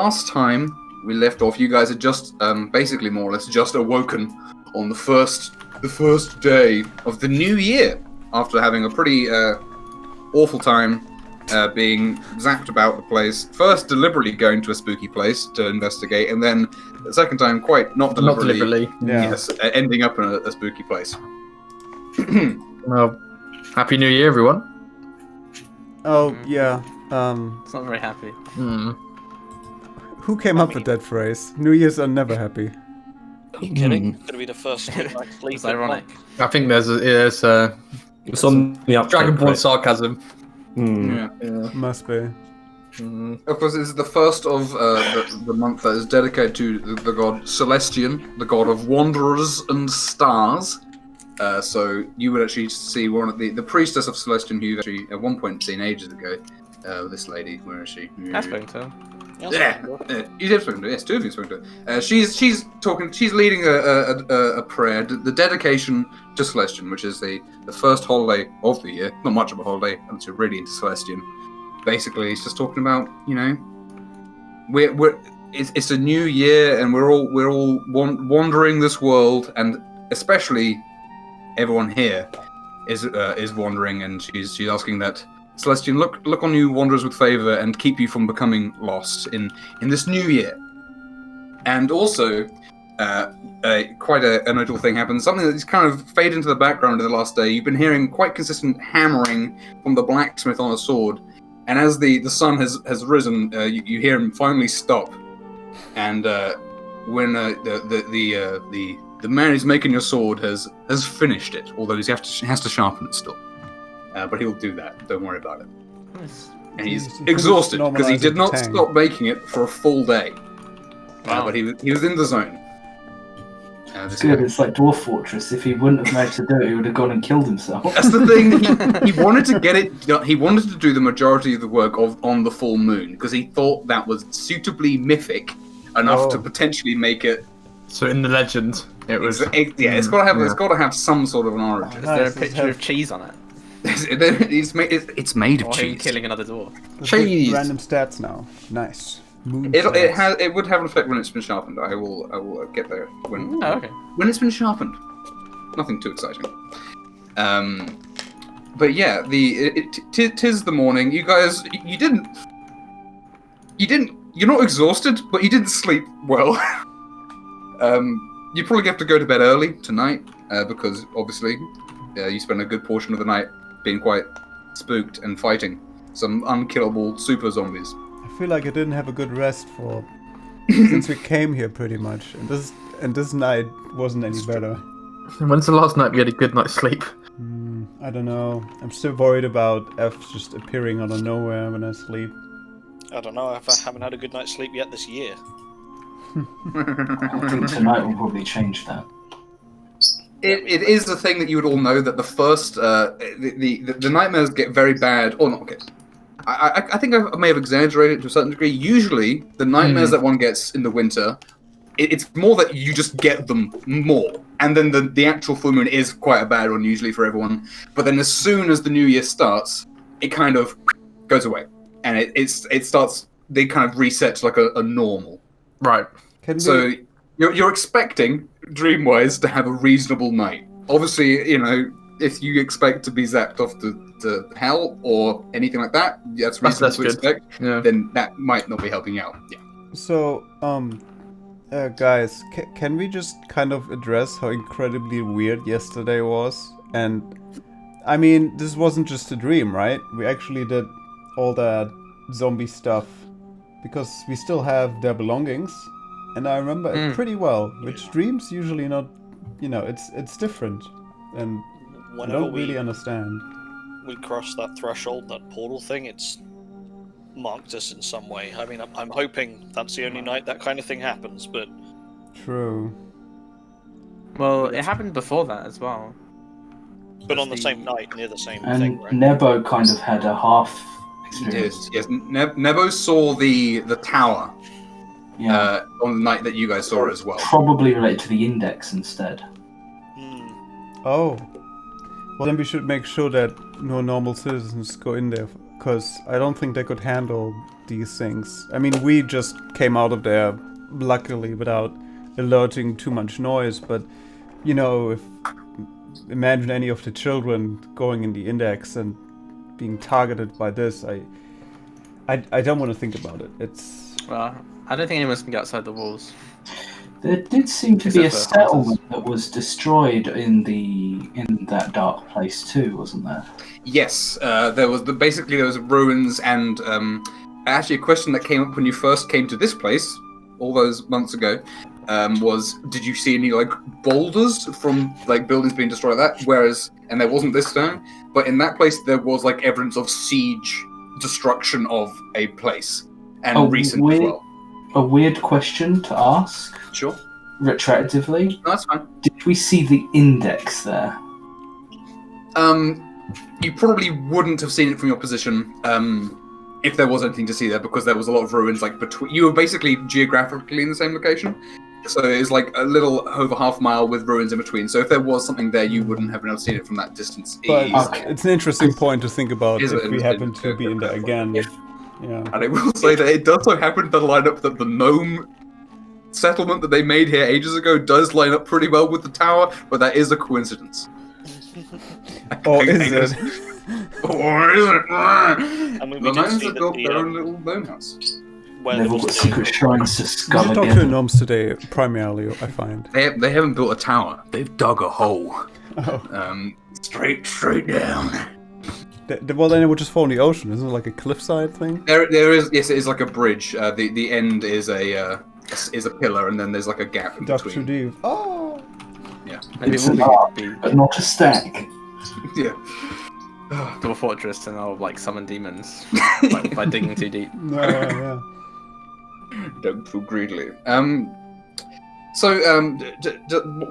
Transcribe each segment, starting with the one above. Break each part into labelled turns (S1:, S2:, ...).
S1: last time we left off, you guys had just, basically more or less just awoken on the first day of the new year, after having a pretty awful time being zapped about the place. First, deliberately going to a spooky place to investigate, and then the second time, quite not deliberately. Yes, ending up in a spooky place.
S2: Well, Happy New Year, everyone.
S3: Oh, yeah.
S4: It's not very happy.
S3: Who came up with that phrase? New Year's are never happy.
S5: Are you kidding? It's gonna be the first night sleep.
S4: It's ironic.
S2: I think there's
S6: It's on the uptake,
S2: Dragonborn
S6: right?
S2: sarcasm.
S1: Yeah.
S3: Must be.
S1: Of course, this is the first of the month that is dedicated to the god Celestian, the god of wanderers and stars. So you would actually see one of the priestess of Celestian, who you've actually at one point seen ages ago. This lady, where is she?
S4: That's going to.
S1: Yeah, you did spoken to her. Yes, two of you spoken to her. She's talking. She's leading a prayer, the dedication to Celestian, which is the first holiday of the year. Not much of a holiday, unless you're really into Celestian. Basically, he's just talking about, it's a new year, and we're all wandering this world, and especially everyone here is wandering, and she's asking that Celestian look on you wanderers with favor and keep you from becoming lost in this new year. And also, quite an unusual thing happens. Something that's kind of faded into the background in the last day. You've been hearing quite consistent hammering from the blacksmith on a sword, and as the sun has risen, you hear him finally stop. And when the man who's making your sword has finished it, although he has to sharpen it still. But he'll do that. Don't worry about it.
S4: Nice.
S1: And he's exhausted because he did not stop making it for a full day.
S4: Wow.
S1: But he was in the zone.
S7: It's good. It's like Dwarf Fortress. If he wouldn't have managed to do it, he would have gone and killed himself.
S1: That's the thing. He wanted to get it. He wanted to do the majority of the work on the full moon because he thought that was suitably mythic enough to potentially make it.
S2: So in the legend, it was.
S1: It's got to have some sort of an origin.
S4: Is there a picture of cheese on it?
S1: It's made of
S4: Or him
S1: cheese.
S4: killing another dwarf?
S3: Cheese. Random stats now. Nice.
S1: It would have an effect when it's been sharpened. I will get there when it's been sharpened. Nothing too exciting. But yeah, tis the morning. You guys, you're not exhausted, but you didn't sleep well. You probably have to go to bed early tonight because obviously you spent a good portion of the night being quite spooked and fighting some unkillable super zombies.
S3: I feel like I didn't have a good rest since we came here pretty much, and this night wasn't any better.
S2: When's the last night we had a good night's sleep?
S3: I don't know. I'm still worried about F just appearing out of nowhere when I sleep.
S5: I don't know. I haven't had a good night's sleep yet this year.
S7: I think tonight will probably change that.
S1: It is the thing that you would all know that the first the nightmares get very bad. Or not. Okay, I think I may have exaggerated to a certain degree. Usually, the nightmares that one gets in the winter, it's more that you just get them more, and then the actual full moon is quite a bad one usually for everyone. But then as soon as the new year starts, it kind of goes away, and it starts. They kind of reset to like a normal.
S2: Right.
S1: So you're expecting, dream-wise, to have a reasonable night. Obviously, if you expect to be zapped off to hell or anything like that, that's reasonable to expect. Yeah. Then that might not be helping out. Yeah.
S3: So, guys, can we just kind of address how incredibly weird yesterday was? And I mean, this wasn't just a dream, right? We actually did all that zombie stuff because we still have their belongings. And I remember it pretty well, which dreams usually not, it's different. And I don't really understand.
S5: We crossed that threshold, that portal thing, it's marked us in some way. I mean, I'm hoping that's the only night that kind of thing happens, but...
S3: True.
S4: Well, it happened before that as well.
S5: But on the same night, near the same
S7: and
S5: thing, right?
S7: Nebo kind of had a half experience.
S1: Yes. Nebo saw the tower.
S7: Yeah.
S1: On the night that you guys saw it as well.
S7: Probably related to the index instead.
S3: Oh. Well, then we should make sure that no normal citizens go in there because I don't think they could handle these things. I mean, we just came out of there, luckily, without alerting too much noise, but, you know, imagine any of the children going in the index and being targeted by this. I don't want to think about it. It's...
S4: Well, I don't think anyone can get outside the walls.
S7: There did seem to be a
S4: Except for
S7: settlement that was destroyed in that dark place too, wasn't there?
S1: Yes, there was ruins and actually a question that came up when you first came to this place all those months ago was, did you see any like boulders from like buildings being destroyed like that? And there wasn't this time, but in that place there was like evidence of siege destruction of a place and recent as well.
S7: A weird question to ask.
S1: Sure.
S7: Retroactively.
S1: No, that's fine.
S7: Did we see the index there?
S1: You probably wouldn't have seen it from your position if there was anything to see there, because there was a lot of ruins like between. You were basically geographically in the same location, so it was like a little over half mile with ruins in between. So if there was something there, you wouldn't have been able to see it from that distance.
S3: But
S1: easily.
S3: it's an interesting point to think about
S1: Is
S3: if
S1: it-
S3: we happen to be in there again. Yeah.
S1: And I will say that it does so happen to line up that the gnome settlement that they made here ages ago does line up pretty well with the tower, but that is a coincidence.
S3: Or is it?
S1: Or is it?
S5: I mean, we
S1: The
S5: did
S1: gnomes
S5: see
S1: have
S5: that
S1: built
S5: the,
S1: their own little gnome house.
S5: where
S7: They've
S5: there
S7: all
S5: was
S7: got secret shrines to
S3: We
S7: skull
S3: should talk to
S7: again.
S3: gnomes today, primarily, I find.
S1: They haven't built a tower. They've dug a hole.
S3: Oh.
S1: Straight down.
S3: Well, then it would just fall in the ocean. Isn't it like a cliffside thing?
S1: There is, yes, it is like a bridge. The end is a pillar, and then there's like a gap in
S3: Dug too
S1: between.
S3: deep. Oh!
S1: Yeah,
S4: Maybe
S7: It's
S4: it
S7: an
S4: will
S7: arc,
S4: be
S7: but not a stack.
S1: yeah.
S4: to a fortress and I'll like summon demons by digging too deep.
S3: No, yeah.
S1: Dug too greedily.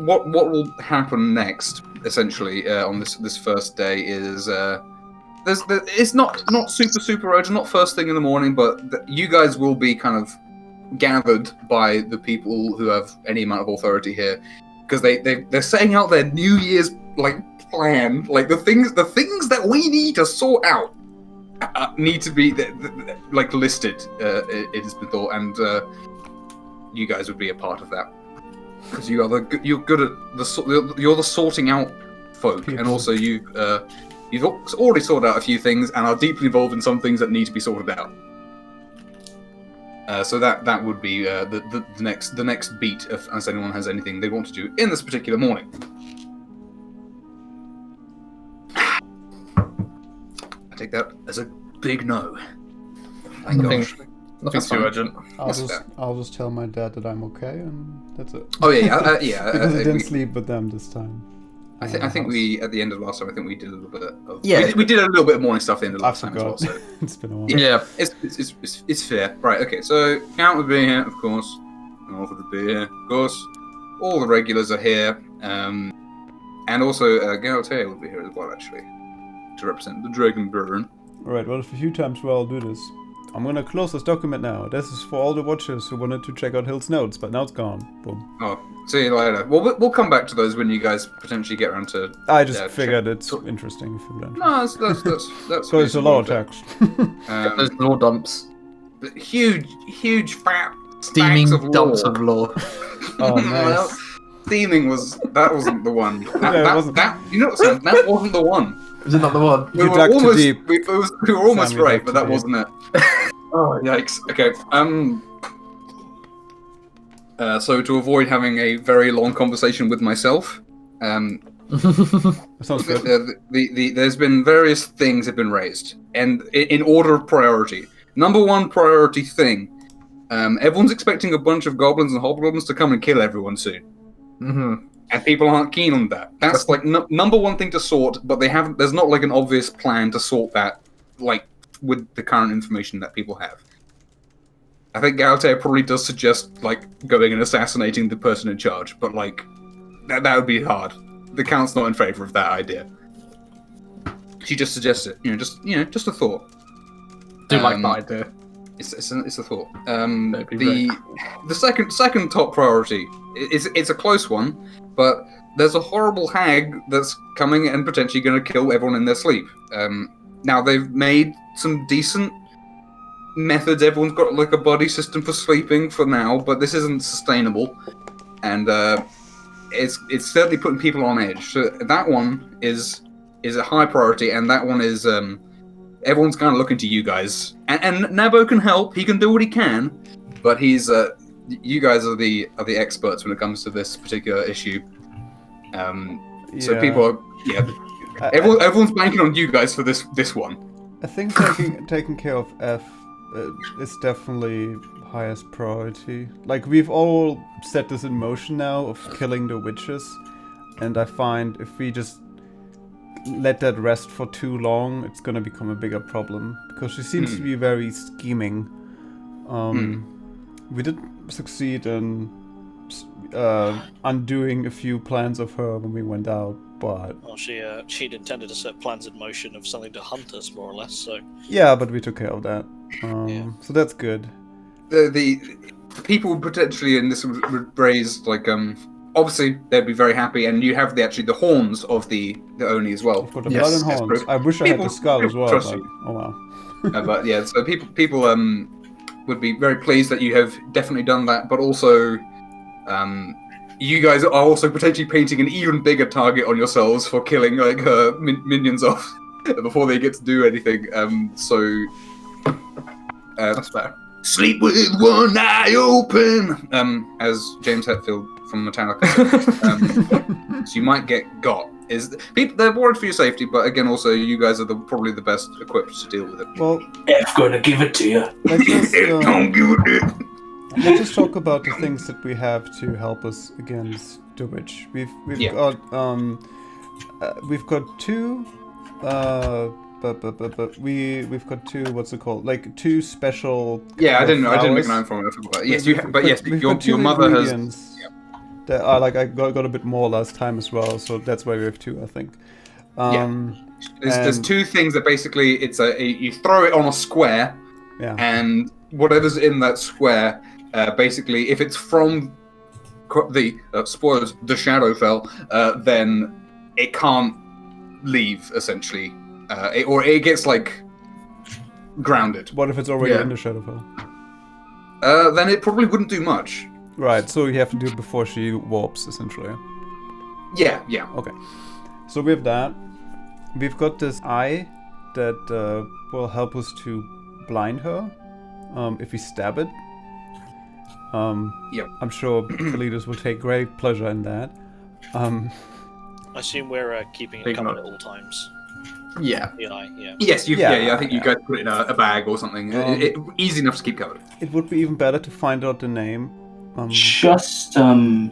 S1: What will happen next? Essentially, on this first day is it's not super urgent, not first thing in the morning, but you guys will be kind of gathered by the people who have any amount of authority here, because they're setting out their New Year's like plan, like the things that we need to sort out need to be like listed. It has been thought, and you guys would be a part of that because you're good at you're the sorting out folk, and also you've already sorted out a few things and are deeply involved in some things that need to be sorted out. So that would be the next beat, unless anyone has anything they want to do in this particular morning. I take that as a big no. Thank
S2: Nothing-
S1: gosh.
S2: Nothing
S1: That's
S2: too
S1: fine.
S2: urgent.
S3: I'll just tell my dad that I'm okay, and that's it.
S1: Oh yeah.
S3: Because I didn't sleep with them this time.
S1: I think we at the end of last time. I think we did a little bit of
S2: Yeah.
S1: We did a little bit of morning stuff at the end of
S3: I
S1: last time as well.
S3: forgot.
S1: So
S3: It's been a while.
S2: Yeah.
S1: it's fair, right? Okay, so Count would be here, of course. North would be here, of course. All the regulars are here, and also Galatea would be here as well, actually, to represent the Dragonborn.
S3: Alright, well, if a few times well, I'll do this. I'm gonna close this document now. This is for all the watchers who wanted to check out Hill's notes, but now it's gone. Boom.
S1: Oh, see you later. Well, we'll come back to those when you guys potentially get around to.
S3: I just
S1: check-
S3: figured it's interesting if you learn.
S1: No, that's
S3: So it's a lot of text.
S2: Those law dumps.
S1: Huge fat
S2: Steaming
S1: stacks of
S2: dumps
S1: lore.
S2: of law.
S3: Oh,
S1: Well,
S3: nice.
S1: steaming wasn't the one.
S3: Yeah, it wasn't.
S1: You know what, Sam? That wasn't the one.
S2: Is it not the one?
S3: You dug too deep.
S1: We were almost
S3: Sam, you
S1: right,
S3: dug
S1: but
S3: too
S1: that
S3: deep.
S1: wasn't it. Oh, yikes. Okay. So to avoid having a very long conversation with myself,
S3: That sounds good.
S1: there's been various things have been raised, and in order of priority. Number one priority thing. Everyone's expecting a bunch of goblins and hobgoblins to come and kill everyone soon.
S2: Mm-hmm.
S1: And people aren't keen on that. That's like number one thing to sort, but there's not like an obvious plan to sort that, like, with the current information that people have. I think Galatea probably does suggest, like, going and assassinating the person in charge, but, like, that would be hard. The Count's not in favor of that idea. She just suggests it, just a thought.
S2: Do like that idea.
S1: It's a thought.
S2: That'd be very
S1: The second top priority it's a close one, but there's a horrible hag that's coming and potentially going to kill everyone in their sleep. Now they've made some decent methods. Everyone's got like a body system for sleeping for now, but this isn't sustainable, and it's certainly putting people on edge. So that one is a high priority, and that one is everyone's kind of looking to you guys. And Nabo can help; he can do what he can, but he's you guys are the experts when it comes to this particular issue. So people are everyone's banking on you guys for this one.
S3: I think taking care of F is definitely highest priority. Like, we've all set this in motion now of killing the witches, and I find if we just let that rest for too long, it's gonna become a bigger problem, because she seems to be very scheming. We did succeed in undoing a few plans of her when we went out, but...
S5: Well, she'd intended to set plans in motion of something to hunt us, more or less, so...
S3: Yeah, but we took care of that. So that's good.
S1: The people potentially in this would raise, like, obviously they'd be very happy, and you have the horns of the Oni as well.
S3: For the blood and horns. I wish I had the skull as well, but... Oh wow.
S1: But yeah, so people would be very pleased that you have definitely done that, but also... you guys are also potentially painting an even bigger target on yourselves for killing like minions off before they get to do anything. That's fair. Sleep with one eye open, as James Hetfield from Metallica said. So you might get got. They're worried for your safety, but again, also you guys are probably the best equipped to deal with it.
S3: Well,
S7: F's gonna give it to you.
S3: let's just,
S1: Don't give it.
S3: let's just talk about the things that we have to help us against the witch. We've got two. We've got two. What's it called? Like two special.
S1: Yeah, I didn't make a
S3: flowers.
S1: note from it. I forgot. Yes,
S3: We've got two
S1: your mother has.
S3: ingredients that are like I got a bit more last time as well, so that's why we have two, I think.
S1: There's two things that basically you throw it on a square, and whatever's in that square, basically, if it's from the spoilers, the Shadowfell, then it can't leave essentially, or it gets like grounded.
S3: What if it's already in the Shadowfell?
S1: Then it probably wouldn't do much.
S3: Right, so you have to do it before she warps, essentially.
S1: Yeah.
S3: Okay. So we have that. We've got this eye that will help us to blind her if we stab it. I'm sure Kalidas will take great pleasure in that.
S5: I assume we're keeping it covered at all times.
S1: Yeah.
S5: The eye, yeah.
S1: Yes, I think you guys put it in a bag or something. Easy enough to keep covered.
S3: It would be even better to find out the name.
S7: Just in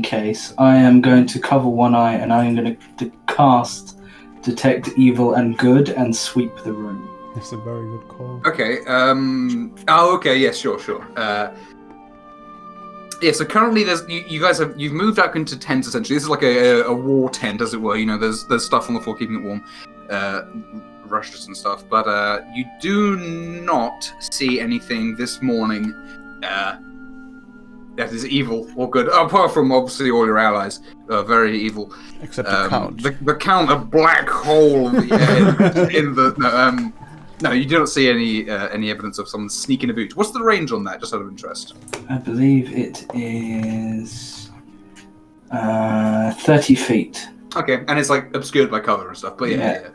S7: case, I am going to cover one eye and I am going to cast Detect Evil and Good and sweep the room.
S3: That's a very good call.
S1: Okay. Okay. Yes. Sure. Yeah. So currently, you've moved out into tents essentially. This is like a war tent, as it were. You know, there's stuff on the floor keeping it warm, rushes and stuff. But you do not see anything this morning that is evil or good, apart from obviously all your allies, very evil.
S3: Except the Count.
S1: The Count, a black hole in the. No, you do not see any evidence of someone sneaking about. What's the range on that, just out of interest?
S7: I believe it is 30 feet.
S1: Okay, and it's like obscured by cover and stuff, but yeah.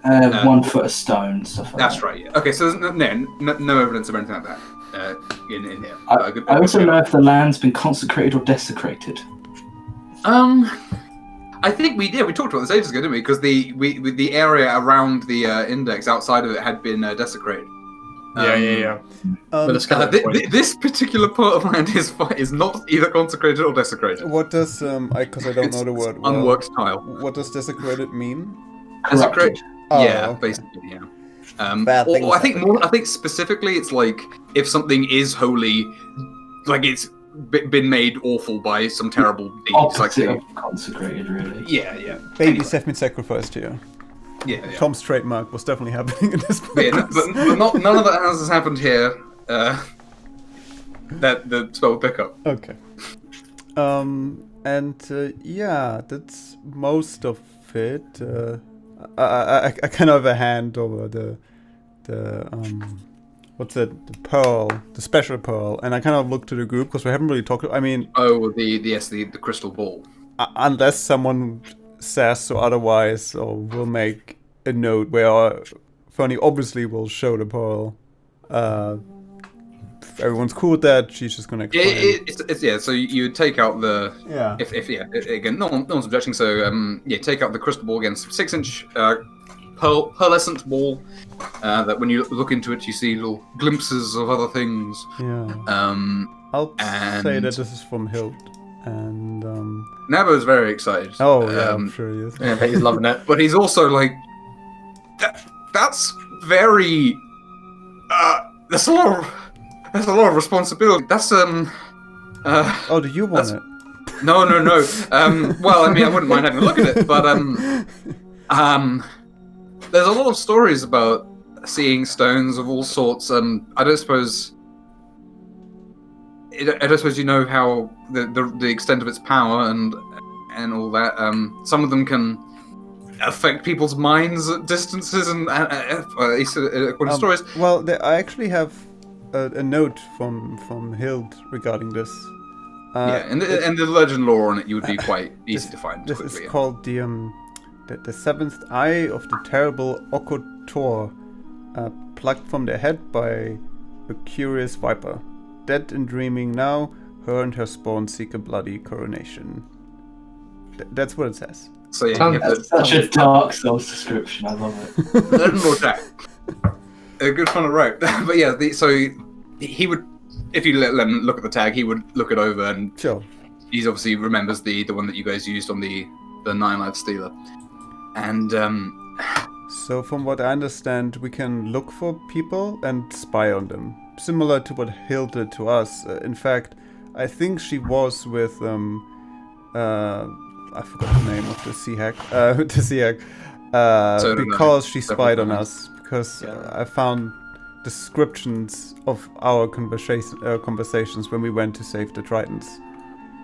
S7: 1 foot of stone, stuff like that.
S1: That's right, yeah. Okay, so there's no evidence of anything like that in here.
S7: I also know if the land's been consecrated or desecrated.
S1: I think we talked about this ages ago, didn't we? Because the area around the index outside of it had been desecrated.
S6: Yeah.
S1: This particular part of land is not either consecrated or desecrated.
S3: What does because I don't know the word.
S1: Unworked tile.
S3: What does desecrated mean?
S1: Desecrated.
S3: Oh,
S1: Yeah,
S3: okay.
S1: basically, yeah. I think specifically it's like if something is holy, like it's been made awful by some terrible deeds.
S7: Opposite of consecrated, really.
S1: Yeah.
S3: Babies have been sacrificed here.
S1: Yeah.
S3: Tom's trademark was definitely happening in this place.
S1: Yeah, but none of that has happened here. That the spell will pick up.
S3: Okay. That's most of it. I kind of have a hand over the what's it? The pearl, the special pearl, and I kind of looked to the group because we haven't really talked. I mean,
S1: the crystal ball.
S3: Unless someone says so otherwise, or will make a note where Fernie obviously will show the pearl. If everyone's cool with that, she's just gonna explain.
S1: So you take out the
S3: Yeah.
S1: If again, no one's objecting. So take out the crystal ball again, 6-inch pearlescent ball. That when you look into it, you see little glimpses of other things.
S3: Yeah. I'll say that this is from Hilt, and
S1: Nabo's very excited.
S3: Oh yeah, I'm sure he is.
S6: Yeah, he's loving it.
S1: But he's also like, that's very. That's a lot of responsibility. That's
S3: Oh, do you want it?
S1: No. Well, I mean, I wouldn't mind having a look at it, but there's a lot of stories about seeing stones of all sorts. I don't suppose you know how the extent of its power and all that. Some of them can affect people's minds at distances, and according to stories.
S3: Well, I actually have a note from Hild regarding this.
S1: And the legend lore on it, you would be quite easy to find.
S3: This
S1: quickly,
S3: is called the seventh eye of the terrible Okotor, plucked from their head by a curious viper. Dead and dreaming now, her and her spawn seek a bloody coronation. That's what it says.
S1: So yeah,
S7: That's such a Dark Souls description. I love it.
S1: Legend lore Jack. A good fun to write. But yeah, so he would, if you let him look at the tag, he would look it over, and
S3: Sure.
S1: he obviously remembers the one that you guys used on the 9-life stealer. And
S3: So from what I understand, we can look for people and spy on them, similar to what Hild did to us. In fact, I think she was with I forgot the name of the sea hack. Because she spied on us. Because I found descriptions of our conversations when we went to save the Tritons.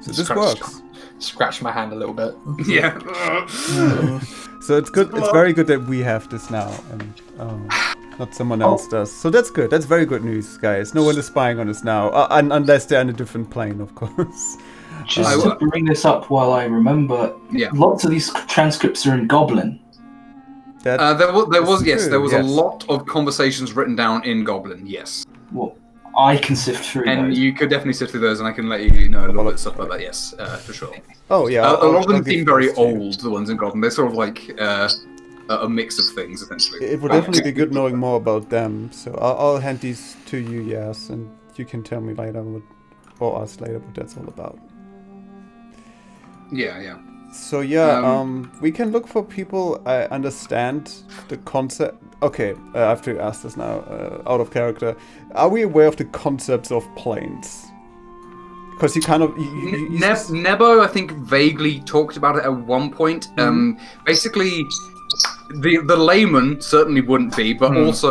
S3: So this works.
S6: Scratch my hand a little bit.
S1: yeah.
S3: So it's good. It's very good that we have this now, and not someone else does. So that's good. That's very good news, guys. No one is spying on us now, unless they're in a different plane, of course.
S7: Just to bring this up while I remember, lots of these transcripts are in Goblin.
S1: There was
S3: a
S1: lot of conversations written down in Goblin. Yes.
S7: Well, I can sift through
S1: And
S7: those.
S1: you could definitely sift through those, and I can let you know a little bit of stuff about that. Yes, for sure.
S3: Oh yeah.
S1: A lot of them seem very old. The ones in Goblin, they're sort of like a mix of things, essentially.
S3: It would definitely be good knowing more about them. So I'll hand these to you, yes, and you can tell me later or us later what that's all about.
S1: Yeah.
S3: So we can look for people. I understand the concept. Okay, I have to ask this now, out of character. Are we aware of the concepts of planes? Because you kind of...
S1: Nebo, I think, vaguely talked about it at one point. Basically, the layman certainly wouldn't be, but also,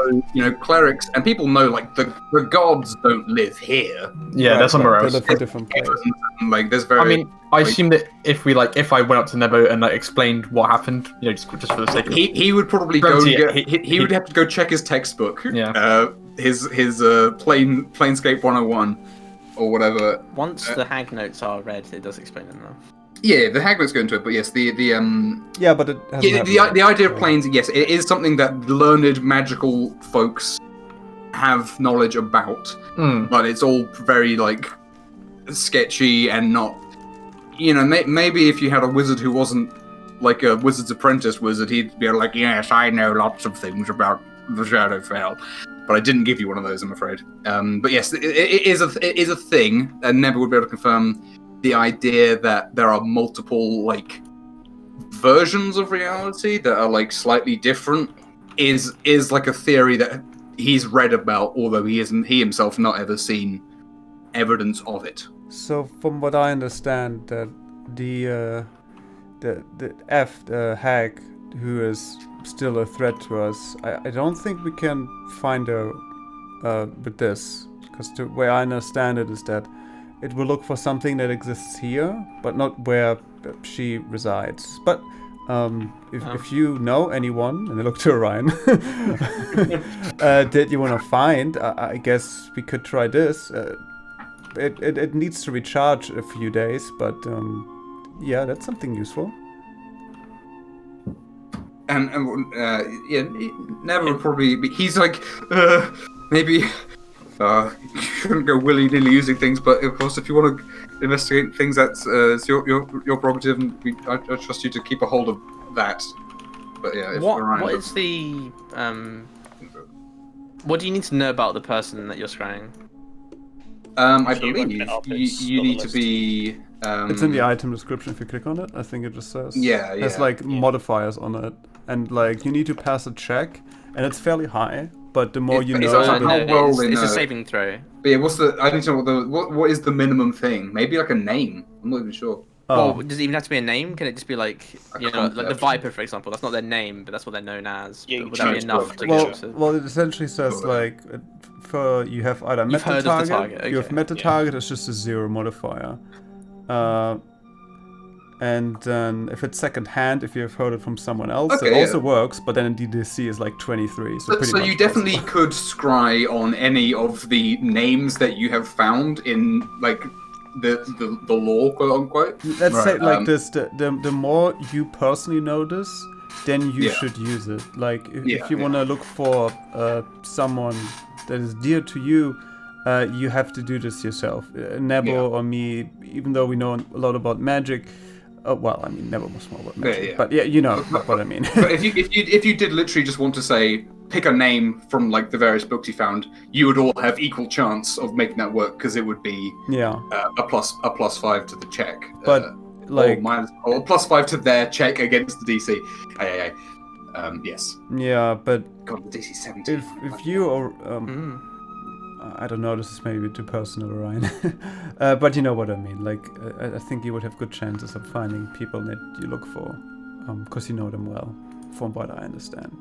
S1: clerics, and people know, like, the gods don't live here.
S6: Yeah, they're somewhere else.
S3: They live in different places.
S1: Like, there's very...
S6: I mean, I assume that if I went up to Nebo and explained what happened, just for the sake of
S1: he would probably go. He would have to go check his textbook.
S6: Yeah.
S1: His Planescape 101 or whatever.
S4: Once the hag notes are read, it does explain them now.
S1: Yeah, the hag notes go into it, but yes,
S3: Yeah, but it hasn't
S1: the idea of planes. Yes, it is something that learned magical folks have knowledge about, but it's all very sketchy and not. Maybe if you had a wizard who wasn't like a wizard's apprentice wizard, he'd be like, yes, I know lots of things about the Shadowfell. But I didn't give you one of those, I'm afraid. But yes, it is a thing, and Never would be able to confirm the idea that there are multiple, versions of reality that are, slightly different is like a theory that he's read about, although he himself not ever seen evidence of it.
S3: So, from what I understand, that the hag, who is still a threat to us, I don't think we can find her with this, because the way I understand it is that it will look for something that exists here, but not where she resides. But If you know anyone, and I look to Orion, that you want to find, I guess we could try this. It needs to recharge a few days, but yeah, that's something useful.
S1: And yeah, Never would probably be. He's like, maybe you shouldn't go willy-nilly using things, but of course, if you want to investigate things, that's it's your prerogative, and I trust you to keep a hold of that. But yeah, if
S4: what is the what do you need to know about the person that you're scrying?
S1: I
S5: So you won't
S1: believe
S5: get up,
S1: you
S5: it's on
S1: need
S5: the
S1: to be.
S3: It's in the item description. If you click on it, I think it just says.
S1: Yeah,
S3: There's
S1: yeah.
S3: like modifiers on it, and like you need to pass a check, and it's fairly high. But the more you
S1: It's
S3: know,
S1: also
S3: the-
S1: how well they
S4: it's
S1: know.
S4: a saving throw.
S1: But yeah, I need to know what is the minimum thing? Maybe like a name. I'm not even sure.
S3: Oh.
S4: Well, does it even have to be a name? Can it just be like,
S1: A
S4: you know, like the
S1: concept.
S4: Viper, for example? That's not their name, but that's what they're known as.
S5: Yeah,
S4: But would that be
S5: change
S4: enough
S5: the
S4: to
S3: well,
S4: get to?
S3: well, it essentially says like for you have either met
S4: You've
S3: the
S4: heard of the
S3: target,
S4: target,
S3: you have
S4: okay.
S3: met the
S5: Yeah.
S3: target, it's just a 0 modifier. And then if it's second hand, if you have heard it from someone else,
S1: Okay,
S3: it
S1: yeah.
S3: also works. But then DDC is like 23, so pretty
S1: So
S3: much
S1: you definitely
S3: possible.
S1: could scry on any of the names that you have found in like the lore, quote unquote.
S3: Let's say
S1: Right,
S3: like this: the more you personally know this, then you
S1: Yeah.
S3: should use it. Like if
S1: Yeah,
S3: you
S1: yeah.
S3: want to look for someone that is dear to you, you have to do this yourself. Nebo
S1: Yeah.
S3: or me, even though we know a lot about magic. Well, I mean, Nebo was more about magic,
S1: yeah.
S3: but yeah, you know what I mean.
S1: But if you did literally just want to say pick a name from like the various books you found, you would all have equal chance of making that work because it would be
S3: Yeah,
S1: a +5 to the check.
S3: but like
S1: or +5 to their check against the DC. Yes.
S3: yeah, but
S1: God, the DC 17.
S3: if you are I don't know, this is maybe too personal, Ryan. But you know what I mean. Like, I think you would have good chances of finding people that you look for, because you know them well, from what I understand.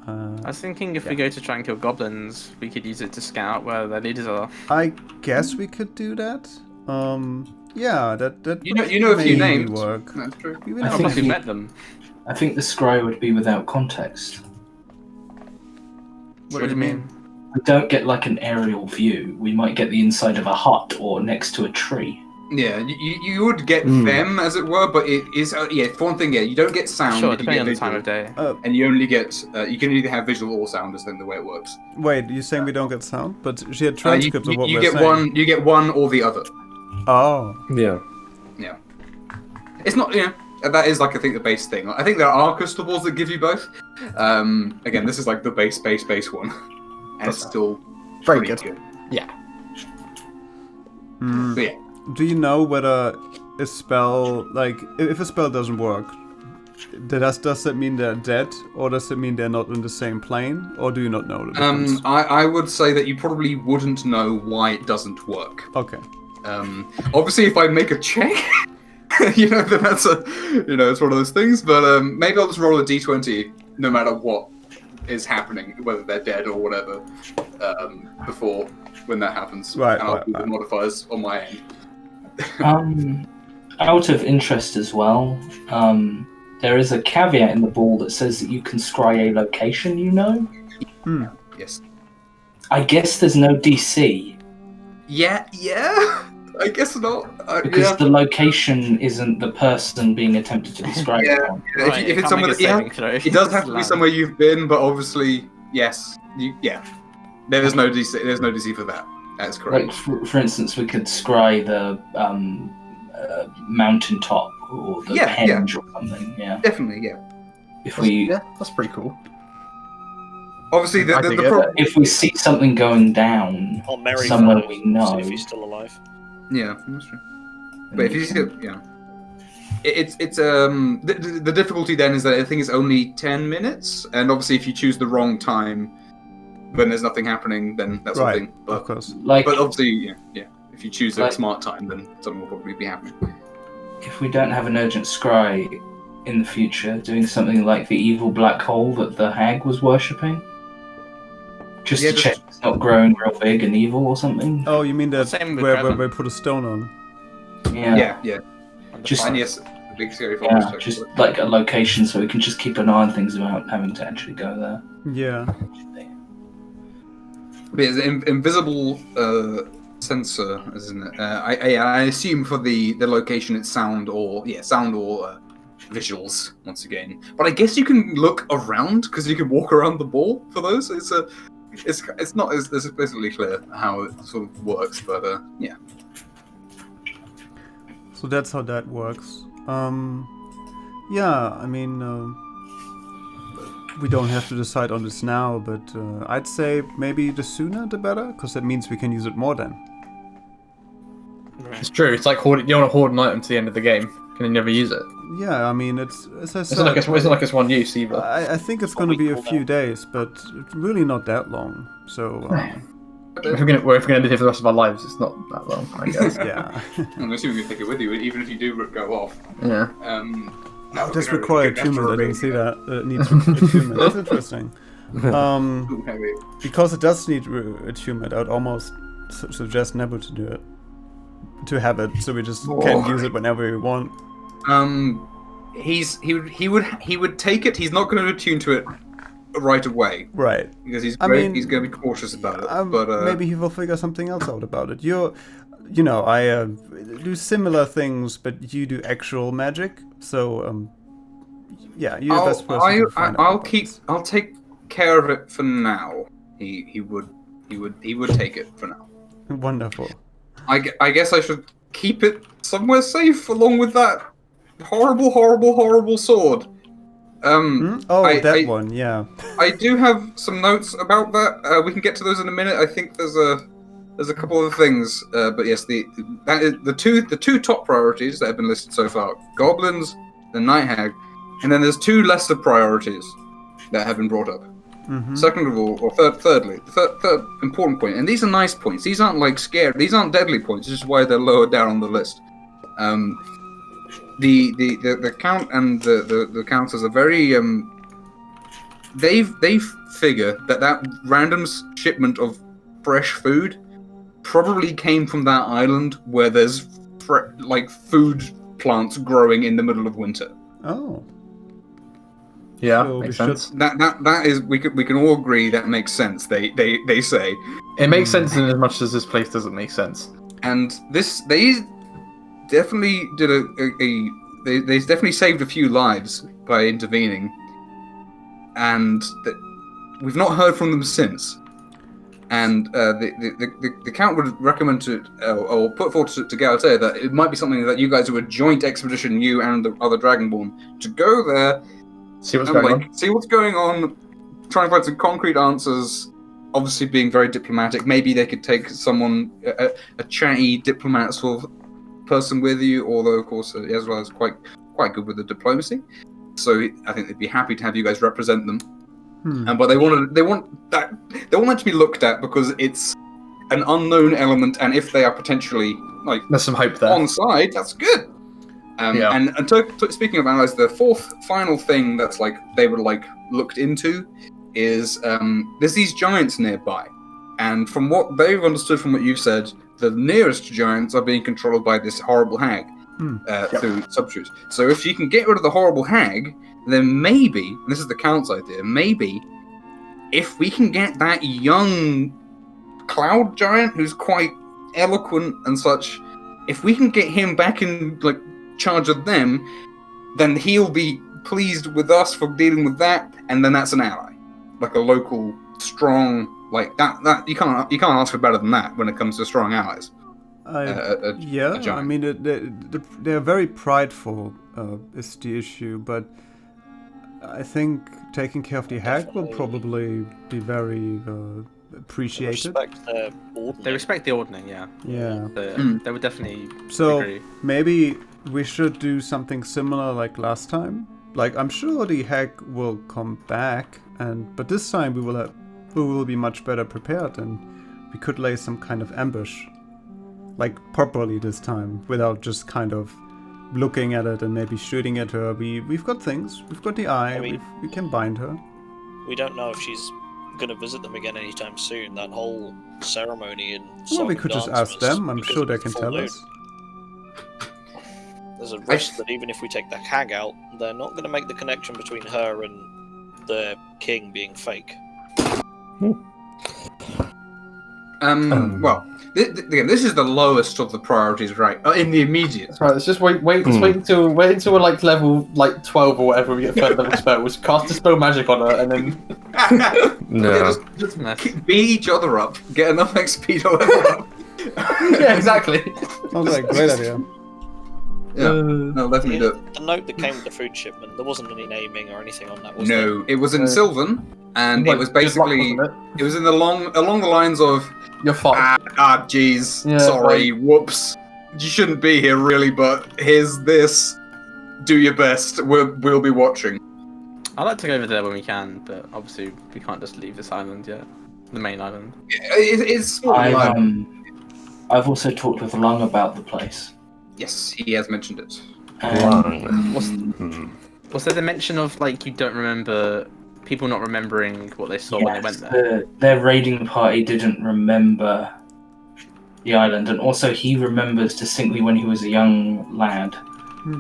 S4: I was thinking if
S3: Yeah.
S4: we go to try and kill goblins, we could use it to scout where their leaders are.
S3: I guess we could do that. Yeah, that
S1: You know a few
S3: maybe
S1: names.
S3: work.
S1: That's true.
S3: We
S7: I
S3: know
S4: Not
S7: think
S4: unless we
S7: we-
S4: met them.
S7: I think the scry would be without context.
S4: What do you mean?
S7: We don't get like an aerial view. We might get the inside of a hut or next to a tree.
S1: Yeah, you would get them as it were, but it is for one thing, you don't get sound.
S4: Sure,
S1: you
S4: depending
S1: get
S4: on the time
S1: visual,
S4: of day.
S1: and you only get you can either have visual or sound, is then the way it works.
S3: Wait, you're saying we don't get sound? But she had
S1: You,
S3: transcripts of what
S1: you
S3: we're
S1: get
S3: saying.
S1: you get one or the other.
S3: Oh,
S2: Yeah.
S1: It's not that is like I think the base thing. I think there are crystal balls that give you both. Again, this is like the base one, and it's still
S2: Very
S1: pretty
S2: good.
S1: But yeah.
S3: do you know whether a spell, like, if a spell doesn't work, does that mean they're dead, or does it mean they're not in the same plane, or do you not know the difference?
S1: I would say that you probably wouldn't know why it doesn't work.
S3: Okay.
S1: Obviously, if I make a check, then that's it's one of those things. But maybe I'll just roll a d20, no matter what is happening, whether they're dead or whatever, before when that happens.
S3: Right,
S1: And I'll
S3: right,
S1: do the
S3: right.
S1: modifiers on my end.
S7: Out of interest as well, there is a caveat in the ball that says that you can scry a location you know.
S1: Yes.
S7: I guess there's no DC
S1: Yeah. I guess not.
S7: because the location isn't the person being attempted to be scried
S1: Yeah.
S7: upon.
S1: If it's
S4: can't
S1: somewhere
S4: make a
S1: that,
S4: saving throw.
S1: it does have to be
S4: Land.
S1: somewhere you've been, but obviously, yes. There is no DC. There's no DC for that. That's correct.
S7: Like for instance, we could scry the mountaintop or the
S1: Yeah, yeah.
S7: henge or something. Yeah.
S1: Definitely, yeah.
S7: If we
S2: Yeah, that's pretty cool.
S1: Obviously,
S2: I
S1: the
S2: dig it.
S1: problem.
S7: if we see something going down
S5: I'll marry
S7: somewhere
S5: Fernbrand,
S7: we know,
S5: see if he's still alive.
S1: Yeah, that's true. But if you see, it's the difficulty then is that I think it's only 10 minutes, and obviously if you choose the wrong time when there's nothing happening, then that's
S3: Right,
S1: something.
S3: of
S1: But,
S3: course.
S7: like
S1: but obviously, if you choose a
S7: Like-
S1: smart time, then something will probably be happening.
S7: if we don't have an urgent scry in the future, doing something like the evil black hole that the hag was worshipping, just
S1: Yeah,
S7: to
S1: just-
S7: check it's not growing real big and evil or something.
S3: Oh, you mean that
S4: Same with
S3: where
S4: Revan.
S3: we put a stone on?
S7: Yeah.
S1: Yeah.
S4: On the
S7: Just-
S4: fire.
S1: And yes, big scary forest.
S7: Yeah, just like a location so we can just keep an eye on things without having to actually go there.
S3: Yeah.
S1: But it's an invisible sensor, isn't it? I assume for the location it's sound or visuals once again. But I guess you can look around because you can walk around the ball for those. It's not as explicitly clear how it sort of works, but yeah.
S3: So that's how that works. Yeah, I mean, we don't have to decide on this now, but I'd say maybe the sooner the better, because that means we can use it more then.
S6: It's true. It's like you want to hoard an item to the end of the game, and you never use it.
S3: Yeah, I mean, it's as I said.
S6: It's not like it's one use either.
S3: I think it's going to be a few days, but really not that long. So.
S6: If we're gonna live here for the rest of our lives, it's not that long, I guess.
S3: Yeah.
S1: I'm assuming you take it with you, even if you do go off.
S6: Yeah.
S3: Oh, this required attunement. I didn't see that. It needs attunement. That's interesting. Because it does need attunement, I would almost suggest Nebu to do it. To have it, so we just can use it whenever we want.
S1: He would take it. He's not going to attune to it right away,
S3: right?
S1: Because he's going to be cautious about it. But
S3: maybe he will figure something else out about it. I do similar things, but you do actual magic. So, yeah, you're the best person to find out.
S1: I'll take care of it for now. He would take it for now.
S3: Wonderful.
S1: I guess I should keep it somewhere safe along with that horrible sword.
S3: That one, yeah.
S1: I do have some notes about that. We can get to those in a minute. I think there's a couple of things, but yes, the two top priorities that have been listed so far: goblins, the night hag, and then there's two lesser priorities that have been brought up.
S3: Mm-hmm.
S1: Second of all, or thirdly, the third important point, and these are nice points. These aren't like scary. These aren't deadly points. This is why they're lower down on the list. The count and the counters are very they figure that random shipment of fresh food probably came from that island where there's food plants growing in the middle of winter.
S3: Oh.
S6: Yeah,
S3: so
S6: makes sense.
S1: That is we can all agree that makes sense. They say
S6: it makes sense in as much as this place doesn't make sense.
S1: And they definitely did they definitely saved a few lives by intervening, and we've not heard from them since. And the count would recommend or put forward to Galatea that it might be something that you guys do a joint expedition, you and the other Dragonborn, to go there.
S6: See what's going
S1: on, try and find some concrete answers, obviously being very diplomatic. Maybe they could take someone, a chatty diplomat sort of person with you, although of course Ezra is quite good with the diplomacy. So I think they'd be happy to have you guys represent them. But they want that to be looked at because it's an unknown element, and if they are potentially
S6: there's some hope there
S1: on side, that's good. And speaking of allies, the fourth final thing that's they would looked into is there's these giants nearby, and from what they've understood from what you've said, the nearest giants are being controlled by this horrible hag through subterfuge. So if you can get rid of the horrible hag, then maybe, and this is the Count's idea, maybe if we can get that young cloud giant who's quite eloquent and such, if we can get him back in charge of them, then he'll be pleased with us for dealing with that, and then that's an ally, a local strong that you can't ask for better than that when it comes to strong allies.
S3: I mean they're very prideful is the issue, but I think taking care of the hag will probably be very appreciated.
S4: They respect the ordning, yeah.
S3: Yeah.
S4: They would definitely agree.
S3: Maybe we should do something similar like last time. I'm sure the hag will come back, but this time we will be much better prepared, and we could lay some kind of ambush. Properly this time, without just kind of looking at it and maybe shooting at her. We've got things. We've got the eye. We can bind her.
S5: We don't know if she's going to visit them again anytime soon. That whole ceremony and
S3: we could just ask them. I'm sure they can tell us.
S5: There's a risk that even if we take the hag out, they're not going to make the connection between her and the king being fake.
S1: Well, again, this is the lowest of the priorities, right? In the immediate.
S6: Right, let's just wait until we're like level like 12 or whatever. We get third level spells. Cast dispel magic on her, and then
S1: Yeah, just beat each other up. Get enough XP to level up.
S6: yeah, exactly.
S3: Sounds like a great idea.
S1: Yeah, no, definitely do it.
S5: The note that came with the food shipment, there wasn't any naming or anything on that, was
S1: No, it was in Sylvan, and it was
S6: Good luck,
S1: basically
S6: wasn't
S1: it was in along the lines of
S6: You're fine.
S1: jeez,
S6: Yeah,
S1: sorry, whoops, you shouldn't be here really, but here's this. Do your best. We'll be watching.
S4: I'd like to go over there when we can, but obviously we can't just leave this island yet. The main island.
S1: It's sort of like,
S7: I've also talked with Lung about the place.
S1: yes, he has mentioned it.
S4: Was there the mention of like you don't remember people not remembering what they saw when they went there?
S7: Their raiding party didn't remember the island, and also he remembers distinctly when he was a young lad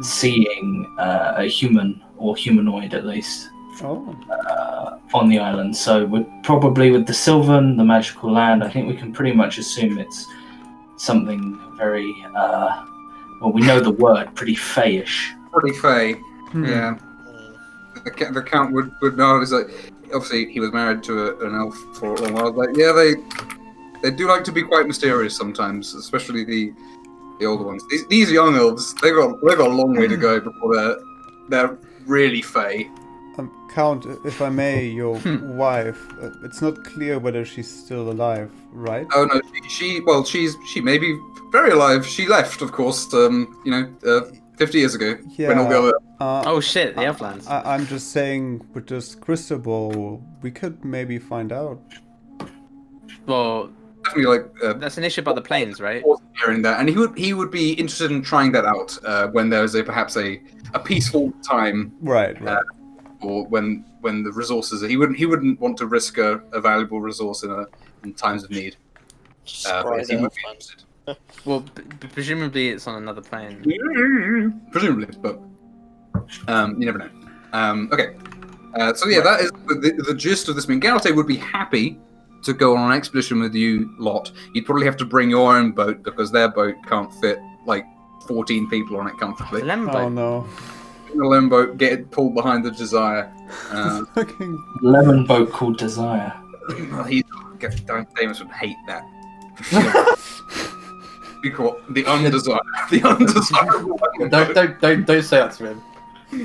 S7: seeing a human, or humanoid at least, on the island. So probably with the Sylvan, the magical land, I think we can pretty much assume it's something very, well, we know the word, pretty fey-ish.
S1: Pretty fey, yeah. The Count would know. It's like, obviously he was married to an elf for a long while. Like, yeah, they do like to be quite mysterious sometimes, especially the older ones. These young elves, they got a long way to go before they're really fey.
S3: Count, if I may, your wife. It's not clear whether she's still alive, right?
S1: Oh no, she may be very alive. She left, of course. 50 years ago.
S3: Yeah.
S1: When all the other...
S4: Oh shit, the Elflands.
S3: I'm just saying, with this crystal ball, we could maybe find out.
S4: Well,
S1: definitely
S4: that's an issue about the planes, right?
S1: Hearing that, and he would be interested in trying that out when there's perhaps a peaceful time,
S3: right.
S1: Or when the resources he wouldn't want to risk a valuable resource in times of need.
S5: Surprise
S1: he would be
S5: Elflands.
S1: interested.
S4: Well, presumably it's on another plane.
S1: Presumably, but you never know. Okay, so yeah, that is the gist of this. I mean, Garate would be happy to go on an expedition with you lot. You'd probably have to bring your own boat because their boat can't fit like 14 people on it comfortably.
S4: The lemon
S3: Oh
S4: boat.
S3: no.
S1: In the lemon boat, get it pulled behind the Desire.
S3: Fucking
S7: Lemon boat called Desire.
S1: Damus would hate that. Be called the Undesire. The Undesirable lemon boat.
S6: Don't say that to him.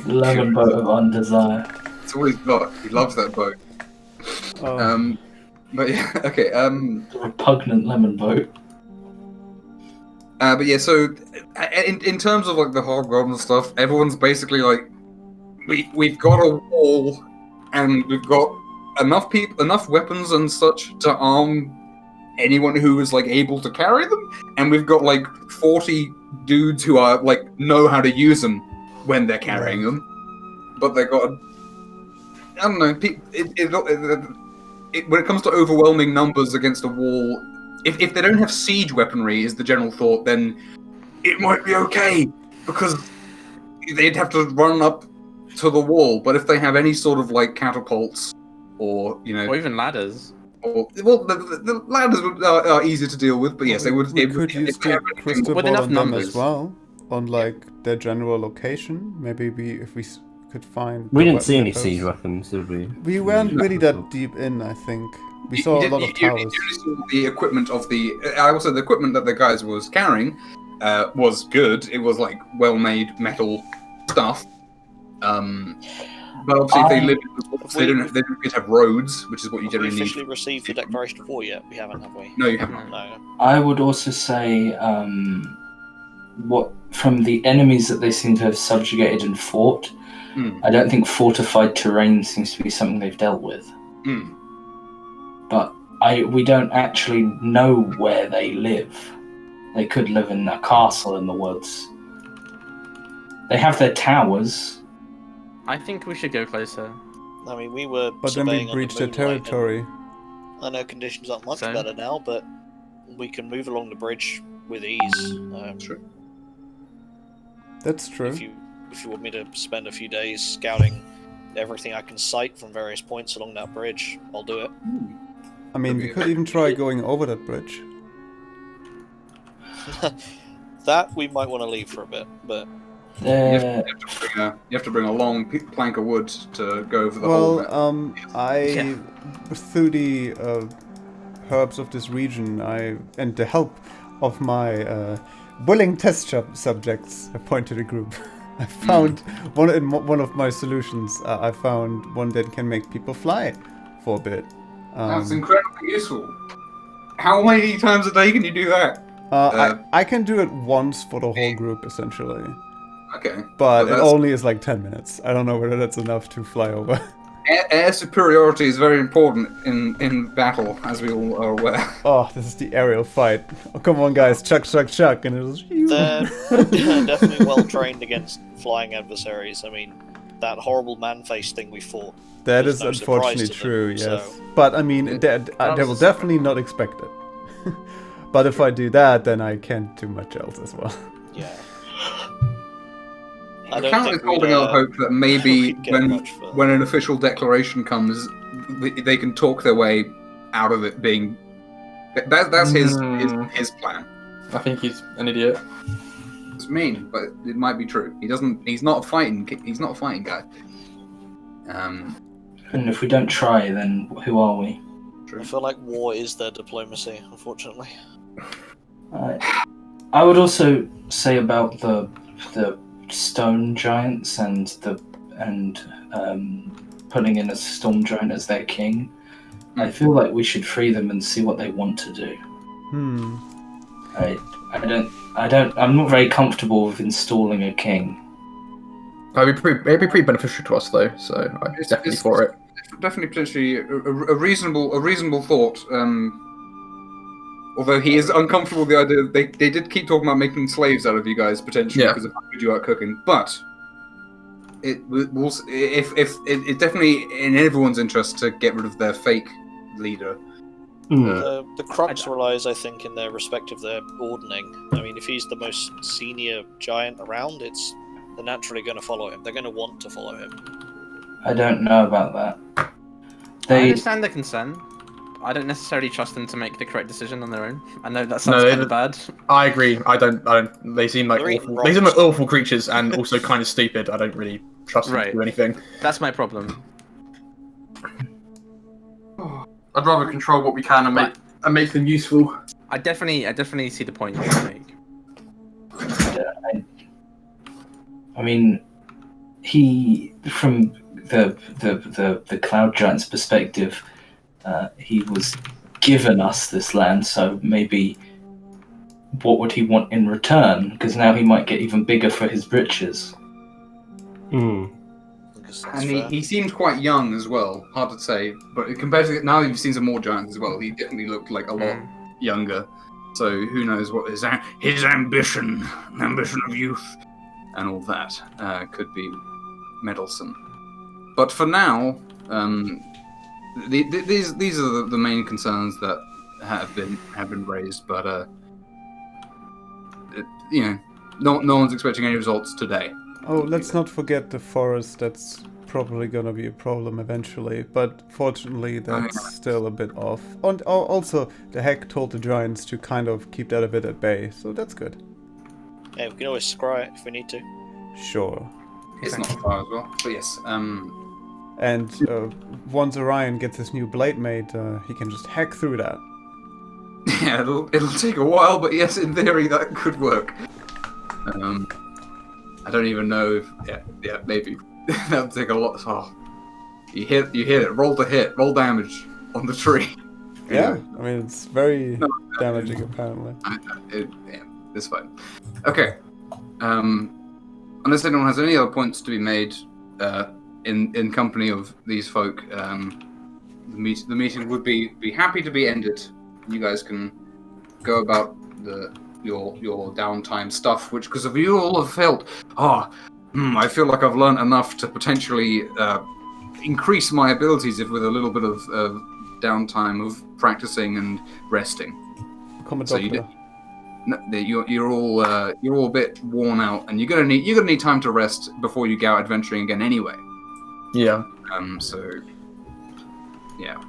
S7: Lemon boat of Undesire.
S1: It's always got. He loves that boat.
S3: oh.
S1: But yeah, okay.
S7: The repugnant lemon boat.
S1: But yeah, so in terms of like the hobgoblin stuff, everyone's basically like, we've got a wall, and we've got enough weapons and such to arm anyone who is like able to carry them, and we've got like 40 dudes who are like know how to use them when they're carrying them, but they got I don't know. When it comes to overwhelming numbers against a wall, if they don't have siege weaponry, is the general thought, then it might be okay because they'd have to run up to the wall. But if they have any sort of like catapults, or
S4: or even ladders.
S1: The ladders are easier to deal with, but yes, they would.
S3: We could use the crystal
S4: with
S3: ball
S4: enough
S3: on them
S4: numbers.
S3: as well, on like their general location. Maybe if we could find.
S8: We
S3: the
S8: didn't see any
S3: depots.
S8: siege weapons, did we?
S3: We weren't really that deep in, I think. We saw a lot of towers.
S1: You saw the equipment of the. I also the equipment that the guys was carrying was good. It was like well-made metal stuff. But obviously, if they live, they don't have roads, which is what you
S5: Have we
S1: generally need.
S5: officially received the declaration of war yet? We haven't, have we?
S1: No, you haven't.
S5: No.
S7: I would also say, what from the enemies that they seem to have subjugated and fought, I don't think fortified terrain seems to be something they've dealt with. But we don't actually know where they live. They could live in a castle in the woods. They have their towers.
S4: I think we should go closer.
S5: I mean, we were.
S3: But then we
S5: surveying under
S3: breached their
S5: moonlight,
S3: territory.
S5: and I know conditions aren't much
S4: So?
S5: better now, but we can move along the bridge with ease.
S1: True.
S3: That's true.
S5: If you want me to spend a few days scouting everything I can sight from various points along that bridge, I'll do it.
S3: I mean, we could even try going over that bridge.
S5: That we might want to leave for a bit, but
S1: You have to bring a long plank of wood to go over the whole.
S3: Through the herbs of this region, and the help of my willing test subjects, I point to the group. I found one of my solutions. I found one that can make people fly for a bit.
S1: That's incredibly useful. How many times a day can you do that?
S3: I can do it once for the whole group, essentially.
S1: Okay.
S3: But it only is like 10 minutes. I don't know whether that's enough to fly over.
S1: Air superiority is very important in battle, as we all are aware.
S3: Oh, this is the aerial fight. Oh, come on, guys. Chuck. And it was...
S5: they're definitely well trained against flying adversaries. I mean, that horrible man-face thing we fought.
S3: That
S5: was
S3: is
S5: no
S3: unfortunately
S5: surprise to
S3: true,
S5: them,
S3: yes.
S5: so-
S3: But, I mean, they will definitely not expect it. But if I do that, then I can't do much else as well.
S5: Yeah.
S1: I can't holding out hope that maybe when an official declaration comes, they can talk their way out of it being. That's his plan.
S6: I think he's an idiot.
S1: It's mean, but it might be true. He's not a fighting guy.
S7: And if we don't try, then who are we?
S5: I feel like war is their diplomacy, unfortunately.
S7: I would also say about the stone giants and putting in a storm giant as their king. I feel like we should free them and see what they want to do. I'm not very comfortable with installing a king.
S6: It'd be pretty beneficial to us though, so I'm definitely for it.
S1: Definitely potentially a reasonable thought. Although he is uncomfortable with the idea that they did keep talking about making slaves out of you guys potentially because of how good you are at cooking. But it will it's definitely in everyone's interest to get rid of their fake leader.
S5: The crux relies, I think, in their ordering. I mean, if he's the most senior giant around, they're naturally going to follow him. They're going to want to follow him.
S7: I don't know about that.
S4: I understand the concern. I don't necessarily trust them to make the correct decision on their own. I know that sounds kind of bad.
S6: I agree. I don't. They seem like awful. They seem like awful creatures and also kind of stupid. I don't really trust them to do anything.
S4: That's my problem.
S6: I'd rather control what we can and make them useful.
S4: I definitely see the point you make.
S7: I mean, from the Cloud Giant's perspective, he was given us this land, so maybe what would he want in return? Because now he might get even bigger for his riches.
S1: And he seemed quite young as well. Hard to say, but compared to now, you've seen some more giants as well. He definitely looked like a lot younger. So who knows what his ambition of youth, and all that could be meddlesome. But for now, these are the main concerns that have been raised. But no one's expecting any results today.
S3: Oh, let's not forget the forest. That's probably gonna be a problem eventually, but fortunately that's still a bit off. And also, the Heck told the giants to kind of keep that a bit at bay, so that's good.
S5: Yeah, we can always scry it if we need to.
S3: Sure.
S1: It's not far as well, but yes.
S3: And once Orion gets his new blade made, he can just hack through that.
S1: Yeah, it'll take a while, but yes, in theory that could work. I don't even know if maybe that'll take a lot. Oh, you hit it, roll damage on the tree.
S3: Yeah, I mean it's very damaging apparently.
S1: It's fine. Okay. Unless anyone has any other points to be made in company of these folk, the meeting would be happy to be ended. You guys can go about your downtime stuff, which because of you all have felt, I feel like I've learned enough to potentially increase my abilities with a little bit of downtime of practicing and resting.
S3: Come
S1: so you you're all a bit worn out, and you're gonna need time to rest before you go out adventuring again anyway.
S2: Yeah.
S1: So yeah.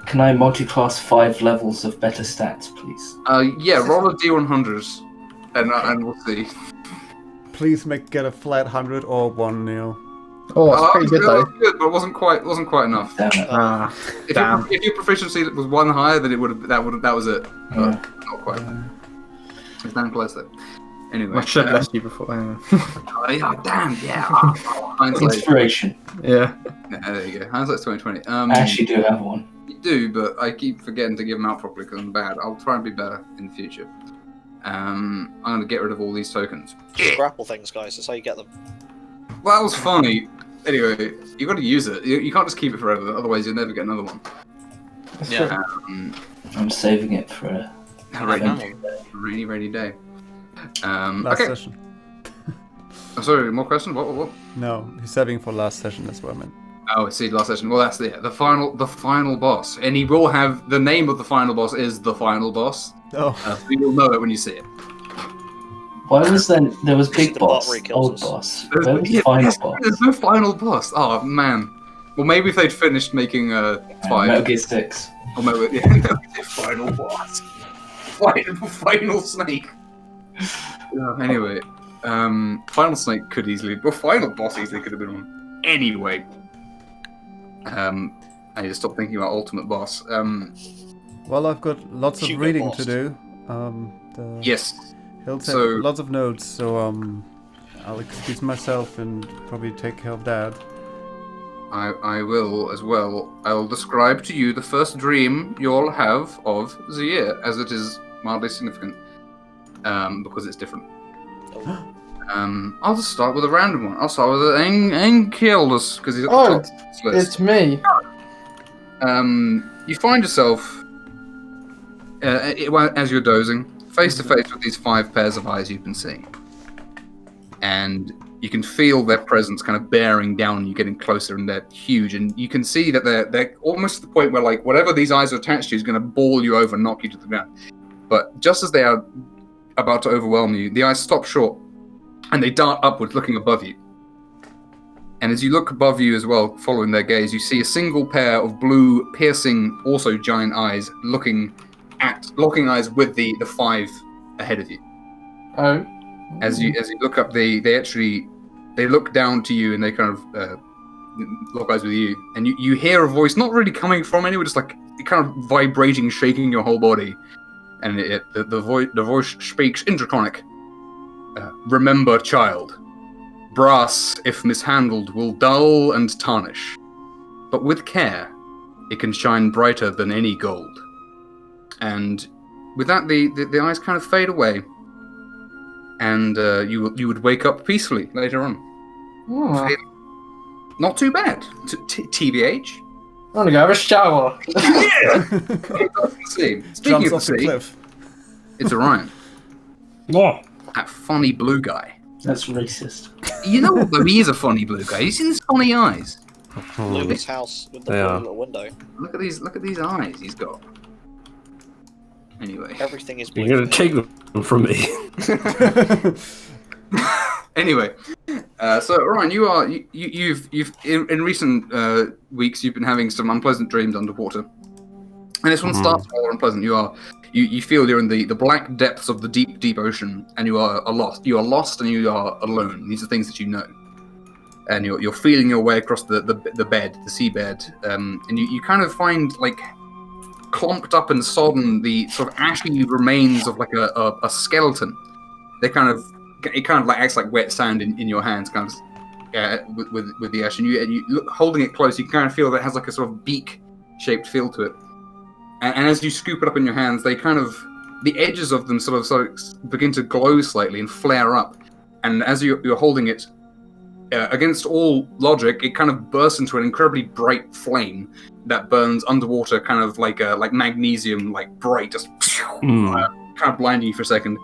S7: Can I multi-class 5 levels of better stats, please?
S1: Yeah, roll a d100, and we'll see.
S3: Please get a flat 100 or 1 nil.
S2: Oh, that's pretty good though.
S1: Good, but it wasn't quite enough.
S7: Damn it.
S1: If your proficiency was 1 higher, then that was it.
S7: Yeah.
S1: Not quite. It's damn close though. Anyway,
S2: I should have left you before.
S1: Damn, yeah. Hindsight.
S7: Inspiration.
S2: Yeah.
S1: Yeah, there you go. Hindsight's 2020.
S7: I actually do have one.
S1: You do, but I keep forgetting to give them out properly because I'm bad. I'll try and be better in the future. I'm going to get rid of all these tokens.
S5: Just grapple things, guys. That's how you get them.
S1: Well, that was funny. Anyway, you got to use it. You can't just keep it forever, otherwise you'll never get another one.
S4: Yeah.
S7: I'm saving it for a
S1: rainy day.
S3: Last
S1: Okay.
S3: session.
S1: Oh, sorry, more questions? What?
S3: No, he's saving for last session, that's what I meant.
S1: Oh, I see, last session. Well, that's the final boss. And he will have, the name of the final boss is the final boss.
S3: Oh.
S1: So you'll know it when you see it.
S7: Why was there was big
S5: The
S7: boss,
S5: bot where he kills
S7: old
S5: us.
S7: boss? Where was the final boss?
S1: There's no final boss. Oh, man. Well, maybe if they'd finished making 5.
S7: Metal Gear 6.
S1: Or maybe, yeah, final boss. Final snake. Anyway, final snake could easily, well, final boss easily could have been one. Anyway, I need to stop thinking about ultimate boss.
S3: Well, I've got lots of
S5: You got
S3: reading
S5: lost.
S3: to do.
S1: Yes.
S3: He'll take
S1: So-
S3: lots of notes, so I'll excuse myself and probably take care of that.
S1: I will as well. I will describe to you the first dream you'll have of the year, as it is mildly significant, because it's different. I'll just start with a random one. I'll start with Ankyldus, because he's at the top of this list.
S2: It's me.
S1: You find yourself, as you're dozing, face to face with these 5 pairs of eyes you've been seeing. And you can feel their presence kind of bearing down on you, getting closer, and they're huge. And you can see that they're almost to the point where, like, whatever these eyes are attached to is going to ball you over and knock you to the ground. But just as they are about to overwhelm you, the eyes stop short, and they dart upwards, looking above you. And as you look above you as well, following their gaze, you see a single pair of blue, piercing, also giant eyes, locking eyes with the 5 ahead of you.
S2: Oh.
S1: As you look up, they look down to you, and they kind of lock eyes with you, and you hear a voice not really coming from anywhere, just like kind of vibrating, shaking your whole body, and the voice speaks in Draconic. Remember, child, brass, if mishandled, will dull and tarnish, but with care, it can shine brighter than any gold. And with that, the eyes kind of fade away. And you would wake up peacefully later on.
S2: Oh.
S1: Not too bad. TBH.
S2: I'm gonna go have a shower.
S1: Yeah. Speaking
S3: Jumps
S1: of the
S3: off the
S1: sea,
S3: cliff.
S1: it's Orion.
S8: What?
S1: That funny blue guy.
S7: That's racist.
S1: You know what? Though he is a funny blue guy. You seen his funny eyes?
S5: Louis' house with the
S8: They
S5: blue
S8: are.
S5: little window.
S1: Look at these eyes he's got. Anyway.
S5: Everything is blue.
S8: You're gonna take them from me.
S1: Anyway, so Orion, you've in recent weeks you've been having some unpleasant dreams underwater, and this one starts more unpleasant. You feel you're in the black depths of the deep ocean, and you are lost. You are lost, and you are alone. These are things that you know, and you're feeling your way across the seabed, and you kind of find like clumped up and sodden the sort of ashy remains of like a skeleton. It kind of like acts like wet sand in your hands, kind of with the ash, and you look, holding it close, you can kind of feel that it has like a sort of beak-shaped feel to it. And as you scoop it up in your hands, they kind of, the edges of them sort of begin to glow slightly and flare up. And as you're holding it, against all logic, it kind of bursts into an incredibly bright flame that burns underwater, kind of like magnesium, like bright, just kind of blinding you for a second.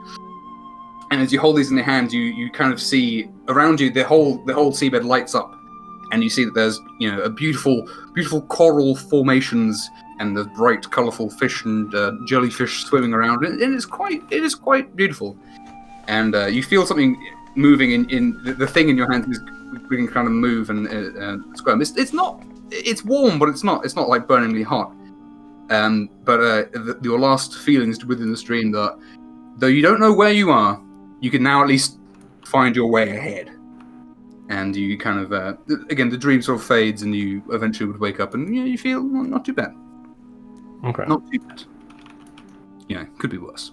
S1: And as you hold these in your hands, you kind of see around you the whole seabed lights up, and you see that there's a beautiful coral formations and there's bright, colourful fish and jellyfish swimming around, and it is quite beautiful. And you feel something moving in the thing in your hand is beginning to kind of move and squirm. It's warm, but it's not like burningly hot. Your last feelings within the stream that though you don't know where you are, you can now at least find your way ahead. And you kind of again the dream sort of fades, and you eventually would wake up, and you feel not too bad.
S8: Okay.
S1: Not too bad. Could be worse.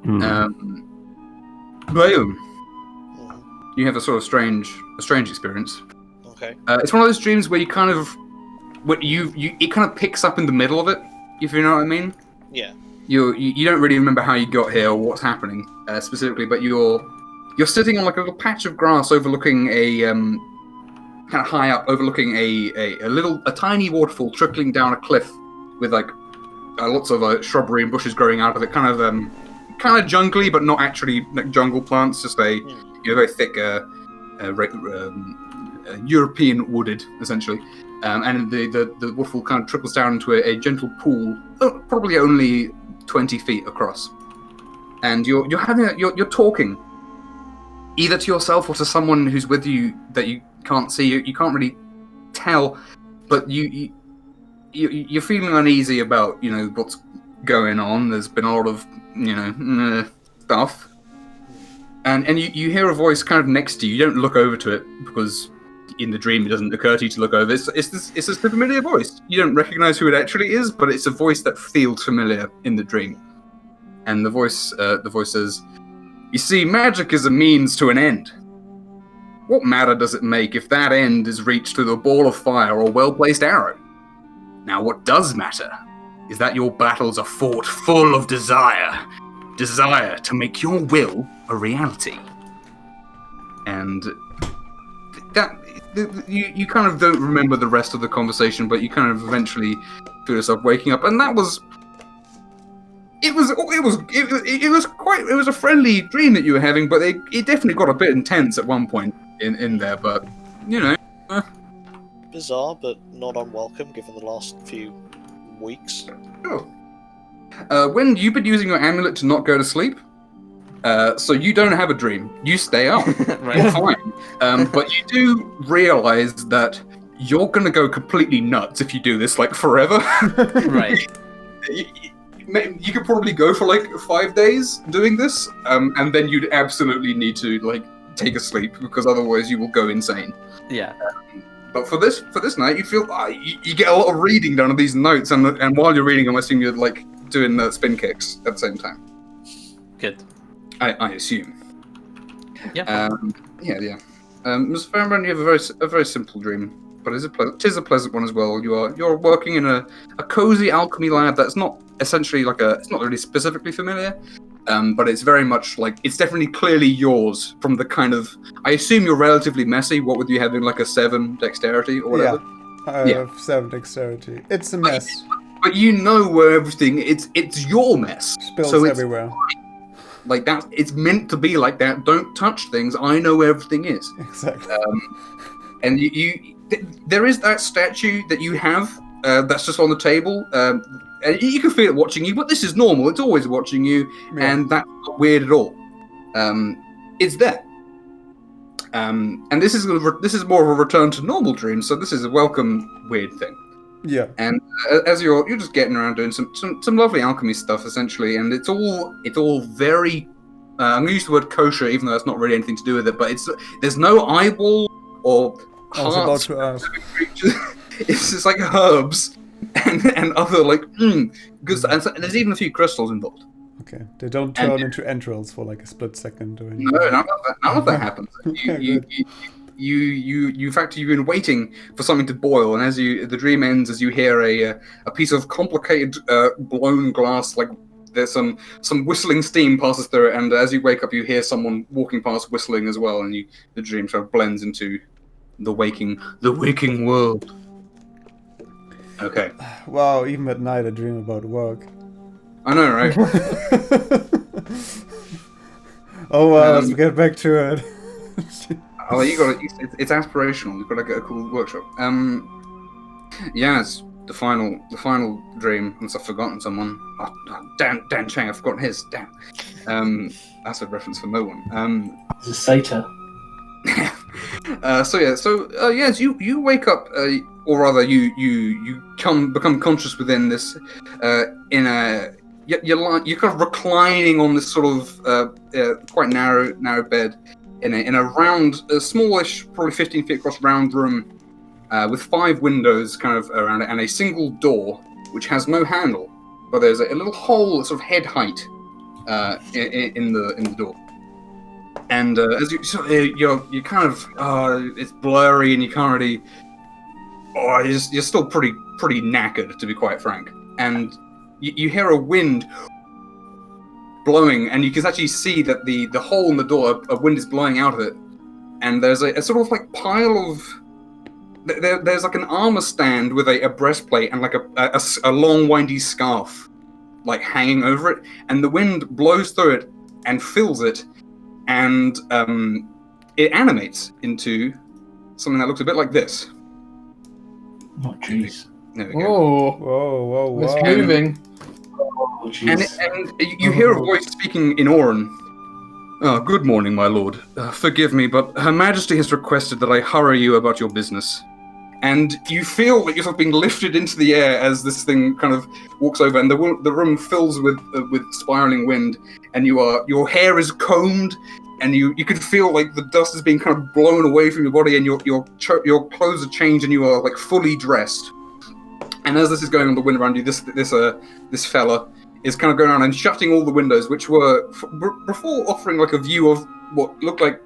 S8: Mm.
S1: Blaine, you have a sort of strange experience.
S5: Okay.
S1: It's one of those dreams where you kind of, it kind of picks up in the middle of it, if you know what I mean.
S5: Yeah.
S1: You don't really remember how you got here or what's happening specifically, but you're sitting on like a little patch of grass overlooking a kind of high up, overlooking a tiny waterfall trickling down a cliff with like lots of shrubbery and bushes growing out of it, kind of jungly, but not actually like jungle plants, just a very thick European wooded essentially, and the waterfall kind of trickles down into a gentle pool, probably only 20 feet across, and you're talking either to yourself or to someone who's with you that you can't see. You can't really tell, but you're feeling uneasy about what's going on. There's been a lot of stuff, and you hear a voice kind of next to you. You don't look over to it because in the dream it doesn't occur to you to look over. It's a familiar voice. You don't recognize who it actually is, but it's a voice that feels familiar in the dream. And the voice says, "You see, magic is a means to an end. What matter does it make if that end is reached through a ball of fire or well-placed arrow? Now what does matter is that your battles are fought full of desire to make your will a reality." And that you kind of don't remember the rest of the conversation, but you kind of eventually feel yourself waking up, and that was. It was a friendly dream that you were having, but it definitely got a bit intense at one point in there. But
S5: bizarre, but not unwelcome given the last few weeks.
S1: Sure. When you've been using your amulet to not go to sleep, so you don't have a dream. You stay up.
S4: Right.
S1: You're fine. But you do realize that you're gonna go completely nuts if you do this like forever.
S4: Right.
S1: You could probably go for like 5 days doing this, and then you'd absolutely need to like take a sleep because otherwise you will go insane.
S4: Yeah.
S1: But for this night, you feel you get a lot of reading done of these notes, and while you're reading, I'm assuming you're like doing spin kicks at the same time.
S4: Good.
S1: I assume.
S4: Yeah.
S1: Yeah. Mr. Fernbrand, you have a very simple dream, but it is a pleasant one as well. You're working in a cozy alchemy lab that's not essentially it's not really specifically familiar, but it's very much like it's definitely clearly yours from the kind of. I assume you're relatively messy. What with you having like a 7 dexterity or whatever?
S3: Yeah, I have 7 dexterity. It's a mess.
S1: But you know where everything. It's your mess.
S3: Spills
S1: so
S3: everywhere.
S1: Like that, it's meant to be like that. Don't touch things. I know where everything is.
S3: Exactly.
S1: And there is that statue that you have that's just on the table. And you can feel it watching you, but this is normal. It's always watching you, and that's not weird at all. It's there. And this is more of a return to normal dream. So this is a welcome weird thing.
S3: Yeah.
S1: And as you're just getting around doing some lovely alchemy stuff essentially, and it's all very. I'm gonna use the word kosher, even though that's not really anything to do with it. But there's no eyeball or hearts. Creatures. It's just like herbs and other like good stuff. And there's even a few crystals involved.
S3: Okay, they don't turn into entrails for like a split second or anything.
S1: No, none of that happens. In fact, you've been waiting for something to boil, and as the dream ends, as you hear a piece of complicated blown glass, like there's some whistling steam passes through it, and as you wake up, you hear someone walking past whistling as well, and the dream sort of blends into the waking world. Okay.
S3: Wow, even at night I dream about work.
S1: I know, right?
S3: Oh wow, let's get back to it.
S1: Oh, it's aspirational. You've got to get a cool workshop. Yes. the final dream, unless I've forgotten someone. Oh, Dan Chang, I've forgotten his. Damn. That's a reference for no one.
S7: It's a satyr.
S1: Yes, you wake up, or rather, you become conscious within this, you're kind of reclining on this sort of quite narrow bed in a round, a smallish, probably 15 feet across round room, with 5 windows kind of around it and a single door which has no handle, but there's a little hole, sort of head height, in the door. And as you kind of it's blurry and you can't really. You're still pretty knackered, to be quite frank. And you hear a wind blowing, and you can actually see that the hole in the door, a wind is blowing out of it. And there's a sort of like pile of. There's like an armor stand with a breastplate and like a long windy scarf, like hanging over it, and the wind blows through it and fills it. And it animates into something that looks a bit like this.
S7: Oh, jeez.
S1: There we go.
S2: Oh,
S3: Whoa.
S2: it's moving.
S7: Oh, jeez.
S1: And you hear a voice speaking in Auran. Oh, good morning, my lord. Forgive me, but Her Majesty has requested that I hurry you about your business. And you feel like you're sort of being lifted into the air as this thing kind of walks over, and the room fills with spiraling wind, and your hair is combed, and you can feel like the dust is being kind of blown away from your body, and your clothes are changed, and you are like fully dressed. And as this is going on, the wind around you, this fella is kind of going around and shutting all the windows, which were before offering like a view of what looked like,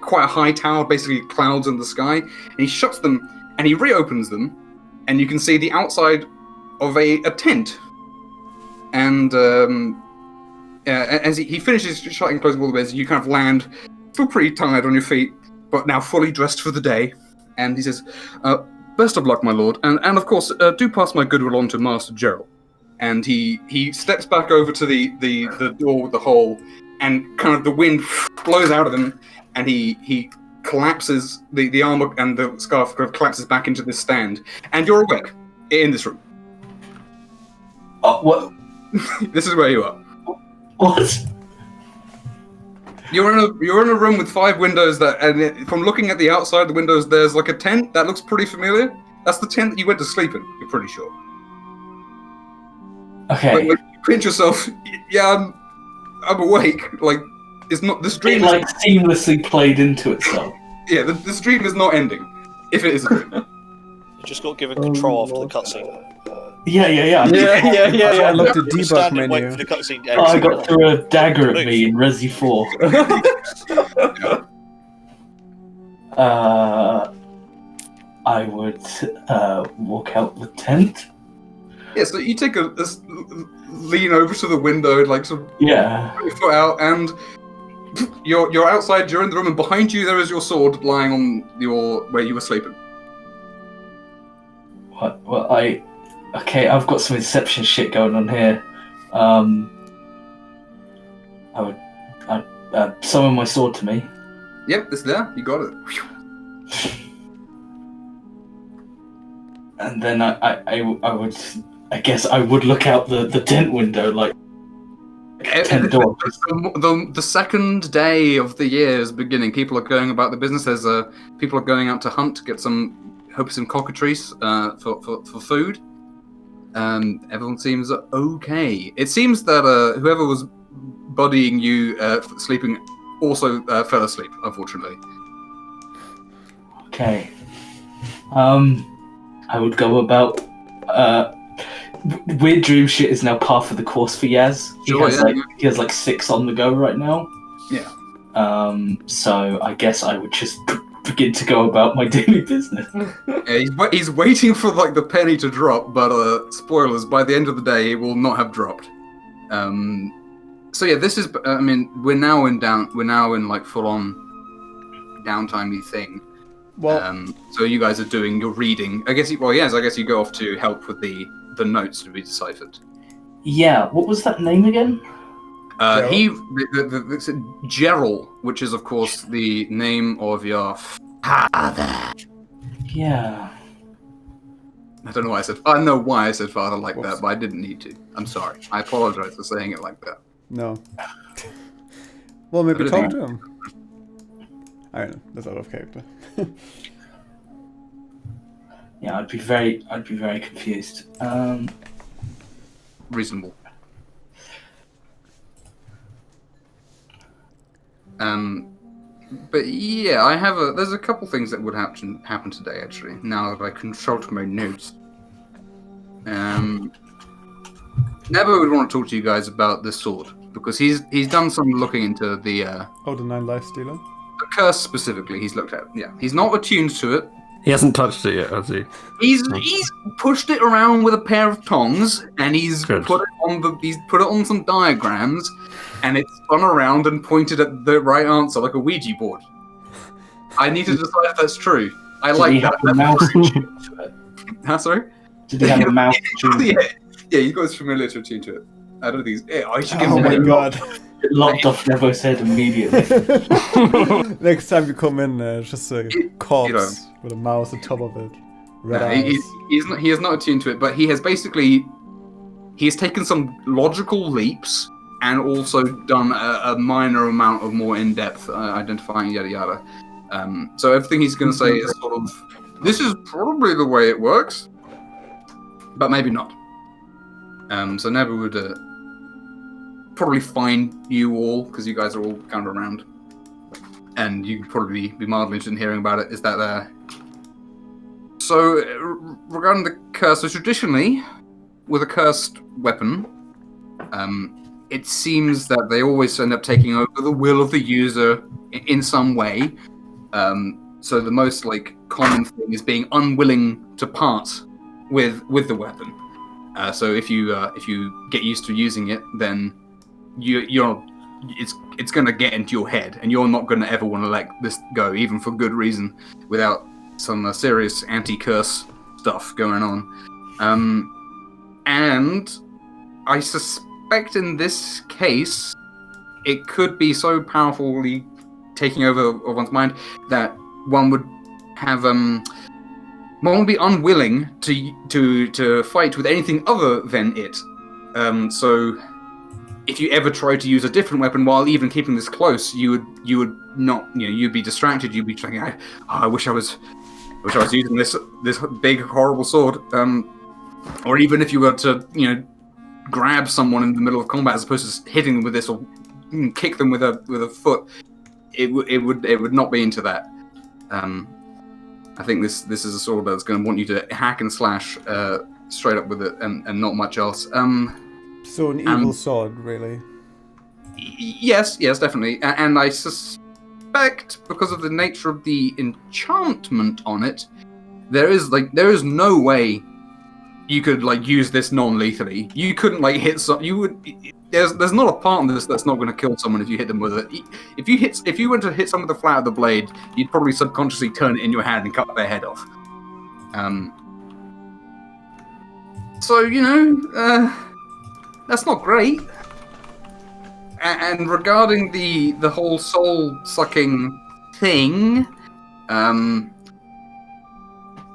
S1: quite a high tower, basically clouds in the sky, and he shuts them and he reopens them, and you can see the outside of a tent. And as he finishes shutting and closing all the windows, you kind of land, feel pretty tired on your feet, but now fully dressed for the day. And he says, best of luck, my lord, and of course, do pass my goodwill on to Master Gerald. And he steps back over to the door with the hole, and kind of the wind blows out of him, and he collapses, the armor and the scarf kind of collapses back into this stand, and you're awake in this room.
S7: Oh, what?
S1: This is where you are.
S7: What?
S1: You're in a room with 5 windows from looking at the outside the windows, there's like a tent that looks pretty familiar. That's the tent that you went to sleep in. You're pretty sure.
S7: Okay.
S1: Like, you pinch yourself. Yeah, I'm awake. Like, it's not this dream.
S7: It like seamlessly played into itself.
S1: Yeah, this dream is not ending. If it is a dream.
S5: You just got given control after the cutscene.
S7: Yeah.
S3: I looked at debug
S5: Standing waiting
S3: menu.
S5: for the cutscene.
S7: Oh, I got through a dagger at me in Resi 4. I would walk out the tent.
S1: Yeah, so you take a lean over to the window and like sort of put your foot out, and you're outside, you're in the room, and behind you there is your sword lying on where you were sleeping.
S7: What? Well, I've got some Inception shit going on here. I'd summon my sword to me.
S1: Yep, it's there. You got it.
S7: And then I guess I would look out the tent window, like tent door.
S1: The second day of the year is beginning. People are going about the business. People are going out to hunt to get some cockatrice for food. Everyone seems okay. It seems that whoever was buddying you sleeping also fell asleep, unfortunately.
S7: Okay. I would go about. Weird dream shit is now par for the course for Yaz. He has like 6 on the go right now.
S1: Yeah.
S7: So I guess I would just begin to go about my daily business.
S1: Yeah, he's waiting for like the penny to drop, but spoilers, by the end of the day it will not have dropped. So yeah, this is. I mean, we're now in like full on downtimey thing.
S3: Well,
S1: so you guys are doing your reading. I guess you go off to help with the notes to be deciphered.
S7: Yeah, what was that name again?
S1: Gerald, which is of course the name of your father.
S7: Yeah.
S1: I don't know why I said. I know why I said father like that, but I didn't need to. I'm sorry. I apologize for saying it like that.
S3: No. Well, maybe
S1: I
S3: talk
S1: didn't-
S3: to him. I don't know. That's out of character.
S7: Yeah, I'd be very confused.
S1: Reasonable. But yeah, I have a. There's a couple things that would happen today actually. Now that I consult my notes. Never would want to talk to you guys about this sword because he's done some looking into the
S3: Oh, the 9 life stealer?
S1: curse specifically. He's looked at. Yeah, he's not attuned to it.
S8: He hasn't touched it yet, has he?
S1: He's pushed it around with a pair of tongs, and he's
S8: Good.
S1: put it on some diagrams, and it's spun around and pointed at the right answer like a Ouija board. I need to decide if that's true. I
S7: Did
S1: like
S7: he
S1: that.
S7: have a mouse attuned to it?
S1: Huh, sorry?
S7: Did he have a mouse attuned to it?
S1: Yeah, he's got his familiar to attune to it. I don't think he's. Yeah, I should give
S3: Oh
S1: him
S3: my
S1: a
S3: god.
S7: It locked off Nevo's head immediately.
S3: Next time you come in, just a corpse
S1: you know.
S3: with a mouse on top of it. Red
S1: No,
S3: eyes.
S1: he is not attuned to it, but he has taken some logical leaps and also done a minor amount of more in-depth identifying yada yada. So everything he's going to say is sort of, this is probably the way it works, but maybe not. So Never would probably find you all, because you guys are all kind of around, and you'd probably be mildly interested in hearing about it. Is that So regarding the curse, so traditionally, with a cursed weapon, it seems that they always end up taking over the will of the user in some way. So the most common thing is being unwilling to part with the weapon. So if you get used to using it, then it's going to get into your head, and you're not going to ever want to let this go, even for good reason, without some serious anti-curse stuff going on. And I suspect in this case, it could be so powerfully taking over one's mind that one would have one would be unwilling to fight with anything other than it. So if you ever try to use a different weapon while even keeping this close, you would not, you'd be distracted. You'd be thinking, I wish I was using this big horrible sword. Or even if you were to grab someone in the middle of combat as opposed to hitting them with this or kick them with a foot, it would not be into that. I think this is a sword that's going to want you to hack and slash straight up with it and not much else.
S3: So an evil sword, really.
S1: Yes, definitely. And I suspect, because of the nature of the enchantment on it, there is no way you could use this non-lethally. You couldn't hit some. You would. There's not a part in this that's not going to kill someone if you hit them with it. If you went to hit someone with the flat of the blade, you'd probably subconsciously turn it in your hand and cut their head off. So that's not great. And regarding the whole soul sucking thing, I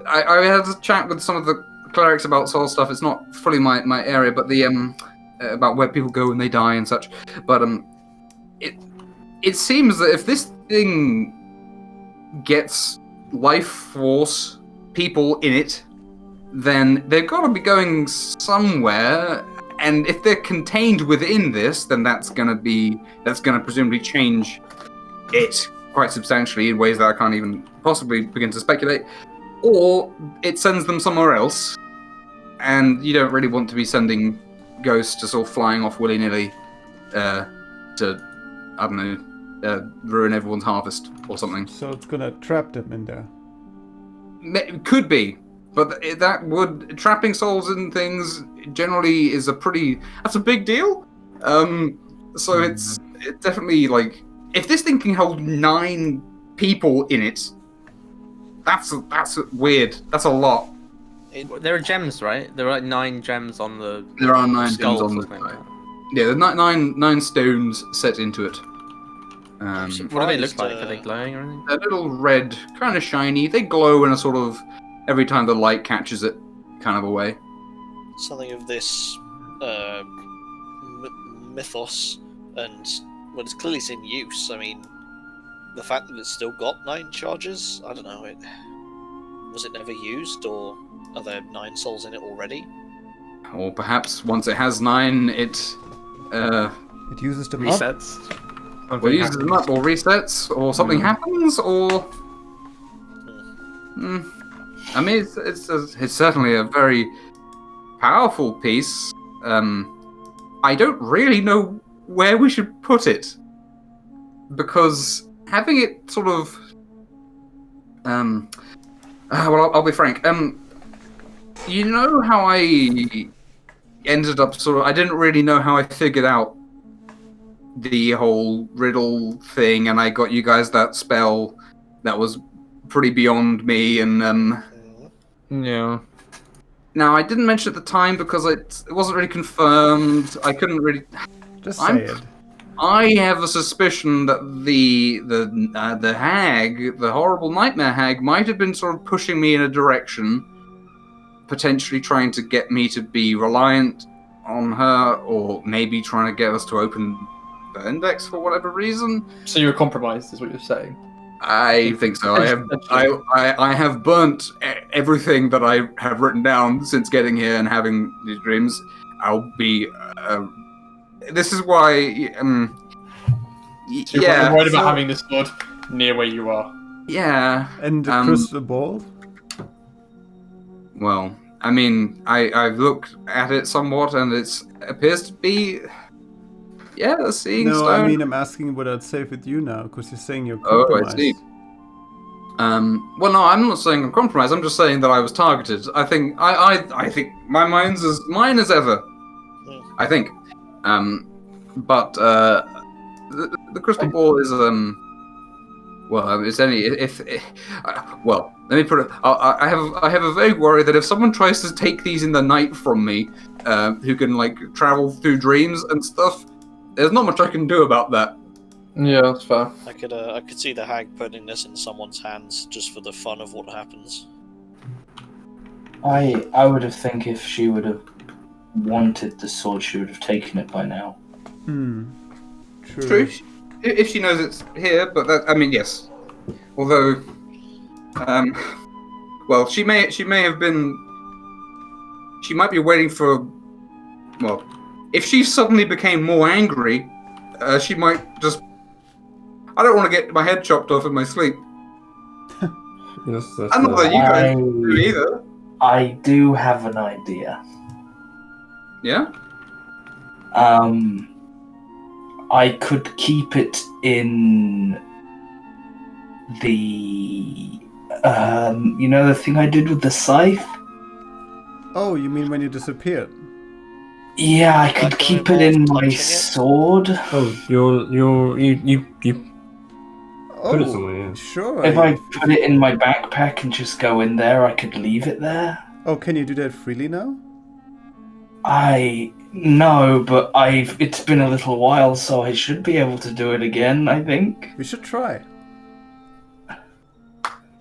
S1: had a chat with some of the clerics about soul stuff. It's not fully my area, but the about where people go when they die and such. But it seems that if this thing gets life force people in it, then they've got to be going somewhere. And if they're contained within this, then that's gonna presumably change it quite substantially in ways that I can't even possibly begin to speculate. Or it sends them somewhere else, and you don't really want to be sending ghosts just all flying off willy-nilly to, I don't know, ruin everyone's harvest or something.
S3: So it's gonna trap them in there.
S1: It could be, but that would trapping souls in things generally is that's a big deal. So it's definitely if this thing can hold 9 people in it, that's weird. That's a lot.
S4: There are gems, right? There are 9 gems on the.
S1: There are 9
S4: skulls
S1: gems on
S4: or
S1: the
S4: something like
S1: side. Yeah, there's 9 stones set into it.
S4: What do they look like? Are they glowing or anything?
S1: They're little red, kind of shiny. They glow in a sort of every time the light catches it kind of a way.
S5: Something of this mythos, and well, it's clearly in use. I mean, the fact that it's still got 9 charges, I don't know. Was it never used, or are there 9 souls in it already?
S1: Or perhaps once it has 9, it
S3: uses them up.
S4: Resets.
S1: Well, uses them up, or resets, or something happens, or. I mean, it's certainly a very powerful piece. I don't really know where we should put it, because having it sort of. Well, I'll be frank. You know how I ended up sort of. I didn't really know how I figured out the whole riddle thing, and I got you guys that spell that was pretty beyond me, and
S8: Yeah.
S1: Now I didn't mention at the time because it wasn't really confirmed. I couldn't really.
S3: Just say it.
S1: I have a suspicion that the hag, the horrible nightmare hag, might have been sort of pushing me in a direction, potentially trying to get me to be reliant on her, or maybe trying to get us to open the index for whatever reason.
S6: So you were compromised, is what you're saying?
S1: I think so. I have burnt everything that I have written down since getting here and having these dreams. I'll be. This is why.
S6: So you're worried about having this sword near where you are.
S1: Yeah.
S3: And the crystal ball?
S1: Well, I mean, I've looked at it somewhat, and it appears to be. Yeah, seeing
S3: no,
S1: stone.
S3: I mean, I'm asking what I'd say with you now, because you're saying you're
S1: Oh,
S3: compromised.
S1: I see. Well, no, I'm not saying I'm compromised. I'm just saying that I was targeted. I think I think mine as ever. I think. But the crystal ball is well, it's only if well, let me put it. I have a vague worry that if someone tries to take these in the night from me, who can like travel through dreams and stuff, there's not much I can do about that.
S6: Yeah, that's fair.
S5: I could see the hag putting this in someone's hands just for the fun of what happens.
S7: I would have think if she would have wanted the sword, she would have taken it by now.
S1: True. If she knows it's here, but that, I mean, yes. Although, well, she may have been. She might be waiting for. Well, if she suddenly became more angry, she might just. I don't want to get my head chopped off in my sleep.
S8: That's
S1: I don't know that you guys do either.
S7: I do have an idea.
S1: Yeah?
S7: I could keep it in the, you know the thing I did with the scythe?
S3: Oh, you mean when you disappeared?
S7: Yeah, I could keep it in my sword.
S8: Oh, you put it somewhere, yeah.
S3: Sure.
S7: If I put it in my backpack and just go in there, I could leave it there.
S3: Oh, can you do that freely now?
S7: No, but it's been a little while, so I should be able to do it again, I think.
S3: We should try.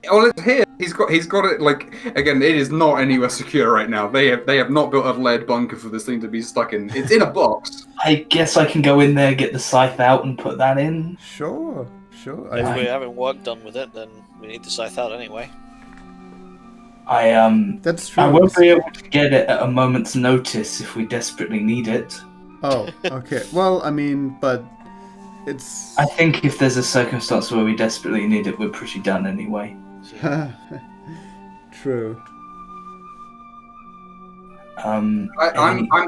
S1: Well, it's here. He's got it. Like again, it is not anywhere secure right now. They have not built a lead bunker for this thing to be stuck in. It's in a box.
S7: I guess I can go in there, get the scythe out, and put that in.
S3: Sure.
S5: If we're having work done with it, then we need the scythe out anyway.
S3: That's true.
S7: I won't be able to get it at a moment's notice if we desperately need it.
S3: Oh, okay. Well, I mean, but it's.
S7: I think if there's a circumstance where we desperately need it, we're pretty done anyway.
S3: True.
S1: I'm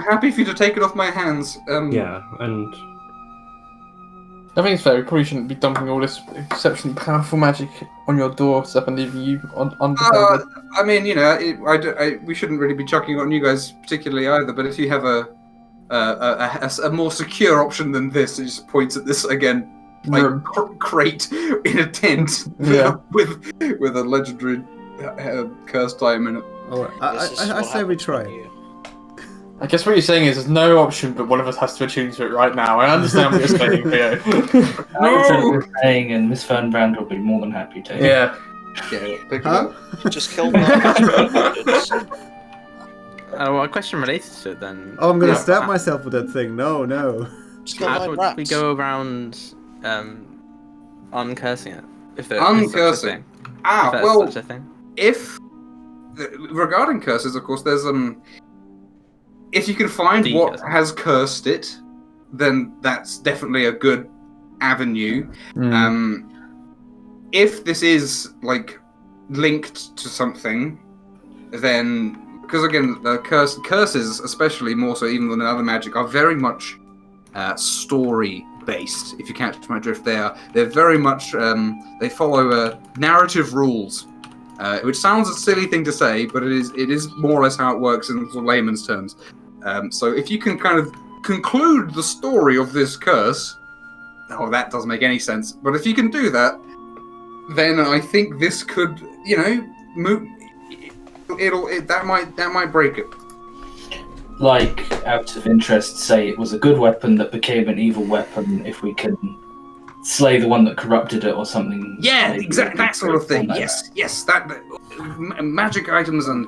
S1: happy for you to take it off my hands.
S8: Yeah, and
S6: I think it's fair. We probably shouldn't be dumping all this exceptionally powerful magic on your doorstep and leaving you undefended.
S1: I mean, you know, we shouldn't really be chucking it on you guys particularly either. But if you have a more secure option than this, it just points at this again, like crate in a tent with a legendary curse time in it.
S3: Oh, I say we try.
S6: I guess what you're saying is there's no option, but one of us has to attune to it right now. I understand what you're saying, Theo.
S7: I understand what you're saying, and Miss Fernbrand will be more than happy to.
S6: Yeah.
S1: Yeah, pick it up.
S5: Just kill the
S4: Well, a question related to it then.
S3: Oh, I'm gonna
S1: Yeah.
S3: stab myself with that thing. No, no.
S5: Just got
S4: How
S5: 9
S4: would
S5: rats.
S4: we go around uncursing it? If there is such a
S1: Uncursing.
S4: thing.
S1: Ah,
S4: If there's
S1: well,
S4: such a thing.
S1: regarding curses, of course, there's if you can find what
S4: Decursing.
S1: has cursed it, then that's definitely a good avenue. If this is like linked to something, then because again, the curses, especially more so even than other magic, are very much story based. If you catch my drift, they're very much they follow narrative rules. Which sounds a silly thing to say, but it is more or less how it works in sort of layman's terms. So if you can kind of conclude the story of this curse, that doesn't make any sense. But if you can do that, then I think this could, move. That might break it.
S7: Like, out of interest, say it was a good weapon that became an evil weapon if we can slay the one that corrupted it or something.
S1: Yeah,
S7: maybe
S1: exactly, that sort of thing.
S7: like
S1: Yes. That magic items and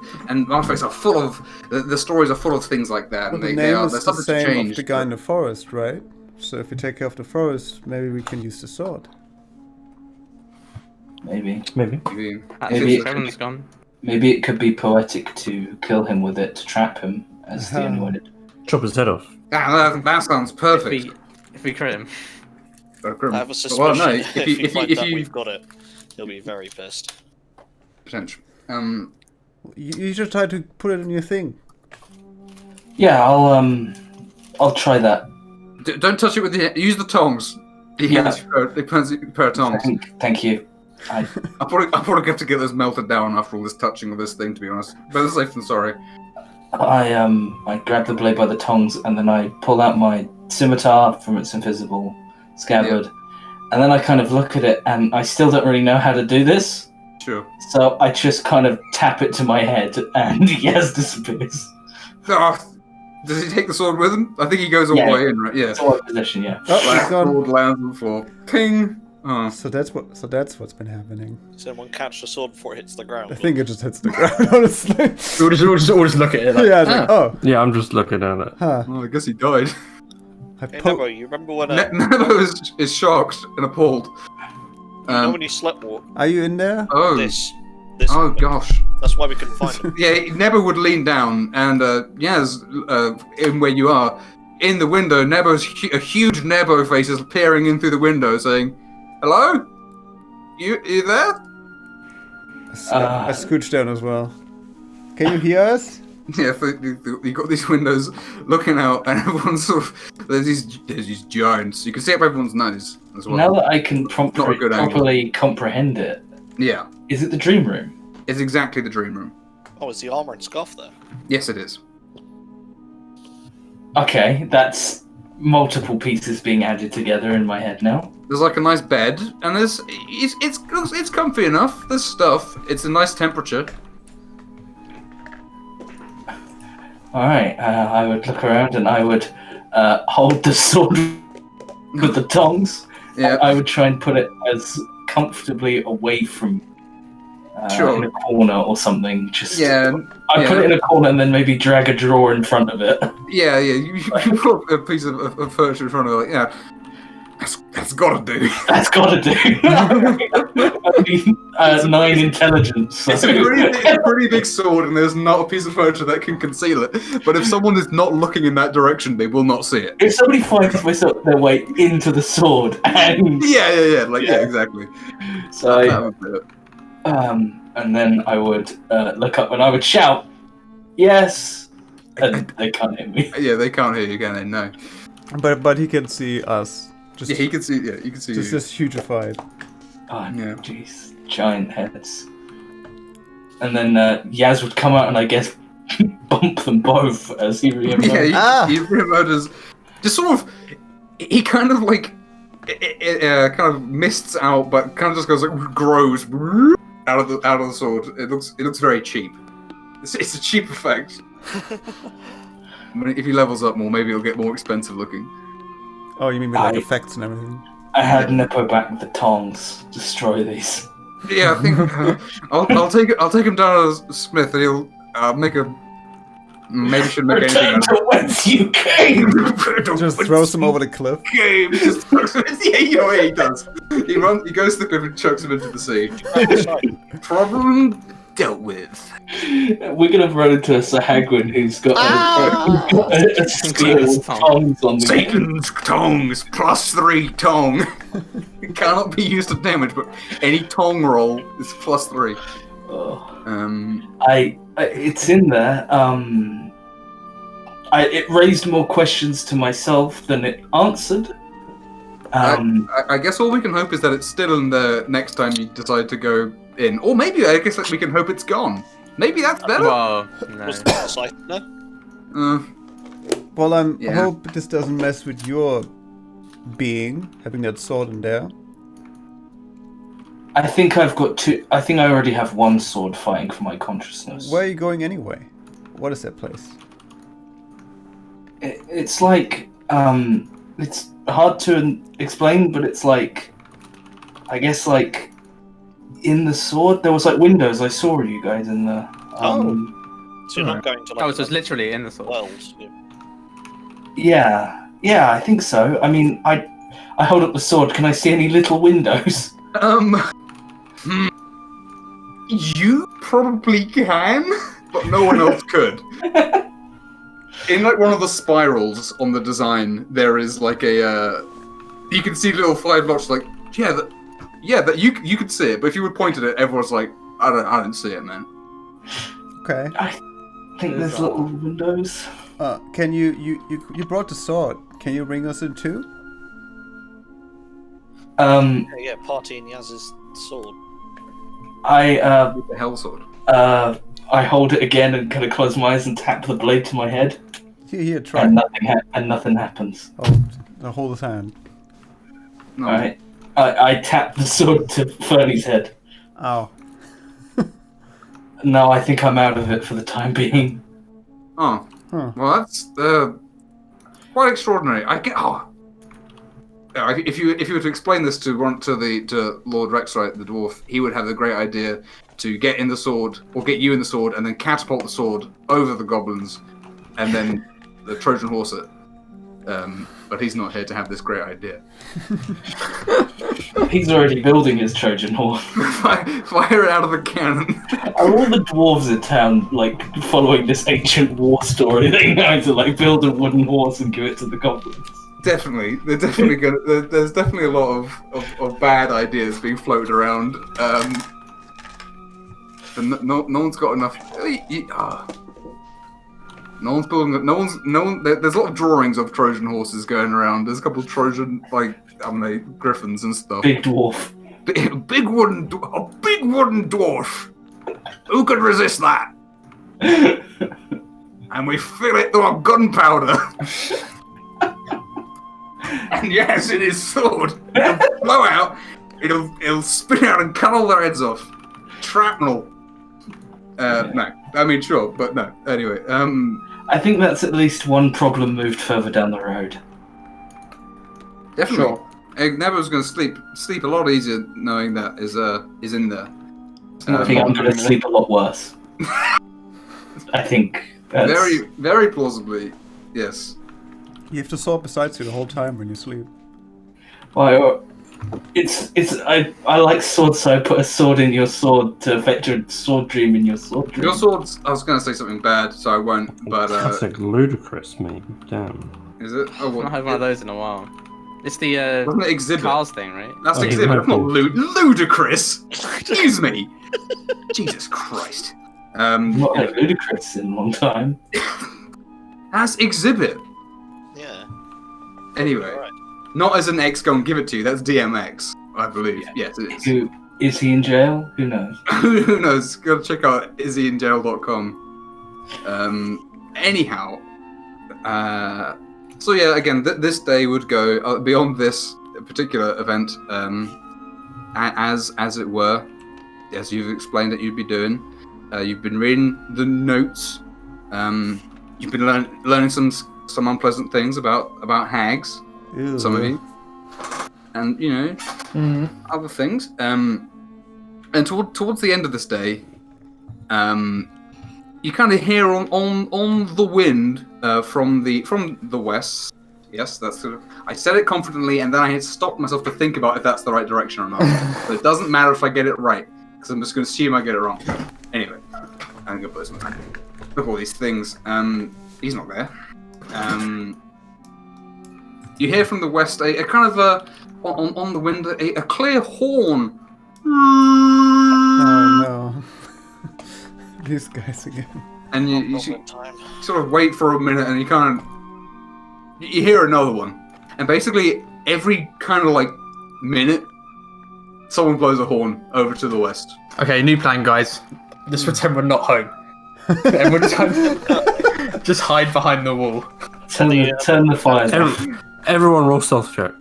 S1: artifacts are full of the stories are full of things like that,
S3: Well,
S1: and
S3: the
S1: they're
S3: name is the
S1: subject to
S3: same
S1: change.
S3: of the guy in the forest, right? So if we take care of the forest, maybe we can use the sword.
S7: Maybe.
S8: Maybe.
S1: Maybe.
S7: Maybe-
S4: Dragon's gone.
S7: Maybe it could be poetic to kill him with it to trap him, as the only way to.
S8: Chop his head off.
S1: That sounds perfect.
S4: If we crit him.
S5: I have a suspicion
S1: Well, no,
S5: if he
S1: if
S5: finds out
S1: you
S5: we've got it, he'll be very pissed.
S1: potential.
S3: You should try to put it in your thing.
S7: Yeah, I'll try that.
S1: Don't touch it with use the tongs. He
S7: Yeah.
S1: hands you a pair of tongs.
S7: Thank you.
S1: I probably have to get those melted down after all this touching of this thing, to be honest. Better safe than sorry.
S7: I grab the blade by the tongs and then I pull out my scimitar from its invisible scabbard, and then I kind of look at it and I still don't really know how to do this.
S1: Sure.
S7: So I just kind of tap it to my head and Yaz disappears.
S1: Does he take the sword with him? I think he goes all
S7: Yeah.
S1: the way in, right? Yeah.
S7: Sword position, yeah.
S3: Oh, he's gone.
S1: Sword lands on the floor. Ping. Oh.
S3: So that's what's been happening.
S5: Someone catch the sword before it hits the ground.
S3: I think it just hits the ground, honestly.
S6: We'll just look at it. Like,
S3: Yeah, it's like, oh,
S8: Yeah, I'm just looking at it.
S3: huh.
S1: Well, I guess he died.
S3: I
S5: Hey,
S3: po-
S5: Nebo, you remember when
S1: Nebo is shocked and appalled.
S5: you know when you sleptwalk?
S3: Are you in there?
S1: Oh.
S5: This
S1: Oh
S5: happened.
S1: gosh.
S5: That's why we couldn't find him.
S1: Yeah, Nebo would lean down, and Yaz, in where you are, in the window, Nebo's a huge Nebo face is peering in through the window, saying, "Hello, you there?"
S3: I scooch down as well. Can you hear us?
S1: Yeah, you got these windows looking out, and everyone's sort of there's these giants. You can see up everyone's nose as well.
S7: Now that I can
S1: Not a good angle.
S7: properly comprehend it,
S1: Yeah,
S7: is it the dream room?
S1: it's exactly the dream room.
S5: Oh, is the armor and scarf there?
S1: Yes, it is.
S7: Okay, that's multiple pieces being added together in my head now.
S1: There's like a nice bed, and it's comfy enough. There's stuff. It's a nice temperature.
S7: Alright, I would look around and I would hold the sword with the tongs.
S1: Yeah.
S7: I would try and put it as comfortably away from
S1: Sure.
S7: in a corner or something. Just
S1: Yeah.
S7: I put
S1: yeah.
S7: it in a corner and then maybe drag a drawer in front of it.
S1: Yeah. You put a piece of furniture in front of it. Like, yeah. That's gotta do.
S7: That's gotta do. Only 9 intelligence. So.
S1: It's a pretty big sword, and there's not a piece of furniture that can conceal it. But if someone is not looking in that direction, they will not see it.
S7: If somebody finds their way into the sword and
S1: Yeah. Like yeah, exactly.
S7: so
S1: That would be it.
S7: and then I would look up and I would shout, "Yes!" And they can't hear me.
S1: Yeah, they can't hear you, can they? No.
S3: But he can see us.
S1: Yeah, he can see. Yeah, you can see.
S3: Just
S1: you.
S3: hugified.
S7: Oh,
S1: Yeah.
S7: jeez, giant heads. And then Yaz would come out and I guess bump them both as he re-emerged.
S1: Yeah, he re-emerges. Just sort of. He kind of like. Kind of mists out, but kind of just goes like grows out of the sword. It looks very cheap. It's a cheap effect. If he levels up more, maybe it'll get more expensive looking.
S3: Oh, you mean with like effects and everything?
S7: I had Nippo back with the tongs. Destroy these.
S1: Yeah, I think I'll take him down as Smith, and he'll make a maybe shouldn't make anything
S7: Return
S1: out
S7: to whence you came!
S3: Just throws him over the cliff.
S1: Game. Just yeah, you know what he does. He goes to the cliff and chucks him into the sea. Problem dealt with.
S7: We're gonna run into a Sahagwin who's got a spear with tongs on the end.
S1: Satan's tongs, +3 tong. It cannot be used to damage, but any tong roll is +3.
S7: Oh. It's in there. It raised more questions to myself than it answered.
S1: I guess all we can hope is that it's still in there next time you decide to go in. Or maybe, I guess we can hope it's gone. Maybe that's better.
S4: Well, no.
S5: Was that a sight? No.
S3: Well, I
S1: Yeah.
S3: hope this doesn't mess with your being, having that sword in there.
S7: I think I've got two. I think I already have one sword fighting for my consciousness.
S3: Where are you going anyway? What is that place?
S7: It's like it's hard to explain, but it's like, I guess like in the sword there was like windows. I saw you guys in the.
S5: So you're not going to like.
S4: Oh, so it's literally in the sword.
S5: World.
S7: Yeah, I think so. I mean, I hold up the sword. Can I see any little windows?
S1: You probably can, but no one else could. In like one of the spirals on the design, there is like a. You can see little 5 blocks. Like that you could see it, but if you would point at it, everyone's like, I didn't see it, man.
S3: Okay.
S7: I think there's little windows.
S3: Can you brought the sword? Can you bring us in too?
S5: Yeah, party in Yaz's sword.
S1: The hell sword.
S7: I hold it again and kind of close my eyes and tap the blade to my head.
S3: Here, try.
S7: And nothing happens.
S3: Oh, I'll hold his hand.
S1: No.
S7: Alright. I tap the sword to Fernie's head.
S3: Ow.
S7: No, I think I'm out of it for the time being.
S1: Oh.
S3: Huh.
S1: Well, that's quite extraordinary. I get. Oh. If you were to explain this to Lord Rexrite, the dwarf, he would have the great idea to get in the sword, or get you in the sword, and then catapult the sword over the goblins, and then the Trojan horse it. But he's not here to have this great idea.
S7: He's already building his Trojan horse.
S1: Fire it out of the cannon.
S7: Are all the dwarves in town like following this ancient war story? They know to like build a wooden horse and give it to the goblins.
S1: Definitely, they're definitely gonna. There's definitely a lot of bad ideas being floated around. And no one's got enough. No one's building. No one. There's a lot of drawings of Trojan horses going around. There's a couple of Trojan griffins and stuff.
S7: Big dwarf.
S1: A big wooden dwarf. Who could resist that? And we fill it to a gunpowder. And yes, it is sword. It'll blow out. It'll spin out and cut all their heads off. Shrapnel. No, I mean sure, but no. Anyway,
S7: I think that's at least one problem moved further down the road.
S1: definitely.
S6: Sure.
S1: Never's going to sleep a lot easier knowing that is in there.
S7: I think I'm going to sleep a lot worse. I think that's...
S1: Very, very plausibly, yes.
S3: You have the sword beside you the whole time when you sleep.
S7: Well, I like swords, so I put a sword in your sword to affect your sword dream in your sword dream.
S1: Your swords. I was going to say something bad, so I won't. But
S8: That's like ludicrous, mate. Damn.
S1: is it? Oh,
S4: I've not had one of those in a while. It's the
S1: Wasn't it exhibit?
S4: Cars thing, right?
S1: That's
S8: Oh,
S1: exhibit.
S8: you
S1: It's not
S8: might
S1: ludicrous. Excuse me. Jesus Christ.
S7: Not like ludicrous in a long time.
S1: That's exhibit.
S5: Yeah.
S1: Anyway,
S5: Right.
S1: not as an X gon' give it to you. That's DMX, I believe.
S7: Yeah.
S1: Yes, it is.
S7: Who is he in jail? Who knows?
S1: Who knows? Go check out ishyinjail.com. Anyhow, so yeah, again, this day would go beyond this particular event, as it were, as you've explained that you'd be doing. You've been reading the notes. You've been learning some unpleasant things about hags.
S3: Ew.
S1: Some of you, and you know, other things. And towards the end of this day, you kind of hear on the wind from the west. Yes, that's sort of. I said it confidently, and then I had stopped myself to think about if that's the right direction or not. So it doesn't matter if I get it right, because I'm just going to assume I get it wrong. Anyway, I'm going to put this one. Look at all these things. He's not there. You hear from the west a kind of on the wind a clear horn.
S3: Oh no. These guys again.
S1: And you sort of wait for a minute, and you hear another one. And basically, every kind of like minute, someone blows a horn over to the west.
S6: Okay, new plan, guys. Just pretend we're not home. Everyone just hide behind the wall.
S7: Turn the fires off.
S8: Everyone roll stealth check.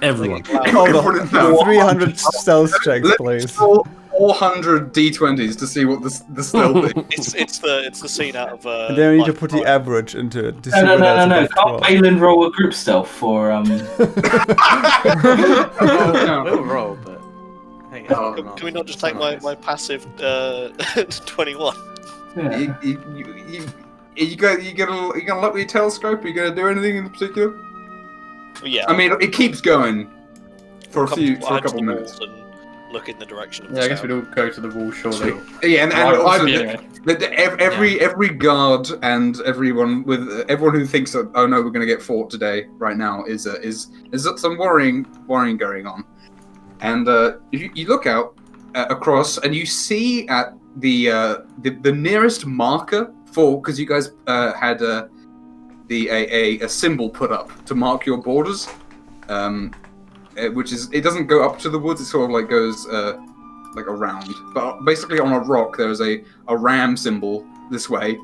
S8: Everyone.
S1: Everyone is now.
S3: 300 stealth checks, please.
S1: 400 d20s to see what the stealth is.
S5: It's the scene out of.
S3: And then we need to put the average into it.
S7: No. Can't Balin roll a group stealth for
S4: We'll roll, but. I think
S5: Can we not just take my passive 21?
S7: Yeah.
S1: You gonna look with your telescope? Are you gonna do anything in particular?
S5: Well, yeah.
S1: I mean, it keeps going for a couple
S5: of
S1: minutes.
S5: And look in the direction of
S6: Yeah, I guess we'd all go to the wall, surely.
S1: Yeah, and
S6: I'd
S1: also
S6: be anyway.
S1: every guard and everyone who thinks that, oh no, we're gonna get fought today right now is some worrying going on. And you look out across, and you see at the nearest marker because you guys had a symbol put up to mark your borders, which is, it doesn't go up to the woods. It sort of like goes like around. But basically, on a rock there's a ram symbol this way,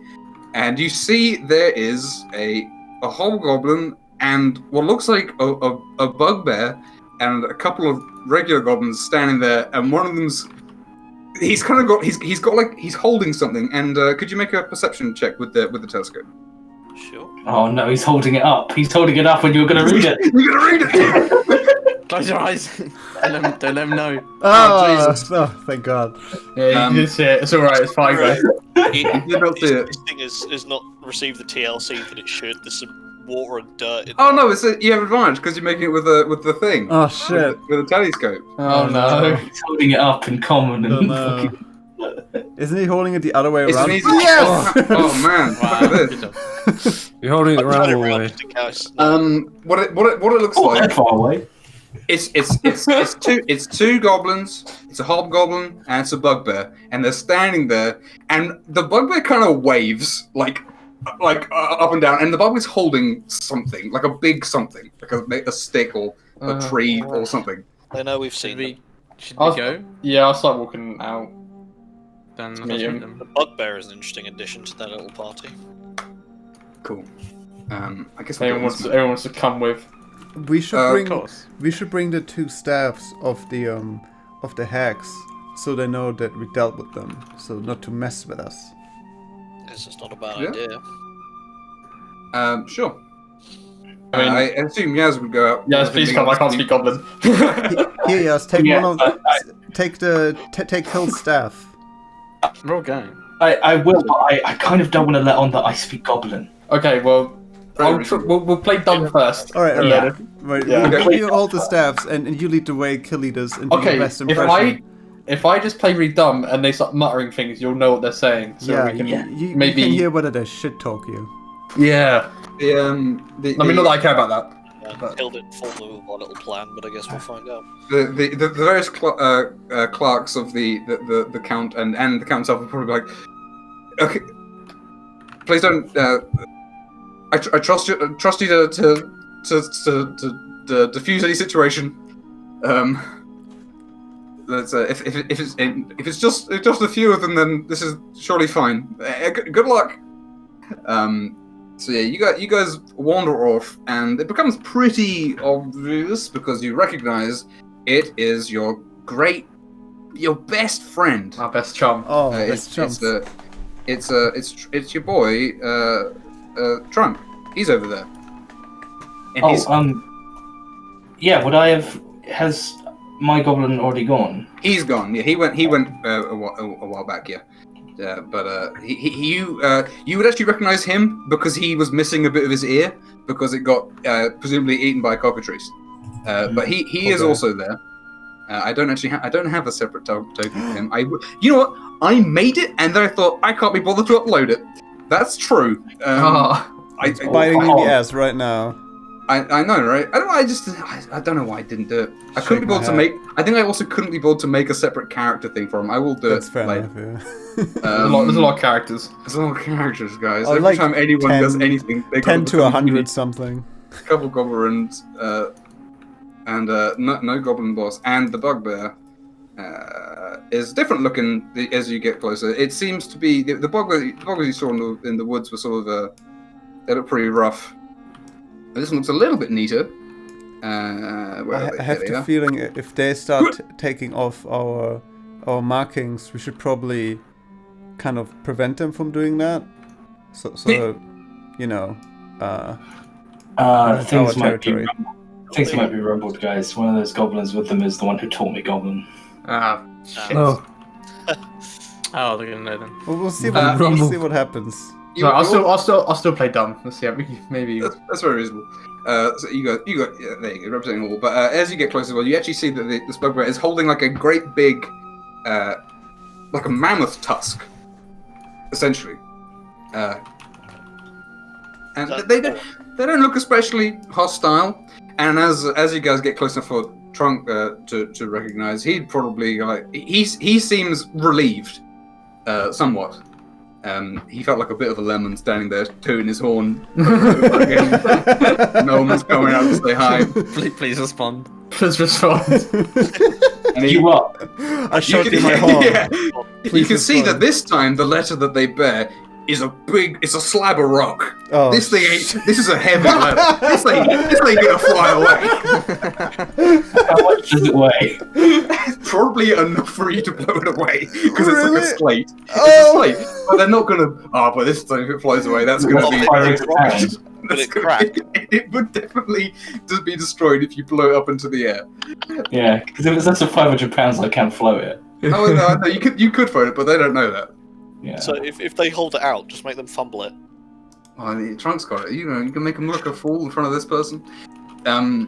S1: and you see there is a hobgoblin and what looks like a bugbear and a couple of regular goblins standing there, and one of them's he's holding something. And could you make a perception check with the telescope?
S5: Sure.
S7: Oh no, he's holding it up. He's holding it up, and you're gonna read it.
S1: You're gonna read it.
S4: Close your eyes. Don't let him know.
S3: Oh,
S1: Jesus.
S3: oh, thank God.
S6: Yeah, you can see it. It's alright, it's fine, guys.
S1: You did not see it.
S5: This thing has not received the TLC that it should. There's some water and dirt.
S1: Oh no, you have advantage because you're making it with the thing.
S3: Oh shit.
S1: With a telescope.
S6: Oh no.
S7: He's holding it up in common and
S3: Oh, no.
S7: fucking.
S3: Isn't he holding it the other way
S1: It's
S3: around?
S1: an easy.
S3: Yes!
S1: Oh man,
S4: Wow,
S1: look
S4: good
S1: at
S4: job.
S1: this.
S8: You're holding it
S5: I'll turn
S8: around
S5: it
S8: all the
S5: around
S8: way.
S5: just in case.
S1: What it looks
S7: Oh, that
S1: like.
S7: far away.
S1: It's two goblins. It's a hobgoblin and it's a bugbear, and they're standing there. And the bugbear kind of waves like up and down, and the bugbear's holding something, like a big something, like a stick or a tree or something.
S5: I know we've seen them.
S4: Should we go?
S6: Yeah, I'll start walking out.
S4: Then let's
S6: Medium.
S4: meet them.
S5: The bugbear is an interesting addition to that little party.
S1: Cool. I guess
S6: Everyone wants to come with.
S3: We should
S1: Of
S3: bring
S4: course.
S3: the two staffs of the hags, so they know that we dealt with them, so not to mess with us.
S5: This is not a bad
S1: Yeah.
S5: idea.
S1: Sure.
S6: I mean-
S1: I assume Yaz would go out.
S6: Yes, please come. I can't speak goblin.
S3: Here, yes, take
S7: Yeah,
S3: one of take Hill's staff.
S4: We're all going.
S7: I will, but I kind of don't want to let on that I speak Goblin.
S6: Okay, well, we'll play dumb first.
S3: All right,
S6: and
S3: yeah.
S6: then-
S3: Right,
S6: Yeah.
S3: we'll give you all the staffs, and you lead the way, kill leaders, and do
S6: Okay,
S3: your best
S6: if
S3: impression.
S6: if I just play really dumb and they start muttering things, you'll know what they're saying. So
S3: yeah,
S6: we can
S3: you
S6: maybe.
S3: can hear whether they shit talk you.
S6: Yeah.
S1: The
S6: I mean, not that I care about that.
S5: Killed it full of our little plan, but I guess we'll find out.
S1: the various clerks of the count and the count himself will probably be like, okay, please don't. I trust you. Trust you to diffuse any situation. Let's if it's just a few of them, then this is surely fine. Good luck. So yeah, you guys wander off, and it becomes pretty obvious because you recognize it is your best friend.
S6: Our best chum.
S3: Oh,
S1: It's
S3: that's chumps.
S1: it's your boy Trump. He's over there. And he's
S7: has my goblin already gone?
S1: gone. Yeah, he went a while back. Yeah. you would actually recognize him because he was missing a bit of his ear because it got presumably eaten by cockatrice. But he is also there. I don't have a separate token for him. You know what? I made it, and then I thought I can't be bothered to upload it. That's true.
S3: It's biting me in the ass right now.
S1: I know, right? I don't know why I didn't do it. I couldn't be bothered to make. I think I also couldn't be bothered to make a separate character thing for him. I will do
S3: That's
S1: it.
S3: fair
S1: later.
S3: enough, yeah.
S6: There's a lot of characters.
S1: There's a lot of characters, guys.
S3: Oh,
S1: Every
S3: like
S1: time anyone
S3: 10
S1: does anything, they
S3: 10
S1: got
S3: to 100 something.
S1: couple goblins, and no goblin boss, and the bugbear is different looking as you get closer. It seems to be the bugbears you saw in the woods were sort of they look pretty rough. This one looks a little bit neater.
S3: I have the feeling if they start taking off our markings, we should probably kind of prevent them from doing that. So you know,
S7: things
S3: our territory.
S7: Things might be rumbled, guys. One of those goblins with them is the one who taught me goblin.
S4: Shit.
S8: Oh.
S4: Oh, they're gonna know then.
S3: Well, we'll see what happens.
S6: So I'll still play dumb. Let's see. Maybe.
S1: That's very reasonable. So you got there you go, representing all. But as you get closer, you actually see that the bugbear is holding like a great big, like a mammoth tusk, essentially. And they don't look especially hostile. And as you guys get close enough for Trunk to recognize, he'd probably he seems relieved, somewhat. He felt like a bit of a lemon standing there, tooting his horn. No one's coming out to say hi.
S4: Please respond.
S6: Please respond.
S1: And
S7: You what?
S3: I showed you my horn.
S1: Yeah. You can see
S3: respond.
S1: that this time the letter that they bear is it's a slab of rock.
S3: Oh,
S1: This is a heavy letter. This ain't gonna fly away.
S7: How much does it weigh?
S1: Probably enough for you to blow it away because it's like
S3: Really?
S1: a slate.
S3: Oh.
S1: It's a slate, but they're not gonna. But this time if it flies away, that's gonna
S7: What,
S1: be.
S7: 500 pounds?
S5: Will it
S1: gonna
S5: crack?
S1: It would definitely just be destroyed if you blow it up into the air.
S7: Yeah, because if it's less than 500 pounds, I can't float it.
S1: Oh no, you could float it, but they don't know that.
S7: Yeah.
S5: So if they hold it out, just make them fumble it.
S1: Oh, the Trunk's got it. You know, you can make him look a fool in front of this person. The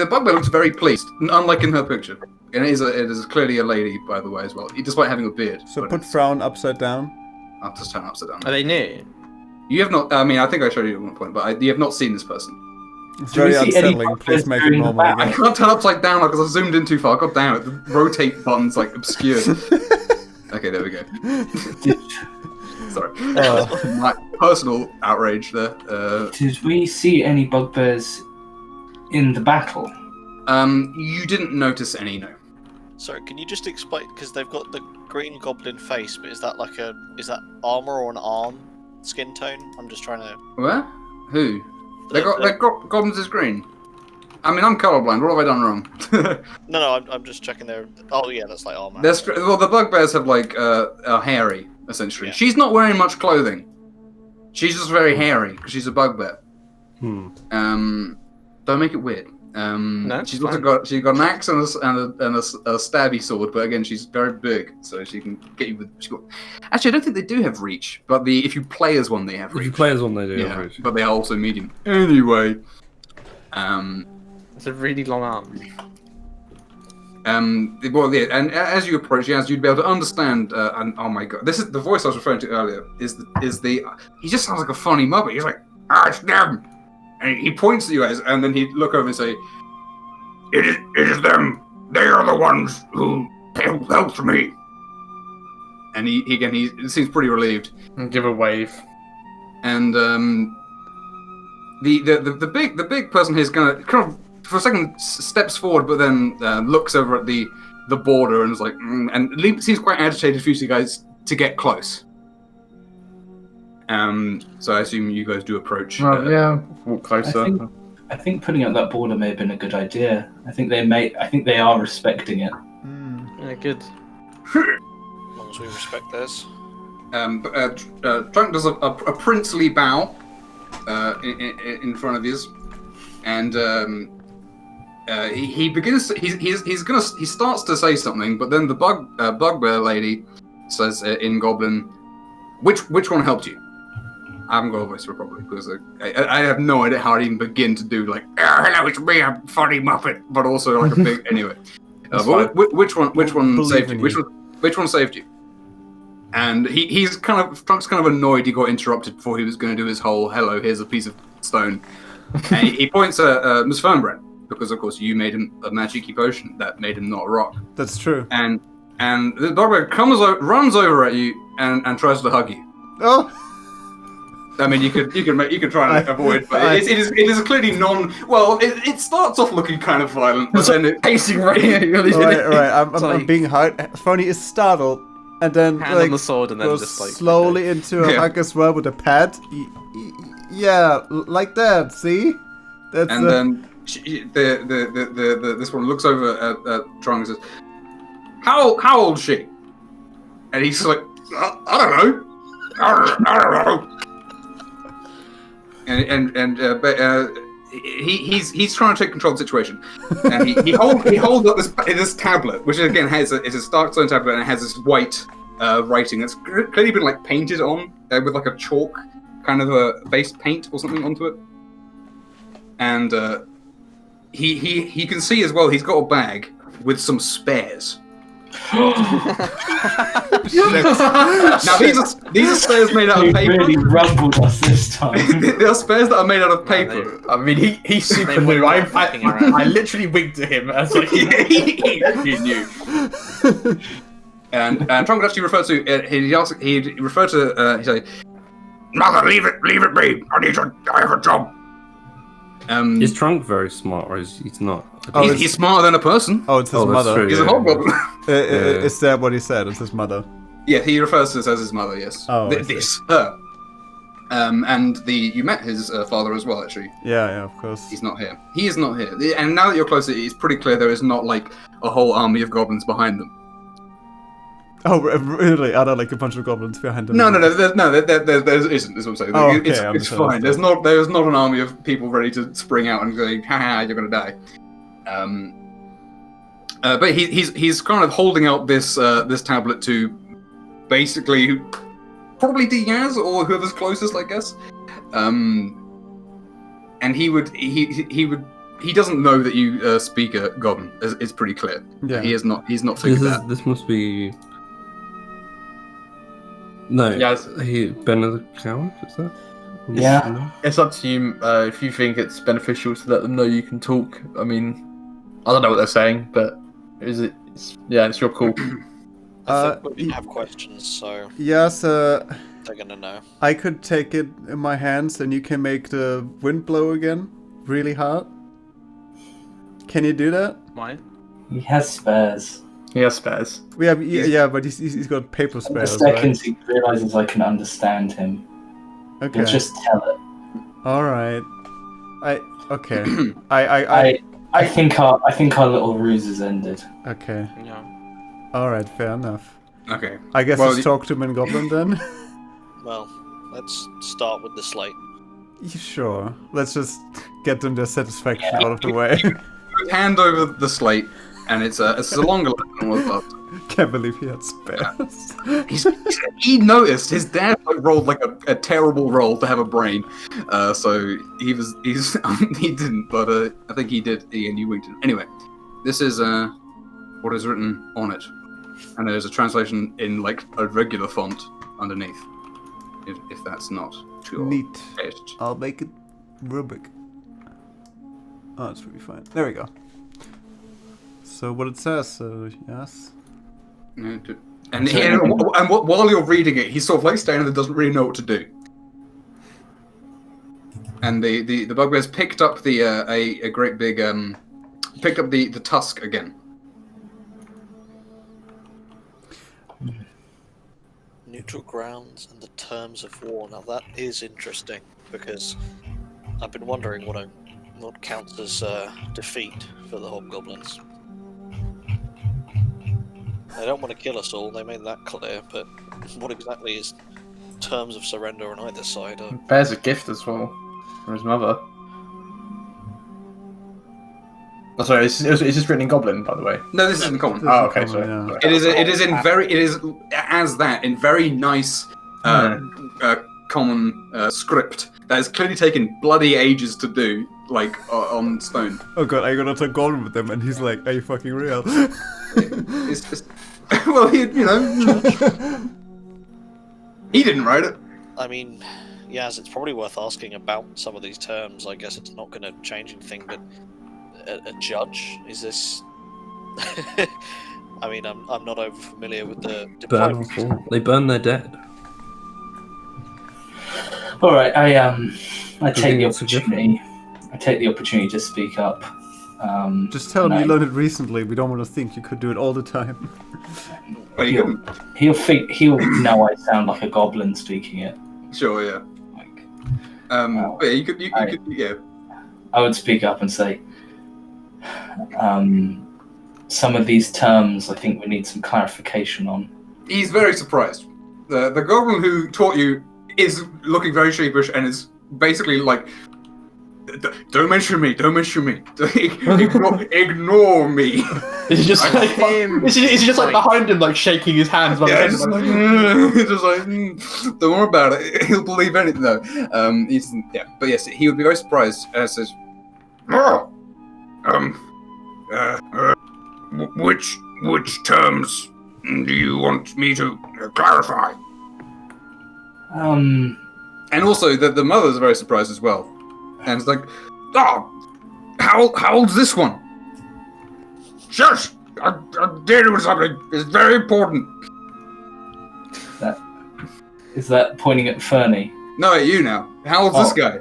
S1: bugbear looks very pleased, unlike in her picture. And it is clearly a lady, by the way, as well, despite having a beard.
S3: so
S1: but
S3: put
S1: it's
S3: frown upside down.
S1: upside down.
S4: Are they new?
S1: You have not. I mean, I think I showed you at one point, but you have not seen this person.
S3: It's
S7: Do we
S3: very
S7: see any
S3: unsettling. Please
S7: bugbears
S3: make it
S7: doing
S3: normal
S7: that?
S1: I
S3: again.
S1: can't turn upside down because I zoomed in too far. God damn it! The rotate button's like obscured. Okay, there we go. Sorry. My personal outrage there.
S7: Did we see any bugbears in the battle?
S1: You didn't notice any, no.
S5: Sorry, can you just explain? Because they've got the green goblin face, but is that armor or an arm skin tone? I'm just trying to.
S1: Where? Who? They got goblins is green. I mean, I'm colorblind. What have I done wrong?
S5: No, I'm just checking their. Oh yeah, that's like armor.
S1: Well, the bugbears have are hairy, essentially.
S5: Yeah.
S1: She's not wearing much clothing. She's just very hairy because she's a bugbear. Don't make it weird.
S4: No,
S1: she's
S4: fine.
S1: also got an axe and a stabby sword, but again, she's very big, so she can get you with. Actually, I don't think they do have reach, but if you play as one, they have
S8: If
S1: reach.
S8: you play as one, they do.
S1: Yeah,
S8: Average.
S1: but they are also medium. Anyway,
S4: It's a really long arm.
S1: well, yeah, and as you approach, you'd be able to understand. And oh my god, this is the voice I was referring to earlier. He just sounds like a funny muppet. He's like, it's them, and he points at you guys, and then he'd look over and say, "It is them. They are the ones who helped me." And he seems pretty relieved.
S6: And give a wave.
S1: And the big person here is gonna kind of for a second steps forward, but then looks over at the border and is like, and seems quite agitated for you guys to get close. So I assume you guys do approach.
S6: Yeah, walk closer.
S7: I think putting up that border may have been a good idea. I think they are respecting it.
S4: Yeah, good.
S5: As long as we respect theirs.
S1: Trunk does a princely bow in front of you, and he begins. He starts to say something, but then the bugbear lady says in Goblin, which one helped you? I haven't got a voice for it probably because I have no idea how to even begin to do like, hello, it's me, I'm funny Muppet, but also like a big anyway. But which one saved you? Which one saved you? And Trunk's kind of annoyed he got interrupted before he was going to do his whole hello, here's a piece of stone. And he points at Miss Fernbrand because of course you made him a magic-y potion that made him not a rock.
S3: That's true.
S1: And the bugbear runs over at you and tries to hug you.
S3: Oh.
S1: I mean, you could try and avoid, but it is clearly non. Well, it starts off looking kind of violent, but then it
S6: pacing right at you.
S3: Right. I'm being hard. Phony is startled, and then
S4: hand on the sword, and then
S3: goes
S4: just like
S3: slowly into a hug as well with a pad. Yeah, like that. See, that's.
S1: And then this one looks over at Trung and says, "How old is she?" And he's like, "I don't know. I don't know." He's trying to take control of the situation, and he holds up this tablet, which again is a dark stone tablet, and it has this white writing that's clearly been like painted on with like a chalk kind of a base paint or something onto it, and he can see as well. He's got a bag with some spares. Now these are spares made out of paper.
S7: He really rumbled us this time.
S1: They are spares that are made out of paper.
S6: I mean, he's super new. I literally winked at him. I was like,
S1: he knew. And Trunk actually referred to he referred to he said, "Mother, leave it be. I have a job."
S8: Is Trunk very smart, or is he's not?
S1: He's smarter than a person.
S3: Oh, it's his mother.
S8: True,
S1: He's a hobgoblin.
S3: Is that what he said? It's his mother.
S1: Yeah, he refers to this as his mother. Yes.
S3: Oh,
S1: her. And you met his father as well, actually.
S3: Yeah, of course.
S1: He's not here. He is not here. And now that you're closer, it's pretty clear there is not like a whole army of goblins behind them.
S3: Oh, really? Are there like a bunch of goblins behind them?
S1: No, there isn't. Is what I'm saying.
S3: Oh, okay,
S1: it's fine. There's not an army of people ready to spring out and go, "Ha, you're gonna die." But he's kind of holding out this tablet to basically probably Diaz or whoever's closest, I guess. And he doesn't know that you speak a goblin. It's pretty clear.
S3: Yeah.
S1: He's not figured that.
S8: This must be. No.
S6: Yes.
S8: Ben of the Coward, is that?
S7: Yeah.
S6: It's up to you if you think it's beneficial to let them know you can talk. I mean, I don't know what they're saying, but it's your call.
S5: I think we have questions, so
S3: Yes,
S5: they're gonna know.
S3: I could take it in my hands and you can make the wind blow again really hard. Can you do that?
S4: Why?
S7: He has spares.
S6: He has spares.
S3: Yeah, but he's got paper
S7: The
S3: spares,
S7: second
S3: right?
S7: he realizes I can understand him,
S3: Okay.
S7: he'll just tell it.
S3: All right. Okay.
S7: I think our little ruse has ended.
S3: Okay.
S4: Yeah.
S3: All right. Fair enough.
S1: Okay.
S3: I guess
S1: Well,
S3: let's talk to him in Goblin then.
S5: Well, let's start with the slate.
S3: Sure. Let's just get them their satisfaction out of the way.
S1: Hand over the slate, and it's a longer than what I thought.
S3: Can't believe he had spares.
S1: He noticed his dad rolled like a terrible roll to have a brain, so he didn't, but I think he did. And you winked. Anyway, this is what is written on it, and there's a translation in like a regular font underneath. If that's not too
S3: Neat.
S1: taste.
S3: I'll make it Rubik. Oh, it's really fine. There we go. So what it says, yes.
S1: And while you're reading it, he's sort of like standing there, doesn't really know what to do. And the bugbear's picked up a great big picked up the tusk again.
S5: Neutral grounds and the terms of war. Now that is interesting because I've been wondering what counts as defeat for the hobgoblins. They don't want to kill us all. They made that clear. But what exactly is terms of surrender on either side?
S6: Bears a gift as well from his mother. Oh, sorry, is this written in Goblin, by the way?
S1: No, this isn't common.
S6: Oh, okay,
S3: Common,
S6: sorry.
S3: yeah.
S1: It is in very nice common script that has clearly taken bloody ages to do, like on stone.
S3: Oh god, I got to Goblin with them, and he's like, "Are you fucking real?"
S1: It's just, well, he didn't write it.
S5: I mean, yes, it's probably worth asking about some of these terms. I guess it's not going to change anything, but a judge, is this? I mean, I'm not over familiar with the
S8: Burn
S5: deployment.
S8: us all. They burn their dead.
S7: All right, I take
S8: think
S7: the
S8: it's so different.
S7: opportunity. I take the opportunity to speak up.
S3: Just tell him
S7: and
S3: you learned it recently. We don't want to think you could do it all the time.
S1: Well, you couldn't.
S7: He'll know I sound like a goblin speaking it.
S1: Sure, yeah.
S7: Like,
S1: But yeah, you could, yeah.
S7: I would speak up and say, some of these terms I think we need some clarification on.
S1: He's very surprised. The goblin who taught you is looking very sheepish and is basically like, "Don't mention me. Don't mention me. Ignore me."
S6: Is he just like, is he just like behind him, like shaking his hands? While
S1: Yeah,
S6: he's
S1: just like, don't worry about it. He'll believe anything. No, but yes, he would be very surprised. Says, which terms do you want me to clarify? And also, the mother's very surprised as well, and it's like, how old's this one? Shush! I'm dealing with something. It's very important.
S7: Is that pointing at Fernie?
S1: No, at you now. How old's this guy?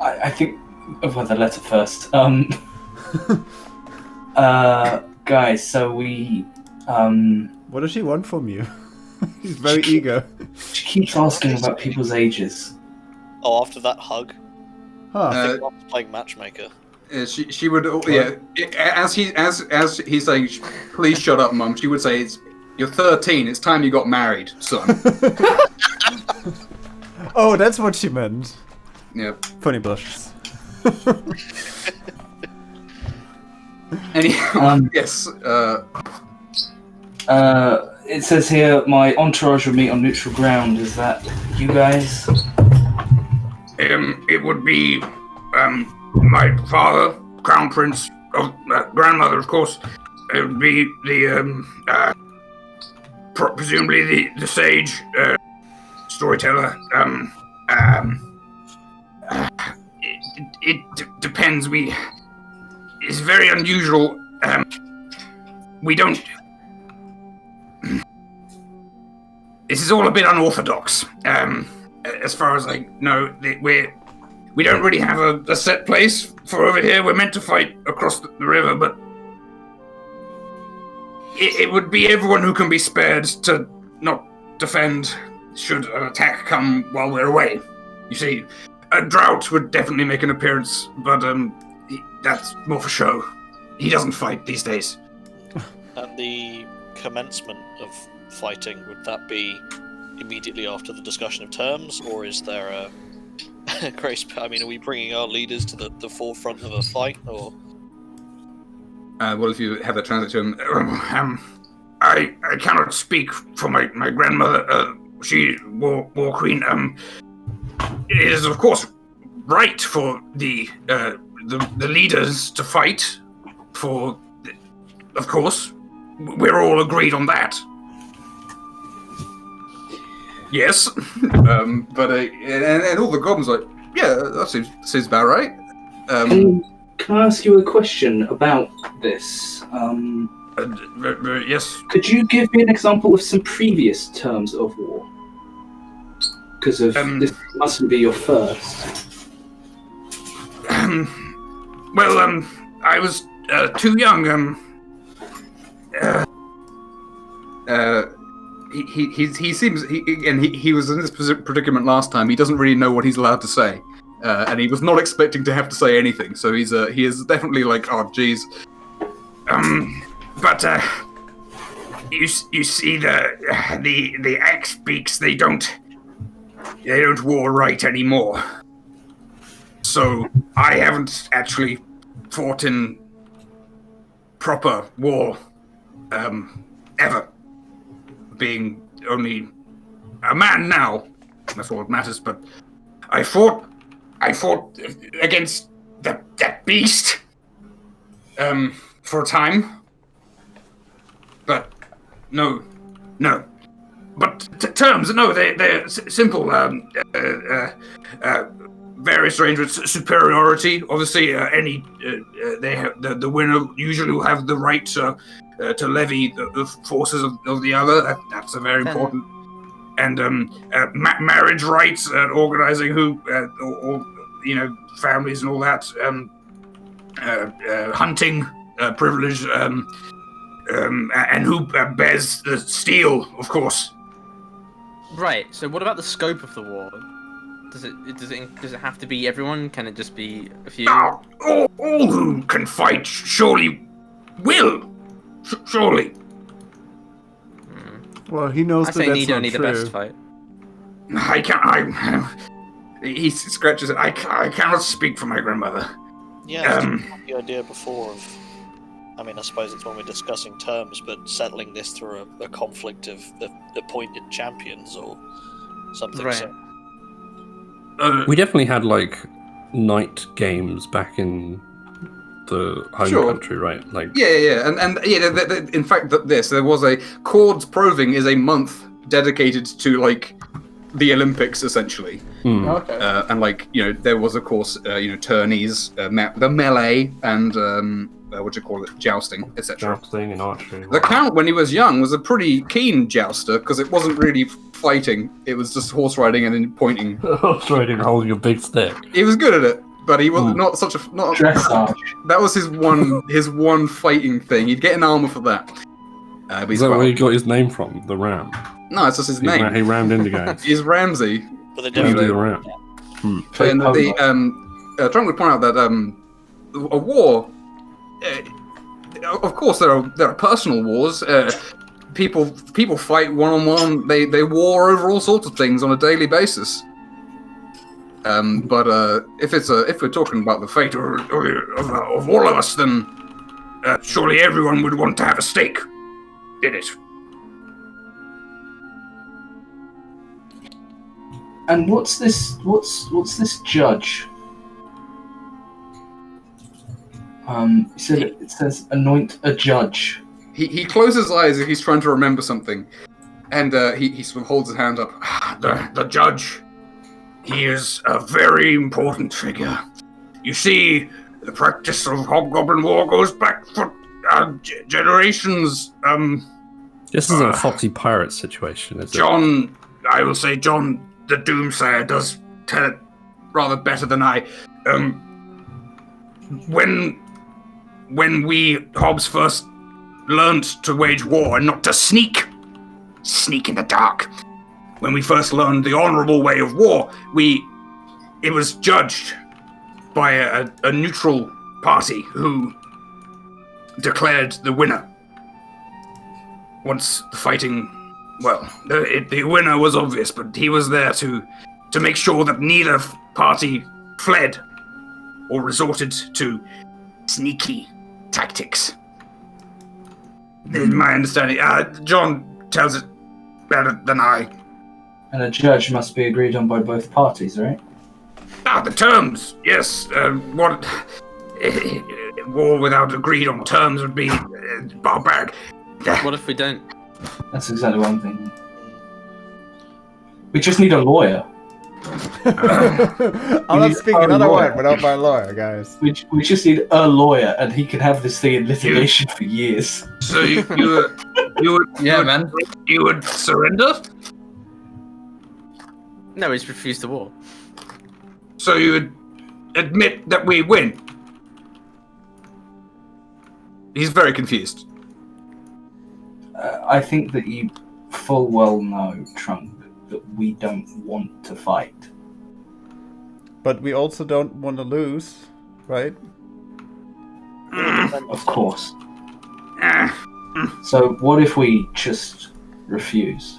S7: I think. Well, the letter first. Guys, so we.
S3: What does she want from you? He's very eager.
S7: She keeps asking about people's ages.
S5: Oh, after that hug,
S3: Huh.
S5: I think Mom's playing matchmaker.
S1: She would, as he's saying, "Please shut up, Mum." She would say, "You're 13. It's time you got married, son."
S3: Oh, that's what she meant.
S1: Yeah.
S3: Funny blushes.
S1: Anyhow, yes.
S7: It says here, my entourage will meet on neutral ground. Is that you guys?
S1: It would be my father, Crown Prince, grandmother, of course. It would be the presumably the sage storyteller. It depends. It's very unusual. We don't. This is all a bit unorthodox. As far as I know, we don't really have a set place for over here. We're meant to fight across the river, but it would be everyone who can be spared to not defend should an attack come while we're away. You see, a drought would definitely make an appearance, but that's more for show. He doesn't fight these days.
S5: And the commencement of fighting, would that be immediately after the discussion of terms, or is there a grace? I mean, are we bringing our leaders to the forefront of a fight, or?
S1: Well, if you have that translate to him, I cannot speak for my grandmother. She war queen. It is of course right for the leaders to fight. For, of course, we're all agreed on that. Yes, but and all the goblins are like, yeah, that seems about right.
S7: Can I ask you a question about this?
S1: Yes.
S7: Could you give me an example of some previous terms of war? Because this mustn't be your first.
S1: Well, I was too young. He seems he was in this predicament last time. He doesn't really know what he's allowed to say, and he was not expecting to have to say anything. So he is definitely like, oh geez. But you see the axe beaks, they don't war right anymore. So I haven't actually fought in proper war, ever. Being only a man now, that's all that matters. But I fought against that beast, for a time. But no. But terms, no, they're simple. Various arrangements, superiority. Obviously, they have the winner usually will have the right to levy the forces of the other. That's a very important. And marriage rights, organizing or families and all that. Hunting privilege, and who bears the steel, of course.
S4: Right. So, what about the scope of the war? Does it have to be everyone? Can it just be a few?
S1: All who can fight surely will. Surely.
S3: Well, he knows
S4: I
S3: that
S4: say
S3: that's
S4: Nido
S3: not
S4: need the
S3: true.
S4: best fight.
S1: I can't. He scratches it. I cannot speak for my grandmother.
S5: Yeah, the idea before of. I mean, I suppose it's when we're discussing terms, but settling this through a conflict of appointed champions or something.
S4: Right.
S5: So.
S8: We definitely had like night games back in the home country, right? Like
S1: yeah, and in fact, there was a Chords Proving is a month dedicated to like the Olympics essentially.
S2: Okay.
S1: And like there was of course tourneys, the melee and jousting, etc.
S8: jousting and archery.
S1: The Count, when he was young, was a pretty keen jouster because it wasn't really fighting; it was just horse riding and then pointing.
S8: Horse riding, holding a big stick.
S1: He was good at it, but he was not such a
S7: Dressage.
S1: That was his one fighting thing. He'd get an armor for that.
S8: Is that where he got his name from? The Ram.
S1: No, it's just his name.
S8: He rammed Indigo.
S1: He's Ramsey.
S5: But they
S8: Ramsey
S5: definitely.
S8: the Ram.
S1: And Trunk would point out that a war. Of course, there are personal wars. People fight one-on-one. They war over all sorts of things on a daily basis. But if we're talking about the fate of all of us, then surely everyone would want to have a stake in it.
S7: And what's this judge? It says anoint a judge.
S1: He closes his eyes if he's trying to remember something, and he sort of holds his hand up. The judge, he is a very important figure. You see, the practice of Hobgoblin War goes back for generations.
S8: This isn't a Foxy Pirate situation, is it?
S1: John, I will say John the Doomsayer does tell it rather better than I. When we Hobbs first learned to wage war and not to sneak in the dark. When we first learned the honorable way of war, it was judged by a neutral party who declared the winner. Once the fighting, the winner was obvious, but he was there to make sure that neither party fled or resorted to sneaky tactics. This is my understanding. John tells it better than I.
S7: And a judge must be agreed on by both parties, right?
S1: The terms, yes. What war without agreed on terms would be barbaric.
S4: What if we don't?
S7: That's exactly what I'm thinking. We just need a lawyer.
S3: I'm not speaking another word without my lawyer, guys.
S7: We just need a lawyer, and he can have this thing in litigation for years.
S1: So you would
S6: Yeah, man.
S1: You would surrender?
S4: No, he's refused the war.
S1: So you would admit that we win? He's very confused.
S7: I think that you full well know, Trunk, that we don't want to fight.
S3: But we also don't want to lose, right?
S7: Of course. So what if we just refuse?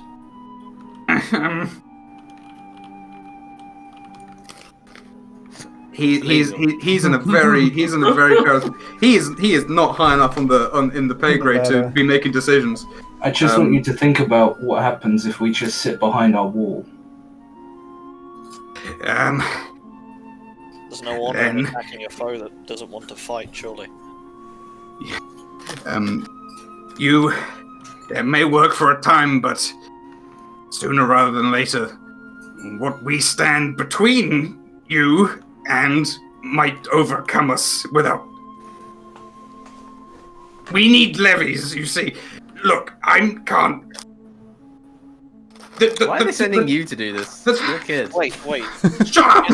S1: he's in a very he is not high enough in the pay grade to be making decisions.
S7: I just want you to think about what happens if we just sit behind our wall.
S5: There's no honor in attacking a foe that doesn't want to fight, surely.
S1: It may work for a time, but sooner rather than later, what we stand between you and might overcome us without. We need levies, you see. Look, I can't.
S4: Why are they sending you to do this? You're a kid.
S5: Wait.
S1: Shut up!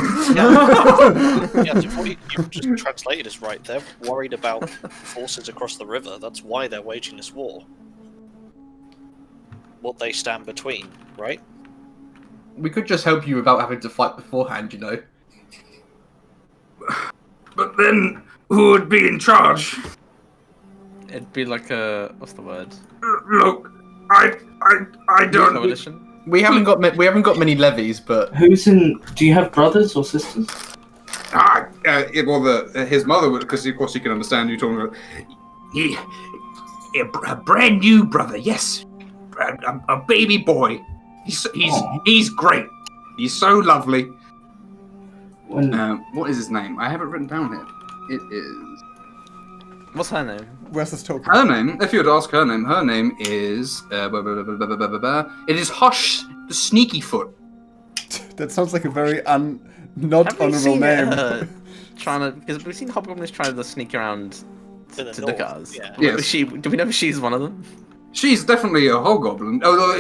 S5: What you've just translated is right. They're worried about forces across the river. That's why they're waging this war. What they stand between, right?
S6: We could just help you without having to fight beforehand, you know.
S1: But then, who would be in charge?
S4: It'd be like a what's the word?
S1: Look, I don't.
S4: Coalition?
S6: We haven't got many levies, but
S7: Who's in? Do you have brothers or sisters?
S1: His mother would, because of course he can understand you talking about. A brand new brother, yes, a baby boy. He's great. He's so lovely. What is his name? I have it written down here. It is.
S4: What's her name?
S3: Where's this token?
S1: Her name, if you were to ask her name is. It is Hush the Sneaky Foot.
S3: That sounds like a very not honourable name.
S4: Because we've seen hobgoblins trying to sneak around to look at us.
S5: Yeah.
S1: Yes.
S4: Do we know if she's one of them?
S1: She's definitely a hobgoblin. Although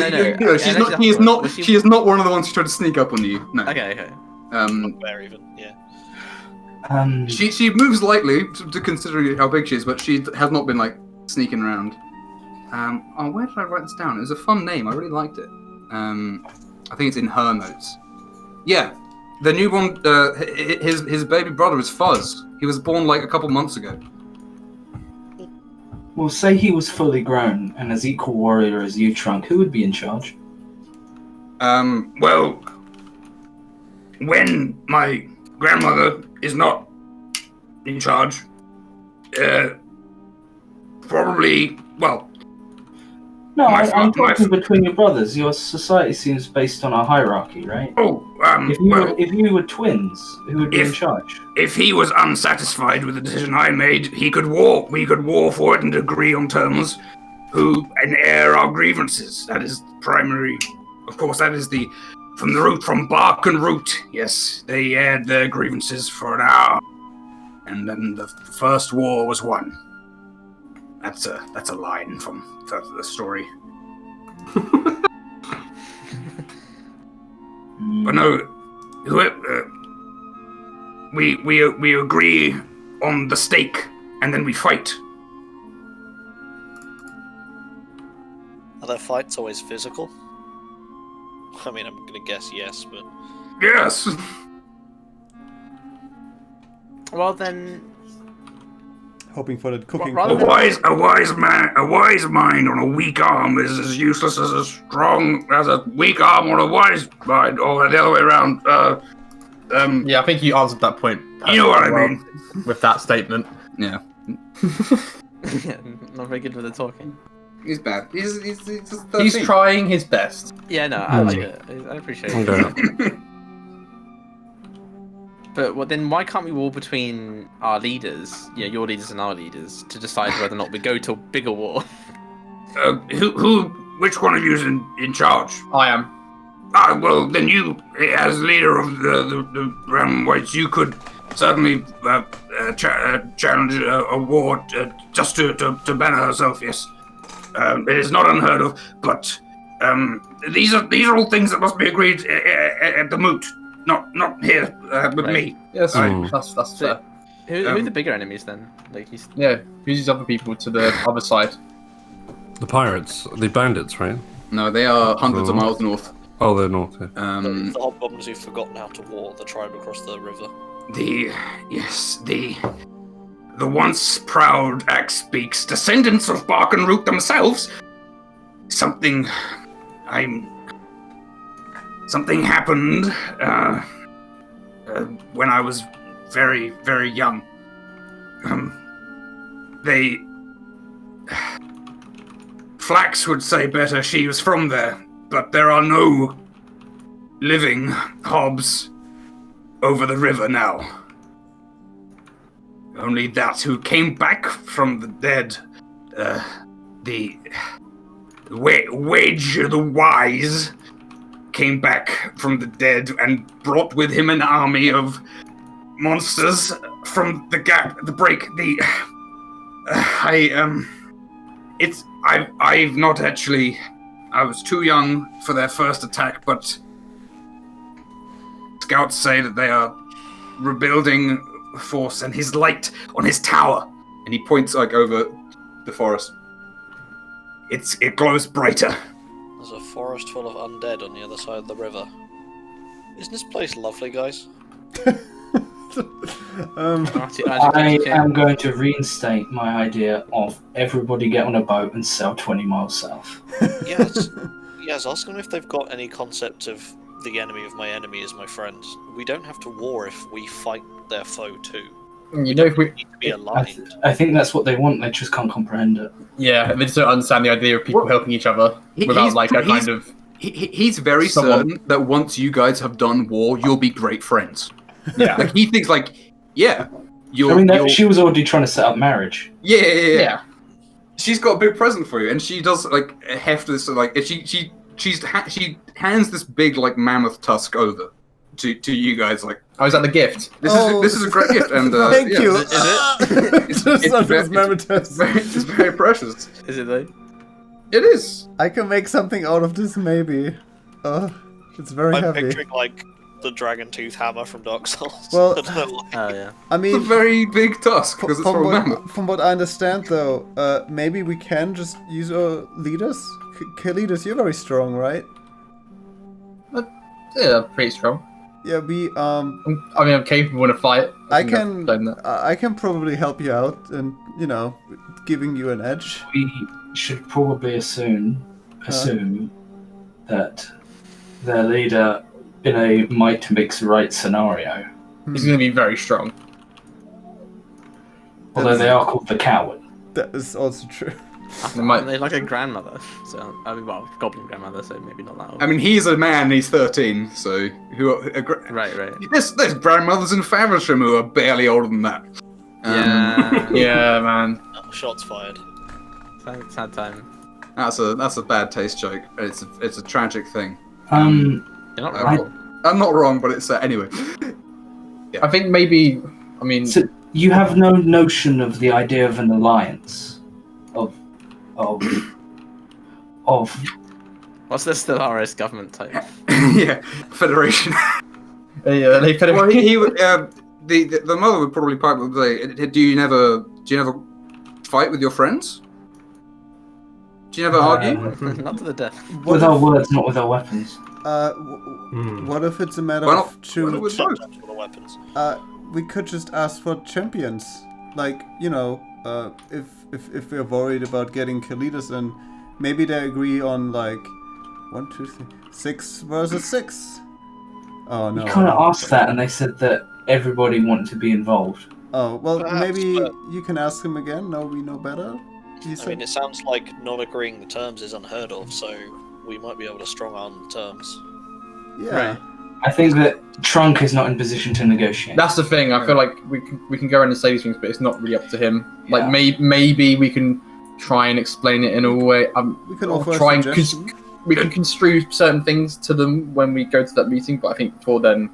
S1: she's
S4: no,
S1: not. She is not one of the ones who tried to sneak up on you. No.
S4: Okay.
S5: Where even? Yeah.
S1: She moves lightly to considering how big she is, but she has not been like sneaking around. Where did I write this down? It was a fun name. I really liked it. I think it's in her notes. Yeah, the newborn. His baby brother is Fuzz. He was born like a couple months ago.
S7: Well, say he was fully grown and as equal warrior as you, Trunk. Who would be in charge?
S1: Well, when my grandmother is not in charge, probably, well...
S7: No, I'm talking between your brothers. Your society seems based on a hierarchy, right? If you were twins, who would be in charge?
S1: If he was unsatisfied with the decision I made, we could war for it and agree on terms and air our grievances. That is primary. Of course, that is from bark and root. Yes, they aired their grievances for an hour. And then the first war was won. That's a line from the story. But no, we agree on the stake, and then we fight.
S5: Are their fights always physical? I mean, I'm gonna guess yes, but...
S1: Yes!
S4: Well then...
S3: Hoping for the cooking.
S1: A wise mind on a weak arm is as useless as a weak arm on a wise mind, or the other way around.
S6: Yeah, I think you answered that point.
S1: You know what I mean
S6: with that statement.
S1: Yeah.
S4: Not very good with the talking.
S1: He's bad.
S6: He's trying his best.
S4: Yeah, no, I like it. I appreciate it. But then why can't we war between our leaders, your leaders and our leaders, to decide whether or not we go to a bigger war?
S1: Which one of you is in charge?
S6: I am.
S1: Well, then you, as leader of the Brown Whites, you could certainly challenge a war just to banner herself, yes. It is not unheard of, but these are all things that must be agreed at the moot. Not here with me.
S6: Yes, that's fair.
S4: Who are the bigger enemies then?
S6: Who's these other people to the other side?
S8: The pirates, the bandits, right?
S1: No, they are hundreds of miles north.
S8: Oh, they're north. Yeah.
S5: The hobgoblins who've forgotten how to war, the tribe across the river.
S1: The once proud axe speaks, descendants of Bark and Root themselves. Something happened when I was very, very young. They... Flax would say better she was from there, but there are no living Hobbs over the river now. Only that who came back from the dead, the Wedge the Wise came back from the dead and brought with him an army of monsters from the gap, the break, I've not actually, I was too young for their first attack, but scouts say that they are rebuilding force and his light on his tower. And he points like over the forest. It glows brighter.
S5: There's a forest full of undead on the other side of the river. Isn't this place lovely, guys?
S7: I am going to reinstate my idea of everybody get on a boat and sail 20 miles south.
S5: Yes, ask them if they've got any concept of the enemy of my enemy is my friend. We don't have to war if we fight their foe too.
S6: You know, if we
S5: need to be aligned.
S7: I think that's what they want, they just can't comprehend it.
S6: Yeah, they just don't understand the idea of people helping each other without like a kind of...
S1: He's very certain that once you guys have done war, you'll be great friends.
S6: Yeah.
S1: Like, he thinks like, yeah,
S7: she was already trying to set up marriage.
S1: Yeah. She's got a big present for you, and she does like heft this like she hands this big like mammoth tusk over to you guys like.
S6: Oh, is that the gift?
S1: This is a great gift, and
S3: thank you.
S1: Is it? It's very precious.
S4: Is it though?
S1: It is.
S3: I can make something out of this, maybe. It's very
S5: I'm
S3: heavy.
S5: picturing like the dragon tooth hammer from Dark Souls.
S3: Well,
S5: I don't know, like...
S4: Oh yeah.
S3: I mean,
S1: it's a very big tusk because it's from a mammoth.
S3: From what I understand, though, maybe we can just use our leaders. Leaders, you're very strong, right?
S6: Yeah, pretty strong.
S3: Yeah, we
S6: I'm capable in a fight.
S3: I can probably help you out, and giving you an edge.
S7: We should probably assume that their leader, in a might makes right scenario,
S6: he's going to be very strong.
S7: Although they are called the coward.
S3: That is also true.
S4: They're like a grandmother, so goblin grandmother, so maybe not that old.
S1: I mean, he's a man, and he's 13, so
S4: right.
S1: There's grandmothers in Faversham who are barely older than that.
S6: Yeah, man.
S5: Oh, shots fired.
S4: Sad time.
S1: That's a bad taste joke. It's a tragic thing.
S4: You're not wrong.
S1: I'm not wrong, but it's anyway.
S6: Yeah. I think maybe. I mean,
S7: so you have no notion of the idea of an alliance. Of
S4: what's the Stellaris government type?
S1: Yeah, Federation.
S6: Yeah, they federation.
S1: Well, he would. The mother would probably pipe up and say, "Do you never fight with your friends? Do you never argue?
S4: Not to the death.
S7: With our words, not with our weapons.
S3: What if it's a matter of
S5: with the weapons?
S3: We could just ask for champions, like if we're worried about getting Kalidas, and maybe they agree on like 1, 2, 3, 6 versus 6. Oh no!
S7: We kind of asked that, and they said that everybody wanted to be involved.
S3: Oh well,
S5: perhaps,
S3: maybe you can ask him again. No, we know better.
S5: I mean, it sounds like not agreeing the terms is unheard of, so we might be able to strong arm the terms.
S3: Yeah.
S4: Right.
S7: I think that Trunk is not in position to negotiate.
S6: That's the thing. I feel like we can go around and say these things, but it's not really up to him. Like maybe we can try and explain it in a way.
S3: We can offer
S6: try
S3: a suggestion.
S6: we can construe certain things to them when we go to that meeting. But I think before then,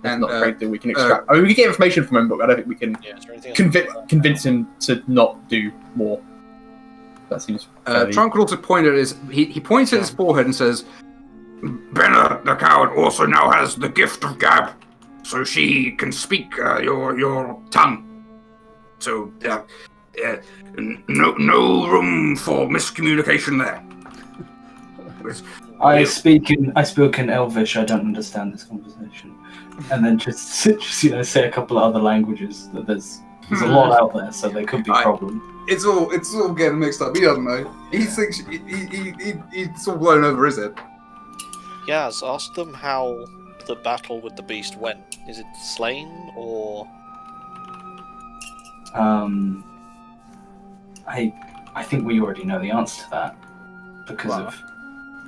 S6: it's not a great deal we can extract. I mean, we can get information from him, but I don't think we can convince him to not do more. That seems.
S1: Trunk would also point at he points at his forehead and says, "Benna the coward also now has the gift of gab, so she can speak your tongue. So no room for miscommunication there."
S7: I speak in Elvish. I don't understand this conversation, and then just say a couple of other languages. That there's a lot out there, so there could be problems.
S1: It's all getting mixed up. He doesn't know. He thinks he's all blown over his head.
S5: Yaz, ask them how the battle with the beast went? Is it slain or?
S7: I think we already know the answer to that because of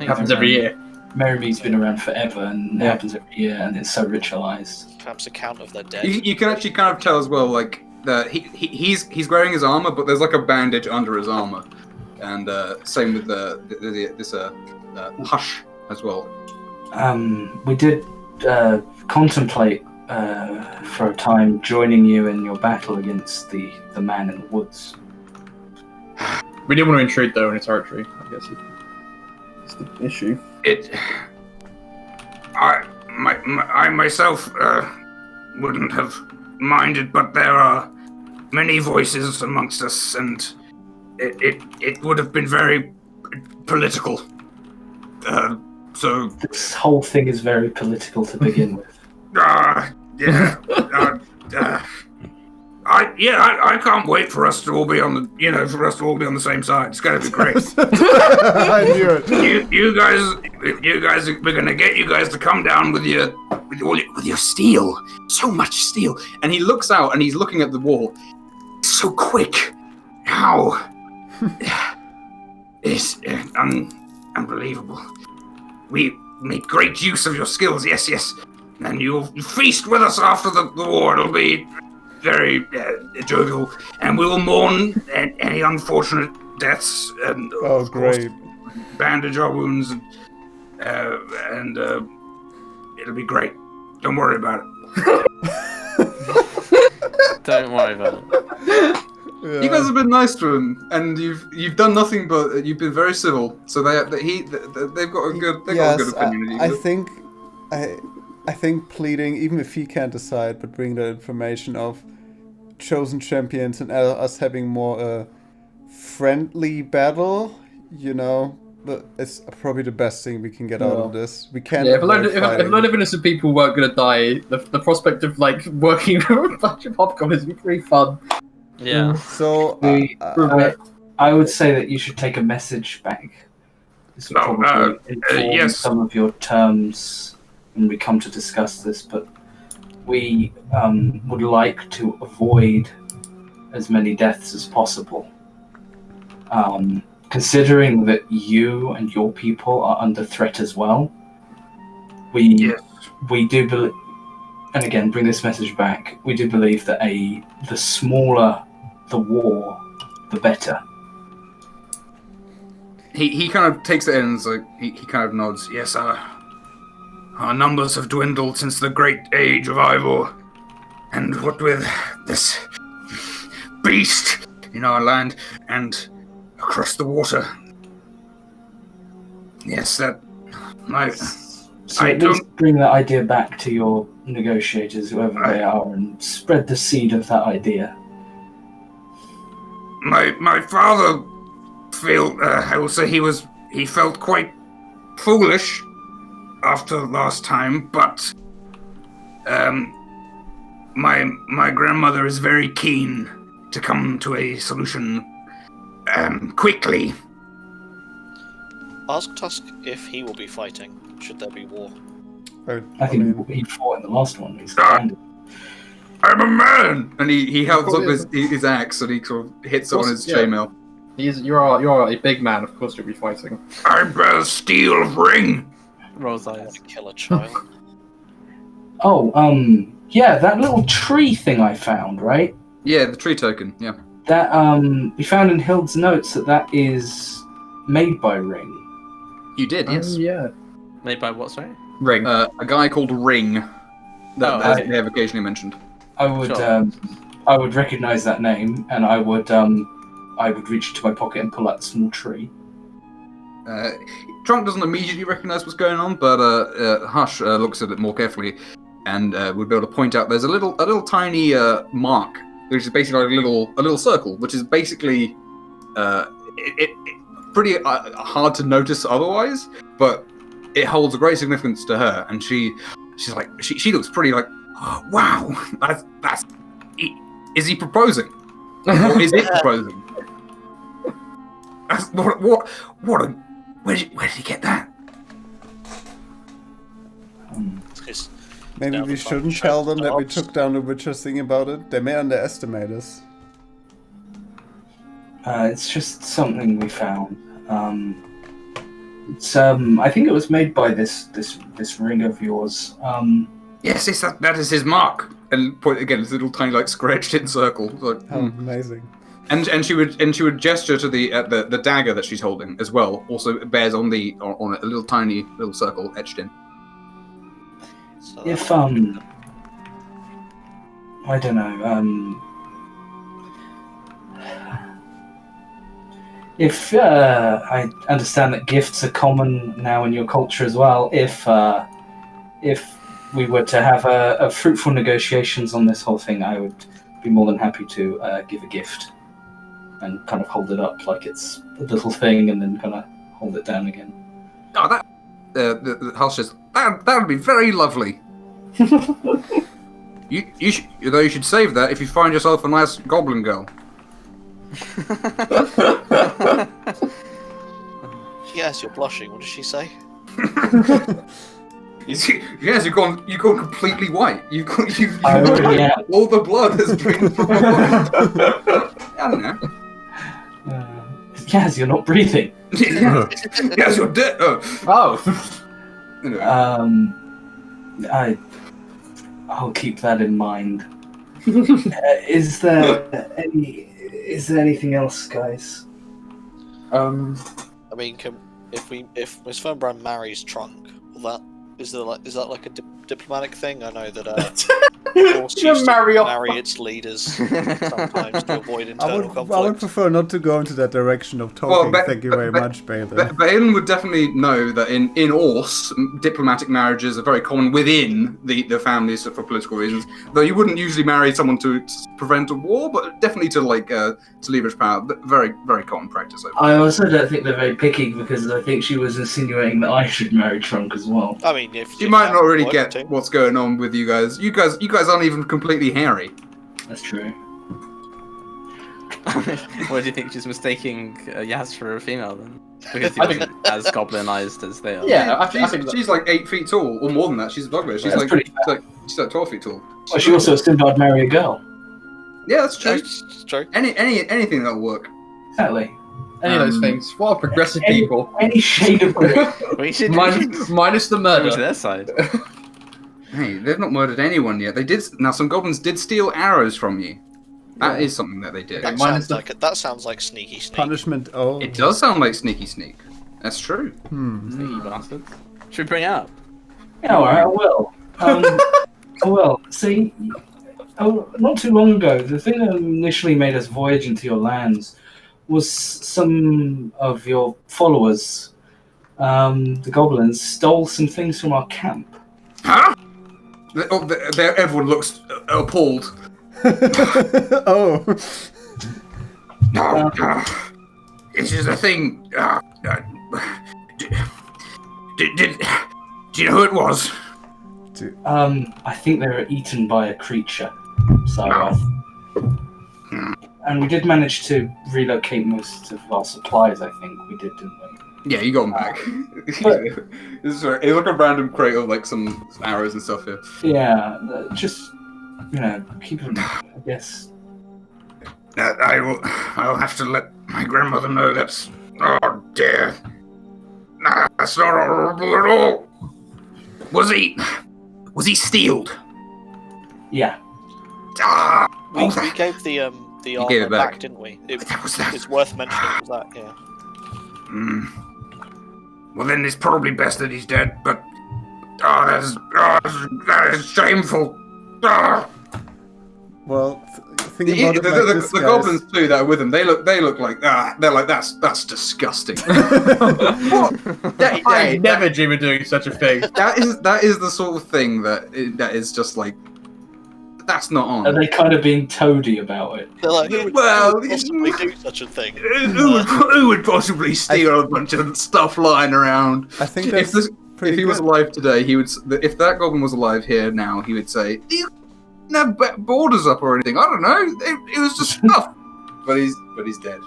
S6: it happens every year.
S7: Merrymead's been around forever, and it happens every year, and it's so ritualized.
S5: Perhaps a count of their dead.
S1: You can actually kind of tell as well, like he's wearing his armor, but there's like a bandage under his armor, and same with this Hush as well.
S7: We did contemplate for a time joining you in your battle against the man in the woods.
S6: We didn't want to intrude though in his territory. I guess it's the issue.
S9: I myself wouldn't have minded, but there are many voices amongst us, and it would have been very political. So
S7: this whole thing is very political to begin with.
S9: I can't wait for us to all be on the the same side. It's gonna be great.
S3: I knew it.
S9: You guys, we're gonna get you guys to come down with your steel. So much steel.
S1: And he looks out and he's looking at the wall.
S9: So quick. How? It's unbelievable. We made great use of your skills. Yes. And you'll feast with us after the war. It'll be very jovial, and we will mourn any unfortunate deaths, and of course, bandage our wounds, and it'll be great. Don't worry about it.
S4: Don't worry about it.
S1: Yeah. You guys have been nice to him, and you've done nothing but you've been very civil. So they've got a good opinion of you.
S3: I think pleading, even if he can't decide, but bring the information of chosen champions and us having more friendly battle, but it's probably the best thing we can get out of this. We can't.
S6: Yeah, if a load of innocent people weren't going to die, the prospect of working with a bunch of hobgoblins would be pretty fun.
S4: Yeah.
S3: So
S7: I would say that you should take a message back. This will probably inform some of your terms when we come to discuss this, but we would like to avoid as many deaths as possible. Considering that you and your people are under threat as well, we do believe, and again, bring this message back, we do believe that the smaller the war, the better.
S1: He kind of takes it in and he kind of nods.
S9: Yes, our numbers have dwindled since the great age of Ivor, and what with this beast in our land and across the water. Yes,
S7: So at least bring that idea back to your negotiators, whoever they are, and spread the seed of that idea.
S9: My father I will say he felt quite foolish after last time, but my grandmother is very keen to come to a solution quickly.
S5: Ask Tusk if he will be fighting, should there be war.
S7: I think he fought in the last one.
S9: I'm a man!
S1: And he holds up his axe and he sort of hits it on his chainmail.
S6: You are a big man, of course you'll be fighting.
S9: I bear steel ring!
S4: Rolls eyes.
S5: Kill a child.
S7: Yeah, that little tree thing I found, right?
S1: Yeah, the tree token, yeah.
S7: That, we found in Hild's notes that is made by Ring.
S1: You did, yes.
S6: Yeah.
S4: Made by what, sorry?
S6: Ring.
S1: A guy called Ring. That they have occasionally mentioned.
S7: I would recognize that name, and I would reach into my pocket and pull out the small tree.
S1: Trunk doesn't immediately recognize what's going on, but Hush looks at it more carefully and would be able to point out there's a little tiny mark, which is basically like a little circle, which is basically pretty hard to notice otherwise, but it holds a great significance to her, and she looks pretty like, oh, wow, that's is he proposing? Or is it proposing?
S9: Where did he get that?
S5: It's
S3: Maybe
S5: now
S3: we
S5: the time
S3: shouldn't
S5: to
S3: tell them that we
S5: jobs.
S3: took down the Witcher's thing about it. They may underestimate us.
S7: It's just something we found. It's I think it was made by this ring of yours.
S1: Yes, that is his mark. And point again, this little tiny like scratched in circle. Like,
S3: How amazing.
S1: And she would gesture to the dagger that she's holding as well. Also bears on a little tiny little circle etched in.
S5: So
S7: If I don't know. If I understand that gifts are common now in your culture as well, if we were to have a fruitful negotiations on this whole thing, I would be more than happy to give a gift and kind of hold it up like it's a little thing, and then kind of hold it down again.
S1: Oh, that the Hull says that would be very lovely. you should save that if you find yourself a nice goblin girl.
S5: yes, you're blushing. What does she say?
S1: Yes, you've gone completely white. You've
S7: Yeah.
S1: all the blood has drained from your body. I don't know.
S7: Yes, you're not breathing.
S1: Yes, you're dead.
S6: Oh.
S7: I'll keep that in mind. Is there anything else, guys?
S5: I mean, if Miss Fernbrand marries Trunk, is that like a diplomatic thing? I know that Force
S6: You
S5: used to
S6: marry off-
S5: marry its leaders sometimes to avoid internal
S3: I would
S5: conflict.
S3: prefer not to go into that direction of talking. Thank you very much, Bailey.
S1: Bailin would definitely know that in Orse, diplomatic marriages are very common within the families for political reasons. Though you wouldn't usually marry someone to prevent a war, but definitely to leverage power. Very, very common practice.
S7: I also don't think they're very picky, because I think she was insinuating that I should marry Trunk as well.
S5: I mean, if
S1: You might not really
S5: worked
S1: get
S5: too.
S1: what's going on with you guys. You guys aren't even completely hairy.
S7: That's true.
S4: What do you think? She's mistaking Yaz for a female then? Because he
S6: I think-
S4: wasn't as goblinized as they are.
S6: Yeah, I think
S1: She's like 8 feet tall, or more than that. She's a bugbear. She's
S7: That's pretty
S1: she's like 12 feet tall.
S7: Well, she also assumed I'd marry a girl.
S1: Yeah, that's true.
S5: It's true.
S1: Anything that'll work.
S7: Exactly.
S6: any of those things. What a progressive people.
S7: Any shade of grey.
S4: We should
S6: Minus the
S4: go to
S6: murder.
S4: their side.
S1: Hey, they've not murdered anyone yet. They did. Now, some goblins did steal arrows from you. That is something that they did.
S5: That
S6: minus
S5: sounds like sneaky sneak.
S3: Punishment. Oh.
S1: It does sound like sneaky sneak. That's true.
S4: Sneaky bastards. Should we bring it up?
S7: Yeah, alright, I will. I will. See, not too long ago, the thing that initially made us voyage into your lands was some of your followers, the goblins, stole some things from our camp.
S1: Huh? Everyone looks appalled.
S3: Oh.
S9: No, this is the thing. Do you know who it was?
S7: I think they were eaten by a creature. So, and we did manage to relocate most of our supplies. I think we did, didn't we?
S1: Yeah, you got them back. It's like a random crate of like some arrows and stuff here.
S7: Yeah, just keep them. I guess.
S9: I'll have to let my grandmother know that's... Oh, dear. Nah, that's not horrible at all. Was he stealed?
S7: Yeah.
S9: Ah,
S5: We gave the
S1: gave
S5: armor
S1: it back.
S5: didn't we?
S9: that was that.
S5: It's worth mentioning. Was that? Yeah.
S9: Well, then it's probably best that he's dead, but... that is shameful. Ah.
S3: Well, think about it like this,
S1: the
S3: guys.
S1: goblins too that are with them, they look like they're like that's disgusting.
S6: I never dream of doing such a thing.
S1: That is the sort of thing that is just like that's not on.
S7: Are they kind of being toady about it?
S5: They're like, who would possibly do such a thing?
S1: Who would possibly steal a bunch of stuff lying around?
S3: I think
S1: if
S3: that's
S1: if he was alive today, he would. If that goblin was alive here now, he would say, "Do you have borders up or anything? I don't know. It was just stuff." But he's dead.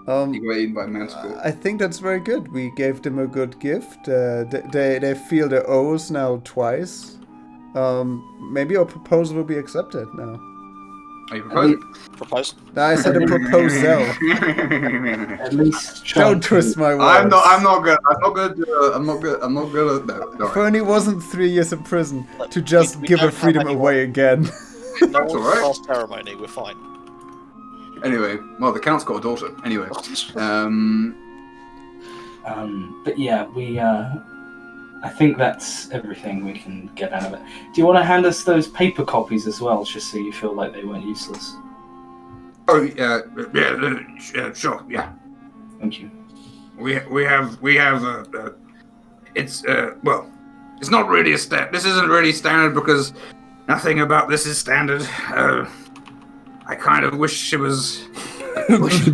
S1: You got eaten by a manticore.
S3: I think that's very good. We gave them a good gift. They feel their oaths now twice. Maybe our proposal will be accepted now.
S1: Are you proposing?
S5: Propose?
S3: No, I said a proposal.
S7: At least
S3: Don't twist my words.
S1: I'm not good at that.
S3: Fernie wasn't 3 years in prison to just give her freedom away again.
S5: No
S1: That's
S5: one's
S1: alright.
S5: past ceremony, we're fine.
S1: Anyway, well, the Count's got a daughter. Anyway,
S7: but yeah, we. I think that's everything we can get out of it. Do you want to hand us those paper copies as well, just so you feel like they weren't useless?
S9: Oh, yeah, sure, yeah.
S7: Thank you.
S9: We have. It's well, it's not really a step. This isn't really standard because nothing about this is standard. I kind of wish it was. I wish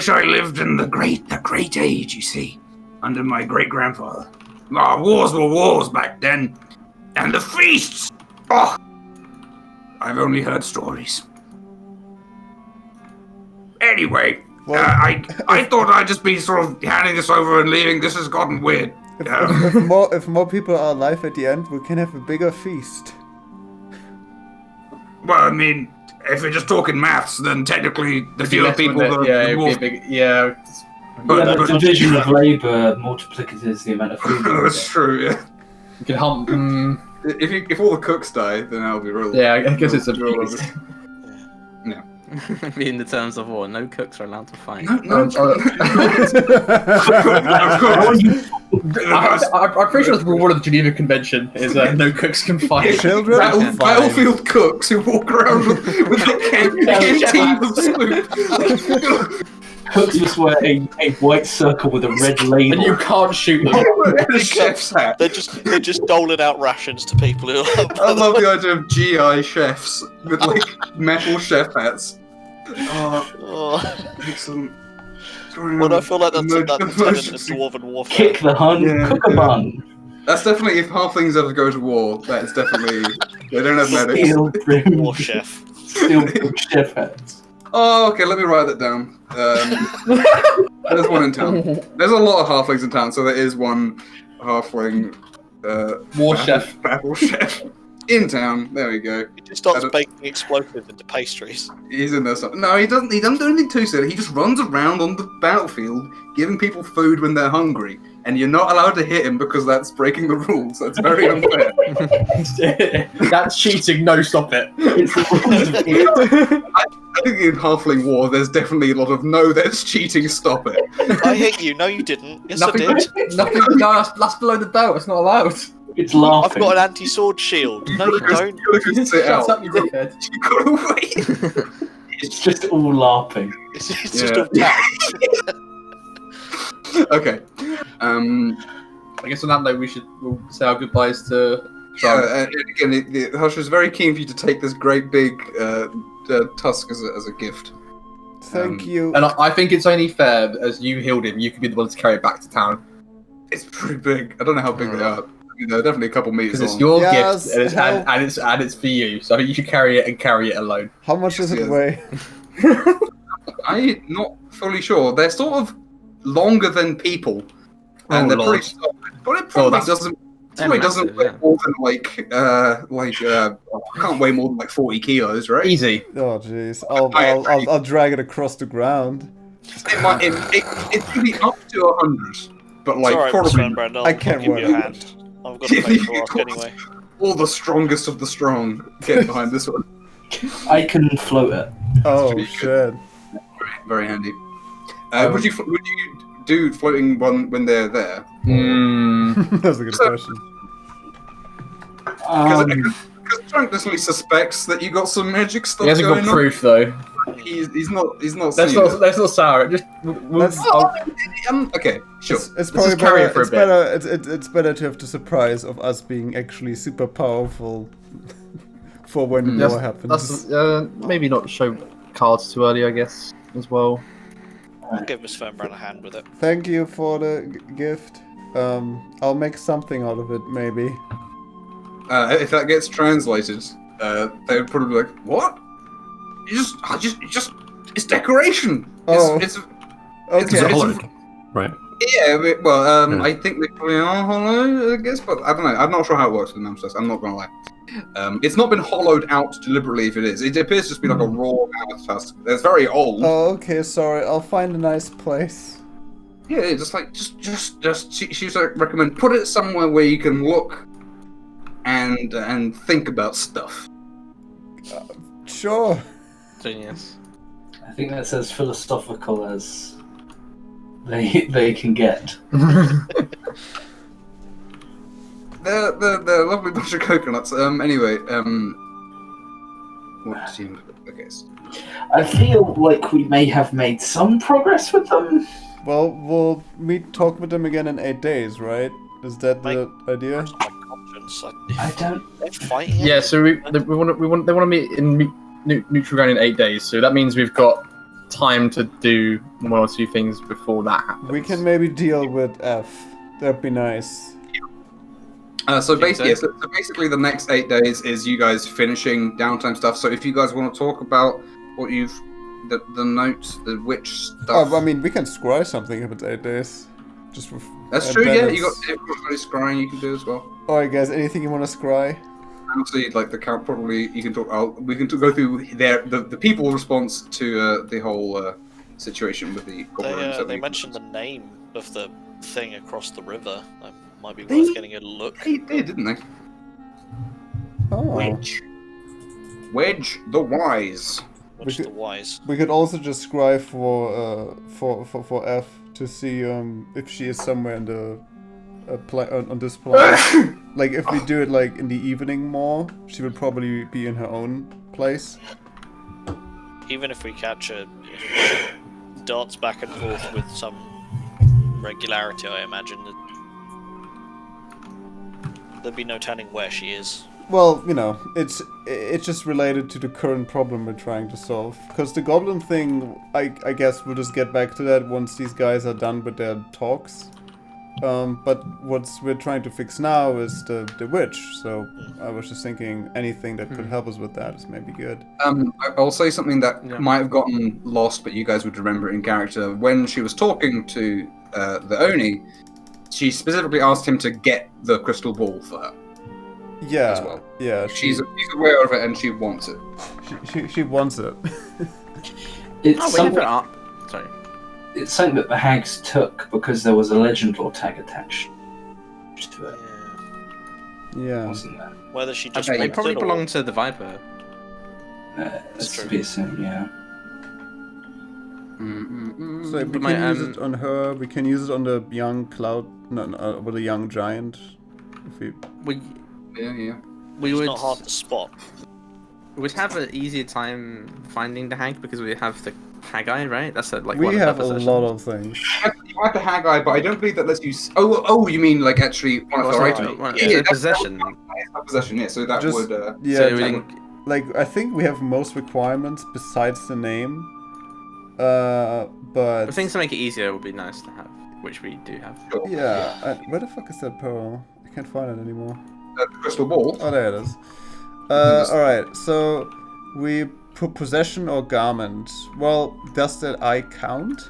S9: I lived in the great age. You see, under my great grandfather. Wars were wars back then, and the feasts. Oh, I've only heard stories. Anyway,
S3: Well,
S9: I thought I'd just be sort of handing this over and leaving. This has gotten weird.
S3: If more people are alive at the end, we can have a bigger feast.
S9: Well, I mean, if we're just talking maths, then technically the fewer people that
S6: yeah,
S9: are
S6: it'd be a big, yeah.
S7: Yeah, the division of labour multiplicates the amount of food.
S1: That's true. Yeah.
S6: You can hump.
S1: If all the cooks die, then that'll be real.
S6: Yeah, I guess it's a.
S1: No.
S4: In the terms of war, no cooks are allowed to fight.
S1: No.
S6: I'm pretty sure that's the reward of the Geneva Convention is no cooks can fight.
S3: Children?
S1: Battlefield cooks who walk around with a canteen of soup.
S7: Cooks just wear a white circle with a red label.
S6: And you can't shoot them.
S1: A chef's hat.
S5: They're just doling out rations to people who are.
S1: I love the idea of GI chefs with like metal chef hats.
S5: Oh.
S1: Excellent.
S5: Well, I feel like that's that tenet of dwarven warfare.
S7: Kick the hun,
S1: Yeah.
S7: cook a bun.
S1: That's definitely, if halflings ever go to war, that is definitely, they don't have medics.
S7: Steel brim,
S5: War chef.
S7: steel brim chef hats.
S1: Oh, okay, let me write that down. There's one in town. There's a lot of halflings in town, so there is one halfling
S6: War chef.
S1: battle chef in town. There we go.
S5: He just starts baking explosives into pastries.
S1: He's in there. No, he doesn't. He doesn't do anything too silly. He just runs around on the battlefield, giving people food when they're hungry, and you're not allowed to hit him because that's breaking the rules. That's very unfair.
S6: That's cheating. No, stop it.
S1: I think in Halfling War, there's definitely a lot of no, that's cheating. Stop it.
S5: I hit you. No, you didn't. Yes,
S6: Nothing.
S5: I did.
S6: Nothing. No, that's below the belt. It's not allowed.
S7: It's
S5: I've
S7: laughing.
S5: got an anti-sword shield. No, you don't.
S1: You gotta just sit
S6: Shut
S1: out.
S6: up, you dickhead.
S1: You gotta wait.
S7: It's just all LARPing.
S5: It's just
S1: Yeah.
S5: all tagged.
S1: Okay.
S6: I guess on that note, we'll say our goodbyes to.
S1: And again, the Hush was very keen for you to take this great big tusk as a gift.
S3: Thank you.
S6: And I think it's only fair that as you healed him, you could be the one to carry it back to town.
S1: It's pretty big. I don't know how big they are. They're definitely a couple meters
S6: Because
S1: long.
S6: it's your
S3: Yes,
S6: gift, and it's for you. So you should carry it and carry it alone.
S3: How much does it
S1: Yes.
S3: weigh?
S1: I'm not fully sure. They're sort of longer than people, and they're
S6: Lord.
S1: pretty solid. But it probably
S4: that's-
S1: doesn't.
S4: they're
S1: Probably doesn't
S4: massive,
S1: weigh
S4: yeah.
S1: more than can't weigh more than like 40 kilos, right?
S6: Easy.
S3: Oh jeez, I'll drag it across the ground.
S1: It might. It could be up to 100, but like
S5: It's alright,
S1: probably
S5: Fernbrand.
S3: I can't
S5: I'll give you a
S3: work.
S5: hand. I've got a favour to ask anyway.
S1: all the strongest of the strong get behind this one.
S7: I can float it.
S3: Oh
S1: pretty
S3: shit.
S1: Very handy. Would you do floating one when they're there?
S3: That's a good question.
S1: Because Trunk definitely suspects that you got some magic stuff
S6: He hasn't
S1: going
S6: got proof though.
S1: on. He's not.
S6: Let's
S1: seeing
S6: not sour it. Just
S1: okay, sure.
S3: It's probably
S6: just carry
S3: better.
S6: it for a
S3: It's
S6: bit.
S3: better. It's better to have the surprise of us being actually super powerful for when war happens.
S6: That's maybe not show cards too early, I guess, as well.
S5: I'll give Miss Fernbrand a hand with it.
S3: Thank you for the gift. I'll make something out of it, maybe.
S1: If that gets translated, they would probably be like, "What? It's decoration.
S3: Oh,
S1: It's
S3: okay.
S8: Hollowed, right?
S1: yeah, well,
S8: Yeah.
S1: I think they probably are hollow, I guess, but I don't know. I'm not sure how it works with the Mammoth Tusk. I'm not gonna lie. It's not been hollowed out deliberately. If it is, it appears to just be like a raw Mammoth Tusk. It's very old.
S3: Oh, okay. Sorry. I'll find a nice place.
S1: Yeah, just she's like recommend put it somewhere where you can look and think about stuff.
S3: Sure.
S4: Genius.
S7: I think that's as philosophical as they can get.
S1: They're a lovely bunch of coconuts. Anyway, what do you? Okay.
S7: I feel like we may have made some progress with them.
S3: Well, we'll talk with them again in 8 days, right? Is that the idea?
S5: My conscience.
S7: I don't.
S5: They're fighting.
S6: Yeah, so they want to meet in neutral ground in 8 days. So that means we've got time to do one or two things before that happens.
S3: We can maybe deal with F. That'd be nice.
S1: So basically, the next 8 days is you guys finishing downtime stuff. So if you guys want to talk about what you've, the notes, the witch stuff.
S3: Oh, I mean, we can scry something if it's 8 days. Just with,
S1: that's true. Yeah, you got everybody scrying. You can do as well.
S3: All right, guys. Anything you want to scry?
S1: Honestly, like the count, probably you can talk. We can go through the people response to the whole situation with the.
S5: They mentioned the name of the thing across the river. That might be worth getting a look.
S1: They did, didn't they?
S3: Oh.
S1: Wedge the Wise.
S5: Wedge the Wise.
S3: We could also just scry for F to see if she is somewhere in the on this planet. Like if we do it like in the evening more, she would probably be in her own place.
S5: Even if we catch her, darts back and forth with some regularity, I imagine there'd be no telling where she is.
S3: Well, you know, it's just related to the current problem we're trying to solve. Because the goblin thing, I guess we'll just get back to that once these guys are done with their talks. But what we're trying to fix now is the witch. So I was just thinking anything that could help us with that is maybe good.
S1: I'll say something that might have gotten lost, but you guys would remember it in character. When she was talking to the Oni, she specifically asked him to get the crystal ball for her.
S3: Yeah,
S1: as well.
S3: Yeah.
S1: She's aware of it and she wants it.
S3: She wants it.
S7: It's something.
S4: Sorry.
S7: It's something that the hags took because there was a legend lore tag attached to it.
S3: Yeah.
S7: Wasn't there?
S5: Whether she just
S4: They probably belong to the Viper.
S7: That's to be assumed, yeah.
S3: So we can use it on her. We can use it on the young cloud, with the young giant. If we
S4: We
S5: it's
S4: would
S5: not hard to spot.
S4: We would have an easier time finding the hag because we have the Haggai, right? That's like
S3: we have a lot of things.
S1: You have the Haggai, but I don't believe that lets you. Oh, you mean like actually one of our items?
S4: Yeah, possession.
S1: Possession, yeah. So that would.
S3: Like I think we have most requirements besides the name. But
S4: things to make it easier would be nice to have, which we do have.
S1: Sure.
S3: Yeah. Where the fuck is that pearl? I can't find it anymore.
S1: The crystal ball.
S3: Oh, there it is. All right. So we put possession or garment. Well, does that eye count?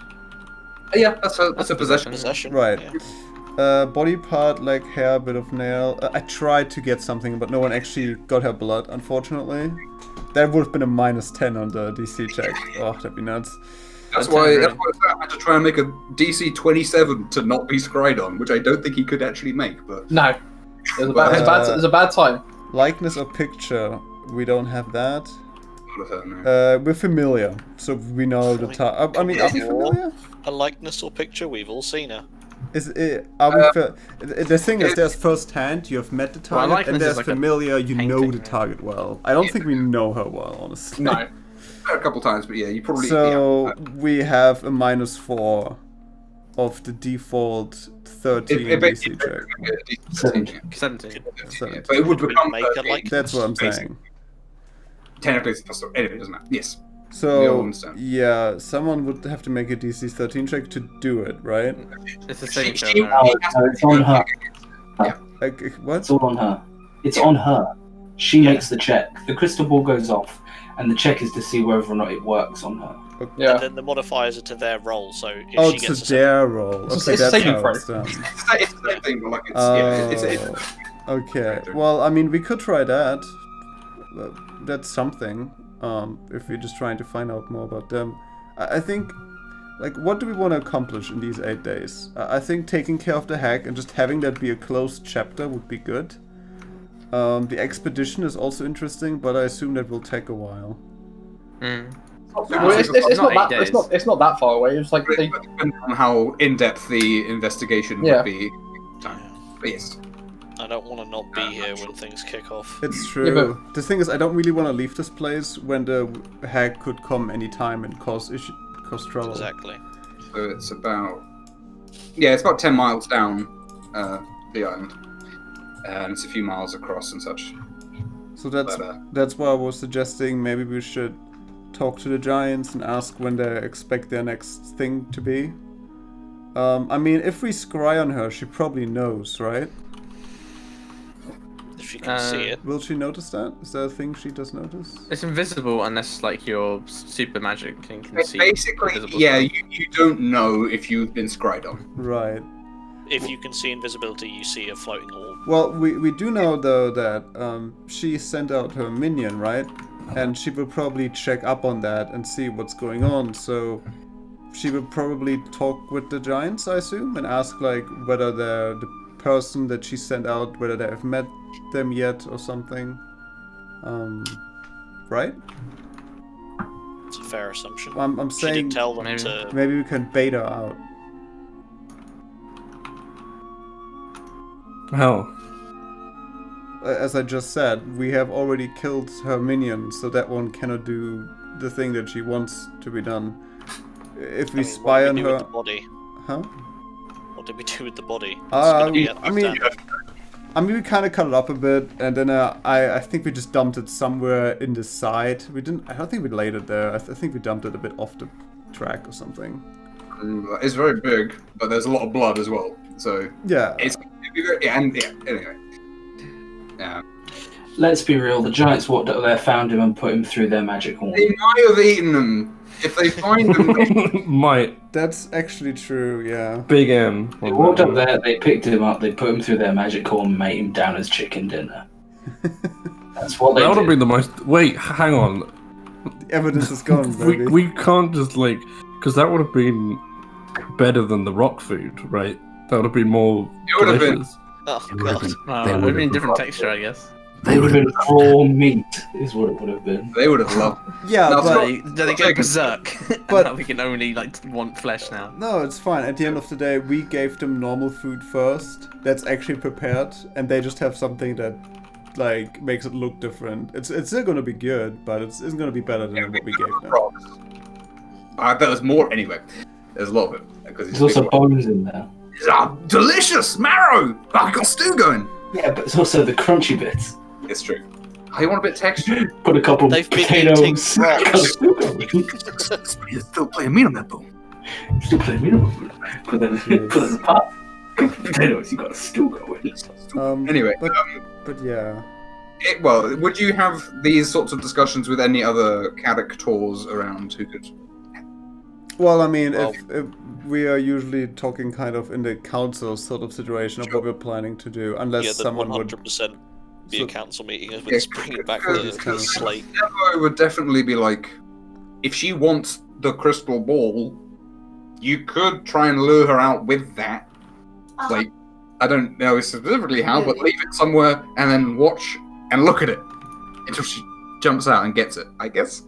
S1: Yeah, that's a possession.
S5: Possession.
S3: Right.
S5: Yeah.
S3: Body part, like hair, bit of nail. I tried to get something, but no one actually got her blood, unfortunately. That would have been a -10 on the DC check. Oh, that'd be nuts.
S1: That's why I had to try and make a DC 27 to not be scryed on, which I don't think he could actually make. But
S6: no, it was a bad time.
S3: Likeness or picture, we don't have that.
S1: No.
S3: We're familiar, so we know the type. I mean, are we familiar?
S5: A likeness or picture? We've all seen her.
S3: Are we the thing is, there's first hand, you have met the target, and there's like familiar, you know the target well. I don't think we know her well, honestly.
S6: No.
S1: A couple times, but yeah, you probably.
S3: So we have a -4 of the default 13 DC check.
S4: 17.
S1: But it would become.
S3: That's what I'm saying.
S1: Technically, it's plus. Anyway, it doesn't matter. Yes.
S3: So yeah, someone would have to make a DC 13 check to do it, right?
S4: It's the same.
S7: It's on her.
S3: Yeah. What?
S7: It's all on her. It's on her. She makes the check. The crystal ball goes off, and the check is to see whether or not it works on her.
S2: Yeah.
S5: And then the modifiers are to their roll, so if
S3: Oh,
S5: she
S3: to
S5: gets
S3: their roll.
S2: It's
S3: Okay,
S2: a
S3: that's
S2: saving
S3: how
S2: throw.
S3: it's done.
S1: It's the same thing, but like it's
S3: Okay. Well, I mean, we could try that. That's something. If we're just trying to find out more about them. I think, like, what do we want to accomplish in these 8 days? I think taking care of the hack and just having that be a closed chapter would be good. The expedition is also interesting, but I assume that will take a while.
S2: Well, it's not that far away. It's like
S1: It depends on how in depth the investigation would be. But yes.
S5: I don't want to not be here when things kick off.
S3: It's true. The thing is, I don't really want to leave this place when the hack could come anytime and cause trouble.
S5: Exactly.
S1: So it's about it's about 10 miles down the island, and it's a few miles across and such.
S3: So that's why I was suggesting maybe we should talk to the giants and ask when they expect their next thing to be. I mean, if we scry on her, she probably knows, right?
S5: If she can see it.
S3: Will she notice that? Is that a thing she does notice?
S4: It's invisible unless, like, your super magic thing can see.
S1: Basically, you don't know if you've been scryed on.
S3: Right.
S5: If you can see invisibility, you see a floating orb.
S3: Well, we do know, though, that she sent out her minion, right? And she will probably check up on that and see what's going on, so she will probably talk with the giants, I assume, and ask, like, whether the person that she sent out, whether they have met them yet or something. Right?
S5: It's a fair assumption.
S3: I'm saying
S5: she did tell them
S3: maybe we can bait her out.
S8: How?
S3: As I just said, we have already killed her minion, so that one cannot do the thing that she wants to be done. If we spy on her...
S5: With the body?
S3: Huh?
S5: What did we do with the body?
S3: I mean, we kind of cut it up a bit, and then I think we just dumped it somewhere in the side. I don't think we laid it there. I think we dumped it a bit off the track or something.
S1: It's very big, but there's a lot of blood as well. So
S3: yeah,
S1: anyway. Yeah.
S7: Let's be real. The giants walked up there, found him, and put him through their magic horn.
S1: They might have eaten him. If they find him,
S8: might.
S3: That's actually true. Yeah.
S8: Big M.
S7: They walked up there. They picked him up. They put him through their magic horn, and made him down as chicken dinner. That's what they did.
S8: That would have been the most. Wait, hang on.
S3: The evidence is gone, baby.
S8: we can't just because that would have been better than the rock food, right? That would have been more delicious.
S5: Oh god.
S4: It would have been different texture, I guess.
S7: They would have been raw meat, is what it would have been.
S1: They would have loved.
S3: Yeah,
S4: they go berserk. But we can only want flesh now.
S3: No, it's fine. At the end of the day, we gave them normal food first. That's actually prepared, and they just have something that makes it look different. It's still gonna be good, but it isn't gonna be better than what we gave them.
S1: There was more anyway. There's a lot of it because
S7: there's also bones in there.
S1: Delicious marrow. I got stew going.
S7: Yeah, but it's also the crunchy bits.
S1: It's true. You want a bit of texture?
S7: Put a couple potatoes.
S1: You're still playing meat on that bone.
S7: Still playing meat on that bone. Put that in the pot. Potatoes, you got a stew going.
S1: Anyway,
S3: but yeah.
S1: Would you have these sorts of discussions with any other characters around who could?
S3: Well, I mean, if we are usually talking kind of in the council sort of situation of what we're planning to do, unless someone would
S5: 100% be a council meeting as we're bringing back the slate.
S1: Nevo would definitely be like, if she wants the crystal ball, you could try and lure her out with that. Like, I don't know specifically how, but leave it somewhere and then watch and look at it until she jumps out and gets it. I guess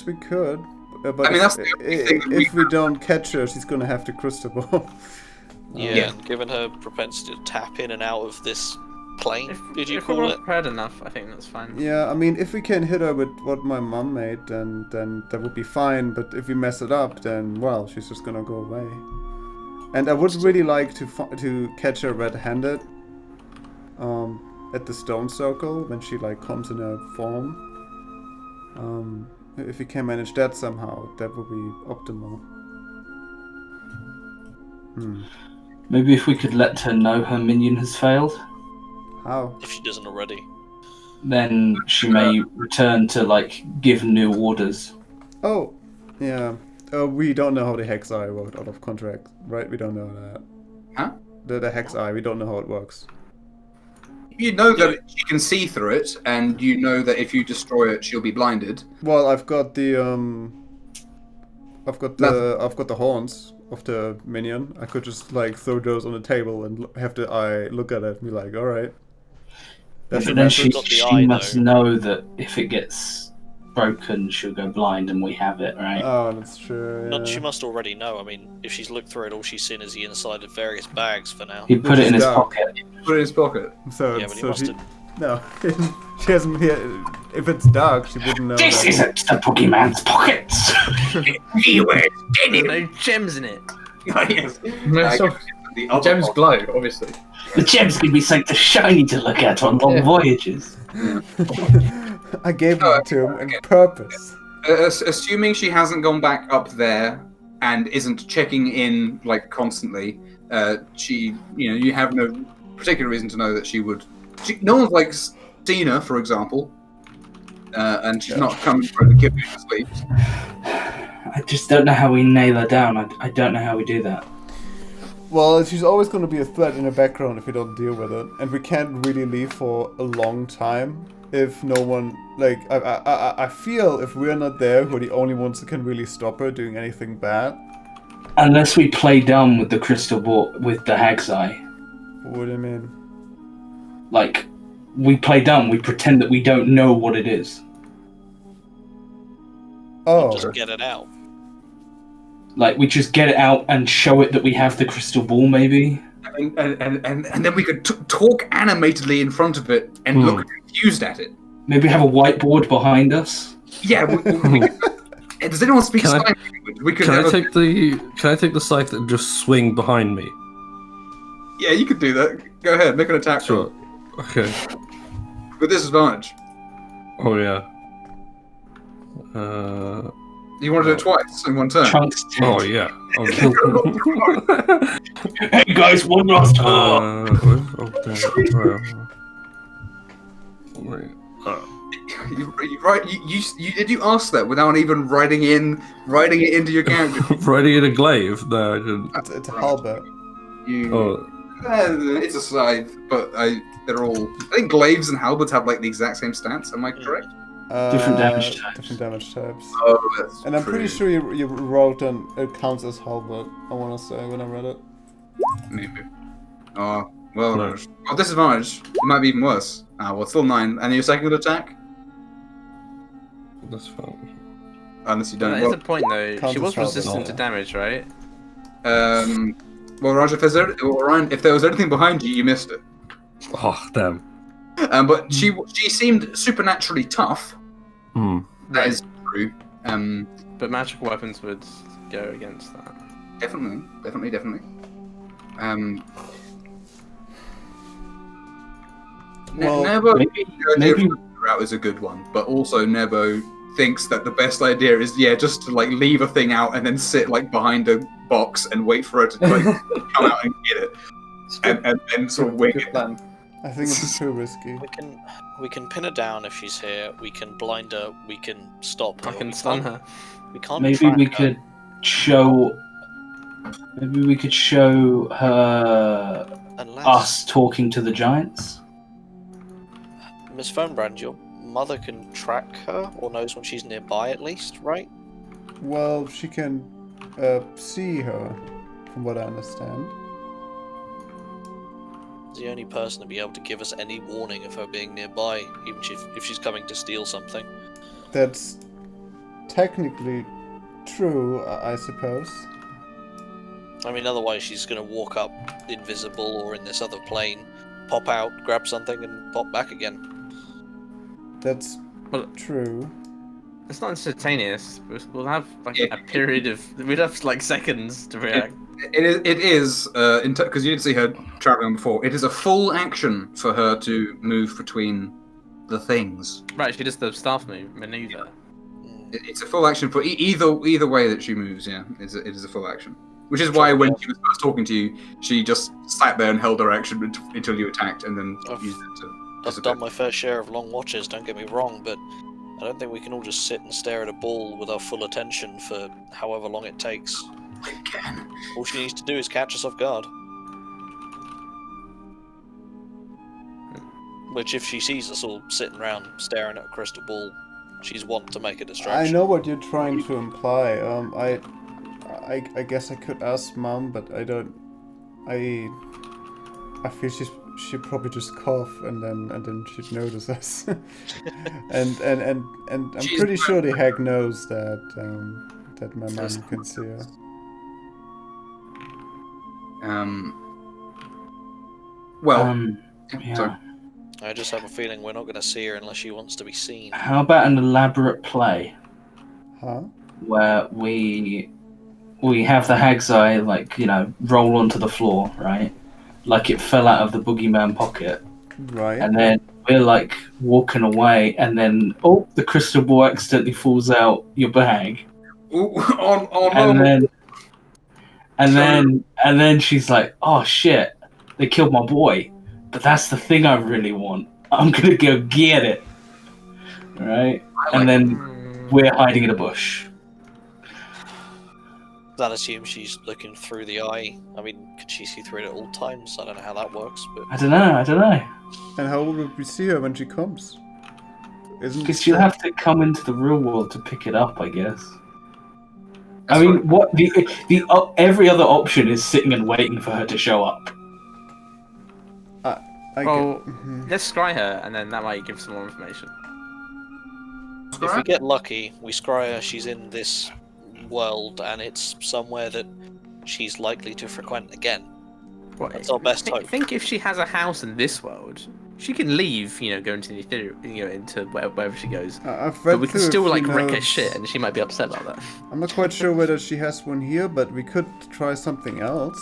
S3: we could. But
S1: I mean, that's the only thing that
S3: if we don't catch her, she's gonna have the crystal ball.
S5: Yeah, and given her propensity to tap in and out of this plane, did you call it?
S4: If we're prepared enough, I think that's fine.
S3: Yeah, I mean, if we can hit her with what my mom made, then that would be fine. But if we mess it up, then well, she's just gonna go away. And I would really like to catch her red-handed, at the stone circle when she comes in her form. If we can manage that somehow, that would be optimal.
S7: Maybe if we could let her know her minion has failed.
S3: How?
S5: If she doesn't already.
S7: Then she may return to give new orders.
S3: Oh, yeah. We don't know how the Hex Eye worked out of contract, right? We don't know that.
S1: Huh?
S3: The Hex Eye, we don't know how it works.
S1: You know that she can see through it, and you know that if you destroy it, she'll be blinded.
S3: Well, I've got the I've got the horns of the minion. I could just like throw those on the table and have the eye look at it and be like, all right.
S7: But then she must know that if it gets broken, she'll go blind, and we have it, right?
S3: Oh, that's true. Yeah.
S5: She must already know. I mean, if she's looked through it, all she's seen is the inside of various bags for now.
S7: He put it in his pocket.
S1: Put it in his pocket.
S3: So,
S5: yeah, but he must have...
S3: No, she hasn't. If it's dark, she wouldn't know.
S7: This isn't the Pokemon's pockets.
S4: There's no gems in it.
S1: Yes.
S6: The gems glow, obviously.
S7: The gems can be something shiny to look at on long voyages.
S3: I gave them to him on purpose.
S1: Assuming she hasn't gone back up there and isn't checking in like constantly, you have no particular reason to know that she would. No one's like seen her, for example, and she's not coming for the kid to sleep.
S7: I just don't know how we nail her down. I don't know how we do that.
S3: Well, she's always going to be a threat in the background if we don't deal with it, and we can't really leave for a long time if no one, like, I feel if we're not there, we're the only ones that can really stop her doing anything bad.
S7: Unless we play dumb with the crystal ball, with the Hag's Eye.
S3: What do you mean?
S7: Like, we play dumb, we pretend that we don't know what it is.
S3: Oh.
S5: Just get it out.
S7: Like, we just get it out and show it that we have the crystal ball, maybe?
S1: And then we could talk animatedly in front of it and look confused at it.
S7: Maybe have a whiteboard behind us?
S1: Yeah, we could, does anyone speak sign language?
S8: Can I take the scythe and just swing behind me?
S1: Yeah, you could do that. Go ahead, make an attack.
S8: Sure. Okay.
S1: With disadvantage.
S8: Oh yeah.
S1: You want to do it twice in one turn?
S8: Oh yeah.
S7: Hey guys, one last
S1: Did you ask that without even writing it into your character?
S8: Writing in a glaive? No, I didn't.
S3: It's a halberd.
S1: It's a scythe, but they're all. I think glaives and halberds have like the exact same stats. Am I correct?
S7: Different damage types.
S3: Different damage types.
S1: Oh, that's
S3: and I'm pretty sure you wrote on it counts as halberd. I want to say when I read it.
S1: Maybe. Oh well. No. Oh, disadvantage. It might be even worse. Well, it's still 9. And your second attack?
S8: That's fine.
S1: Unless you don't.
S4: That is a point though. She was resistant to damage, right?
S1: Well, Roger, if there was anything behind you, you missed it.
S8: Oh damn.
S1: But she seemed supernaturally tough. That is true.
S4: But magical weapons would go against that.
S1: Definitely. Nebo route is a good one, but also Nebo thinks that the best idea is just to like leave a thing out and then sit like behind a box and wait for it to like come out and get it, and then sort of wing it.
S3: Plan. I think it's too risky.
S5: We can pin her down if she's here. We can blind her. We can stop her.
S4: I can stun her.
S5: We can't.
S7: Maybe we could show. Maybe we could show her us talking to the giants.
S5: Miss Fernbrand, your mother can track her or knows when she's nearby at least, right?
S3: Well, she can see her, from what I understand.
S5: The only person to be able to give us any warning of her being nearby, even if she's coming to steal something.
S3: That's technically true, I suppose.
S5: I mean, otherwise she's going to walk up invisible or in this other plane, pop out, grab something, and pop back again.
S3: That's true.
S4: It's not instantaneous. We'll have like a period of. We'd have like seconds to react.
S1: It is because you didn't see her traveling before. It is a full action for her to move between the things.
S4: Right, she does the staff maneuver.
S1: It's a full action for either way that she moves. Yeah, it is a full action. Which is why when she was first talking to you, she just sat there and held her action until you attacked, and then used it to.
S5: I've done my fair share of long watches. Don't get me wrong, but I don't think we can all just sit and stare at a ball with our full attention for however long it takes.
S9: I can.
S5: All she needs to do is catch us off guard. Which, if she sees us all sitting around staring at a crystal ball, she's wont to make a distraction.
S3: I know what you're trying to imply. I guess I could ask Mom, but I don't. I feel she'd probably just cough and then she'd notice us. and I'm pretty sure the hag knows that my mom can see her.
S7: Yeah.
S1: Sorry.
S5: I just have a feeling we're not going to see her unless she wants to be seen.
S7: How about an elaborate play?
S3: Huh?
S7: Where we have the hag's eye, like, roll onto the floor, right? Like it fell out of the boogeyman pocket.
S3: Right.
S7: And then we're like walking away, and then the crystal ball accidentally falls out your bag. And then she's like, "Oh shit, they killed my boy." But that's the thing I really want. I'm gonna go get it. Right? And then we're hiding in a bush.
S5: That assumes she's looking through the eye. I mean, could she see through it at all times? I don't know how that works, but...
S7: I don't know.
S3: And how would we see her when she comes?
S7: Because she'll have to come into the real world to pick it up, I guess. I mean, what every other option is sitting and waiting for her to show up.
S4: Let's scry her, and then that might give some more information.
S5: If we get lucky, we scry her, she's in this world, and it's somewhere that she's likely to frequent again. That's our best hope.
S4: I think if she has a house in this world, she can leave, go into the ethereal, into wherever she goes. But we can still wreck her shit, and she might be upset about that.
S3: I'm not quite sure whether she has one here, but we could try something else.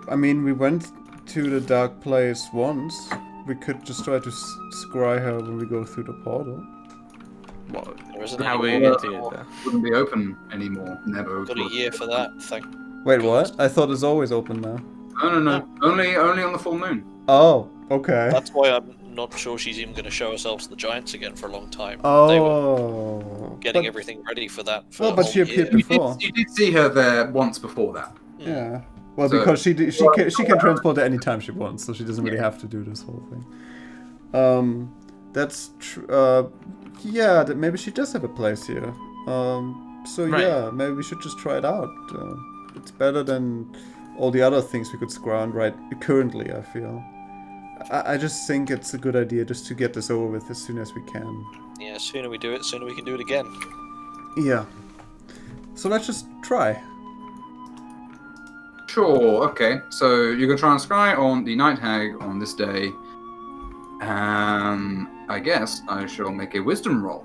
S3: I mean, we went to the dark place once. We could just try to scry her when we go through the portal.
S4: How are we going to do that?
S1: Wouldn't be open anymore. Never.
S5: Got a year for that thing.
S3: Wait, what? I thought it's always open now.
S1: No. Only on the full moon.
S3: Oh, okay.
S5: That's why I'm not sure she's even going to show herself to the Giants again for a long time.
S3: Oh.
S5: They were getting everything ready for that.
S3: But she appeared before.
S1: You did see her there once before that.
S3: Yeah. Well, because she can transport at any time she wants, so she doesn't really have to do this whole thing. That's true. Yeah, maybe she does have a place here. Yeah, maybe we should just try it out. It's better than all the other things we could scrounge right currently, I feel. I just think it's a good idea just to get this over with as soon as we can.
S5: Yeah, sooner we do it, sooner we can do it again.
S3: Yeah. So let's just try.
S1: Sure, okay. So you can try and scry on the Night Hag on this day. I guess I shall make a wisdom roll.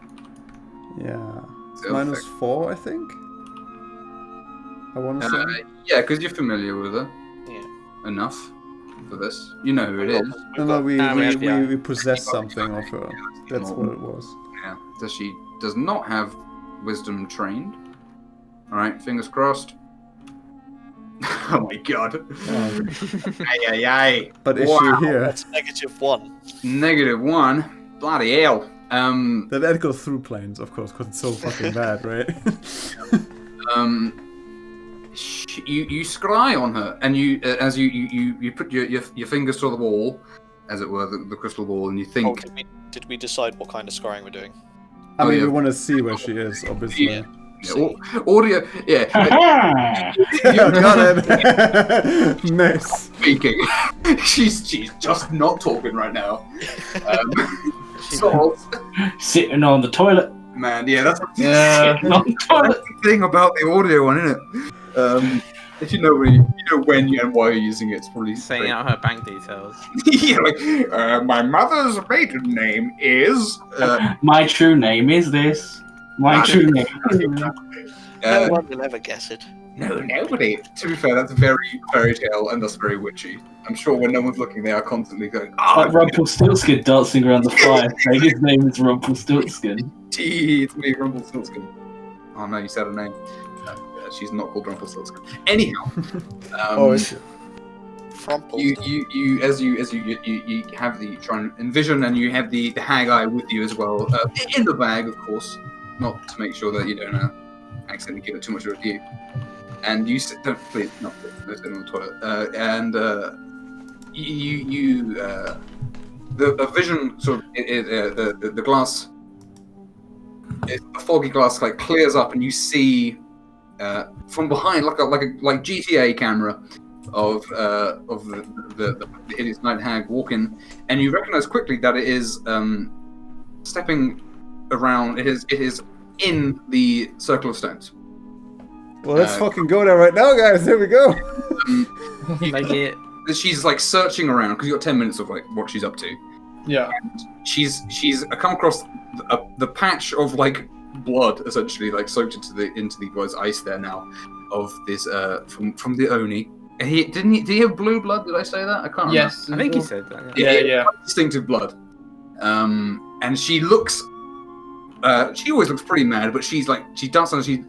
S3: Yeah. It's -4, I think? I want to say.
S1: Yeah, because you're familiar with her.
S5: Yeah.
S1: Enough for this. You know who it is.
S3: No, we possessed something of her. That's what it was.
S1: Yeah. So she does not have wisdom trained. Alright, fingers crossed. Oh my god. Aye.
S3: But is she here?
S5: That's -1.
S1: -1? Bloody hell.
S3: That goes through planes, of course, because it's so fucking bad, right?
S1: You scry on her, and as you put your fingers to the wall, as it were, the crystal wall, and you think.
S5: Oh, did we decide what kind of scrying we're doing?
S3: I mean, we want to see where she is, obviously.
S1: Yeah. Audio, yeah.
S3: You got it. Nice.
S1: Speaking, she's just not talking right now.
S7: Sitting on the toilet.
S1: Man, yeah, that's
S7: sitting on the toilet.
S1: That's the thing about the audio one, isn't it? If you know when and why you're using it, it's probably
S4: saying out her bank details.
S1: Yeah, like my mother's maiden name is.
S7: My true name is this. My true name.
S5: No one will ever guess it.
S1: No, nobody. To be fair, that's very fairy tale and that's very witchy. I'm sure when no one's looking, they are constantly going,
S7: like Rumpelstiltskin dancing around the fire, saying his name is Rumpelstiltskin.
S1: It's me, Rumpelstiltskin. Oh no, you said her name. She's not called Rumpelstiltskin. Anyhow.
S3: Is she?
S1: you have the try and envision, and you have the hag eye with you as well, in the bag, of course, not to make sure that you don't accidentally give it too much of a view. And you don't please not sit on the toilet. The vision sort of the glass, the foggy glass like clears up, and you see from behind like GTA camera of the hideous night hag walk in, and you recognize quickly that it is stepping around. It is in the circle of stones.
S3: Well, let's fucking go there right now, guys. Here we go.
S1: She's like searching around because you got 10 minutes of like what she's up to.
S2: Yeah.
S1: And she's come across the patch of like blood, essentially like soaked into the blood's ice there now, of this from the Oni. Did he have blue blood? Did I say that? I can't remember.
S2: Yes,
S4: I think he said that.
S2: Yeah.
S1: Distinctive blood. And she looks. She always looks pretty mad, but she's like she dances. She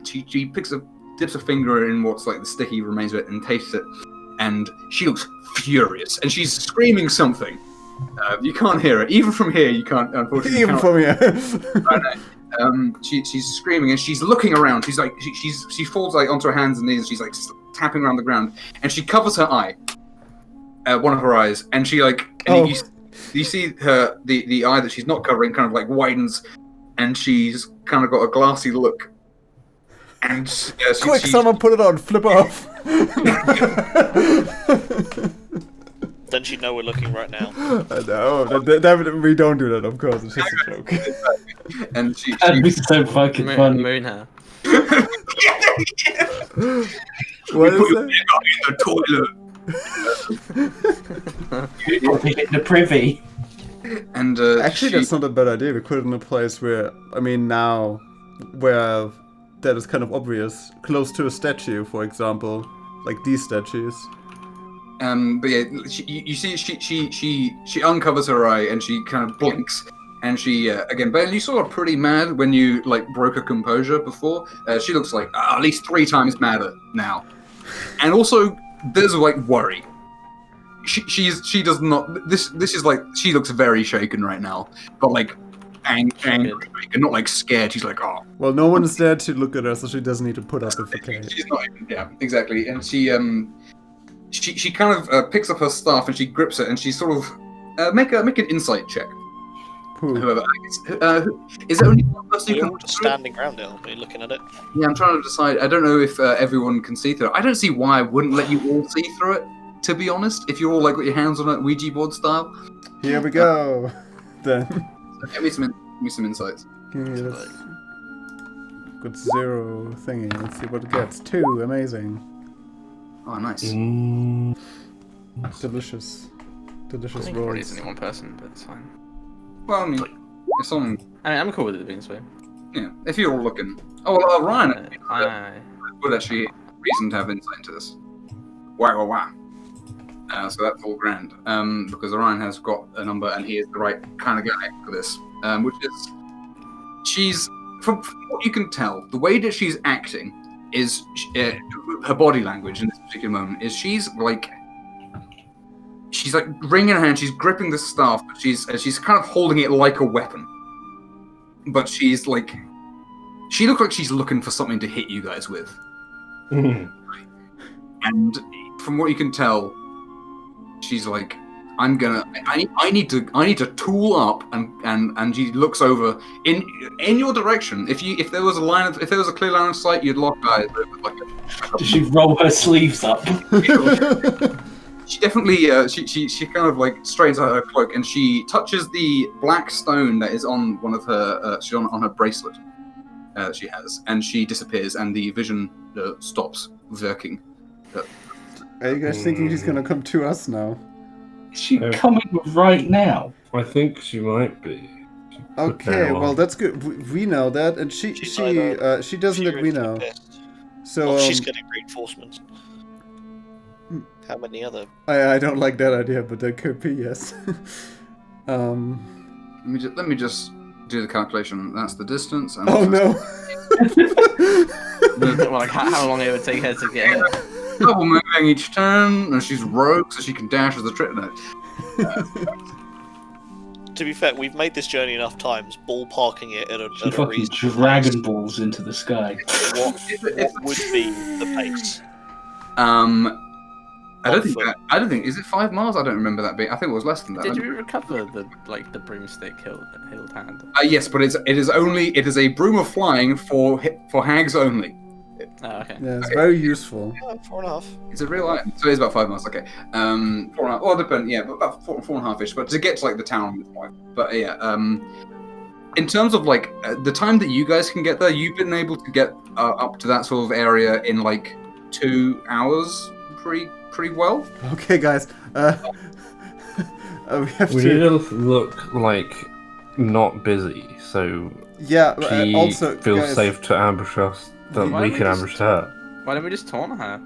S1: dips a finger in what's like the sticky remains of it and tastes it, and she looks furious and she's screaming something. You can't hear it, even from here. You can't, unfortunately.
S3: Even from here.
S1: She's screaming and she's looking around. She's like she falls like onto her hands and knees. And she's like tapping around the ground and she covers her eye, one of her eyes, and she like and you see her the eye that she's not covering kind of like widens, and she's kind of got a glassy look. And
S3: quick, someone put it on, flip off.
S5: Then she'd know we're looking right now.
S3: I know. We don't do that, of course. It's just a joke.
S1: And
S7: that'd be so fucking funny.
S4: Moon her.
S3: What is it?
S1: In
S7: In the privy.
S1: And
S3: actually, that's not a bad idea. We put it in a place where, now, where that is kind of obvious, close to a statue, for example, like these statues.
S1: But yeah, you see, she uncovers her eye and she kind of blinks, and she again. But you saw her pretty mad when you like broke her composure before. She looks like at least 3 times madder now, and also there's like worry. She does not. This is like she looks very shaken right now, but like angry, not like scared. She's like, oh.
S3: Well, no one is there to look at her, so she doesn't need to put up the facade.
S1: She's not even. Yeah, exactly, and she kind of picks up her staff and she grips it and she sort of make an insight check. Whoever, is it only one person who can?
S5: Just standing around it, looking at it.
S1: Yeah, I'm trying to decide. I don't know if everyone can see through it. I don't see why I wouldn't let you all see through it. To be honest, if you all like got your hands on it, Ouija board style.
S3: Here we go. Then.
S1: Give me some insights.
S3: Yes. Got 0 thingy. Let's see what it gets. 2. Amazing.
S1: Oh, nice.
S3: Delicious rolls.
S4: Probably is only one person, but it's fine.
S1: Well, I mean, if someone...
S4: I'm cool with it being so.
S1: Yeah, if you're all looking... Oh, well, Ryan would actually reason to have insight into this. Wow. So that's all grand. Because Orion has got a number and he is the right kind of guy for this. Which is... She's... From what you can tell, the way that she's acting is... her body language in this particular moment is she's like wringing her hand, she's gripping the staff, but she's kind of holding it like a weapon. But she's like, she looks like she's looking for something to hit you guys with. And from what you can tell, she's like, I need to tool up, and she looks over in your direction. If there was a clear line of sight, you'd lock eyes.
S7: Does she roll her sleeves up?
S1: She definitely she kind of like straightens out her cloak and she touches the black stone that is on one of her on her bracelet she has, and she disappears and the vision stops working.
S3: Are you guys thinking she's gonna come to us now?
S7: Is she coming right now?
S8: I think she might be.
S3: Okay, well that's good. We know that, and she doesn't let me know. So
S5: she's getting reinforcements. How many other?
S3: I don't like that idea, but that could be, yes.
S1: Let me just do the calculation. That's the distance. And
S3: oh no!
S4: Like how long it would take her to get here?
S1: double moving each turn, and she's rogue, so she can dash as a trick. No.
S5: To be fair, we've made this journey enough times, ballparking it at a
S7: fucking Dragon Balls into the sky.
S5: What would be the pace?
S1: I don't think. Is it 5 miles? I don't remember that bit. I think it was less than that.
S4: Did you recover the broomstick hilt hand?
S1: Yes, but it is a broom of flying for hags only.
S4: Oh, okay.
S3: Yeah, it's very useful.
S5: Yeah, 4.5.
S1: It's a real item, so it is about 5 miles. Okay, 4.5. Well, depend. Yeah, but about 4.5ish. But to get to like the town, but yeah. In terms of like the time that you guys can get there, you've been able to get up to that sort of area in like 2 hours, pretty well.
S3: Okay, guys.
S8: We need to look like not busy, so she
S3: also
S8: feels
S3: guys,
S8: safe to ambush us. That we can ambush her.
S4: Why don't we just taunt her?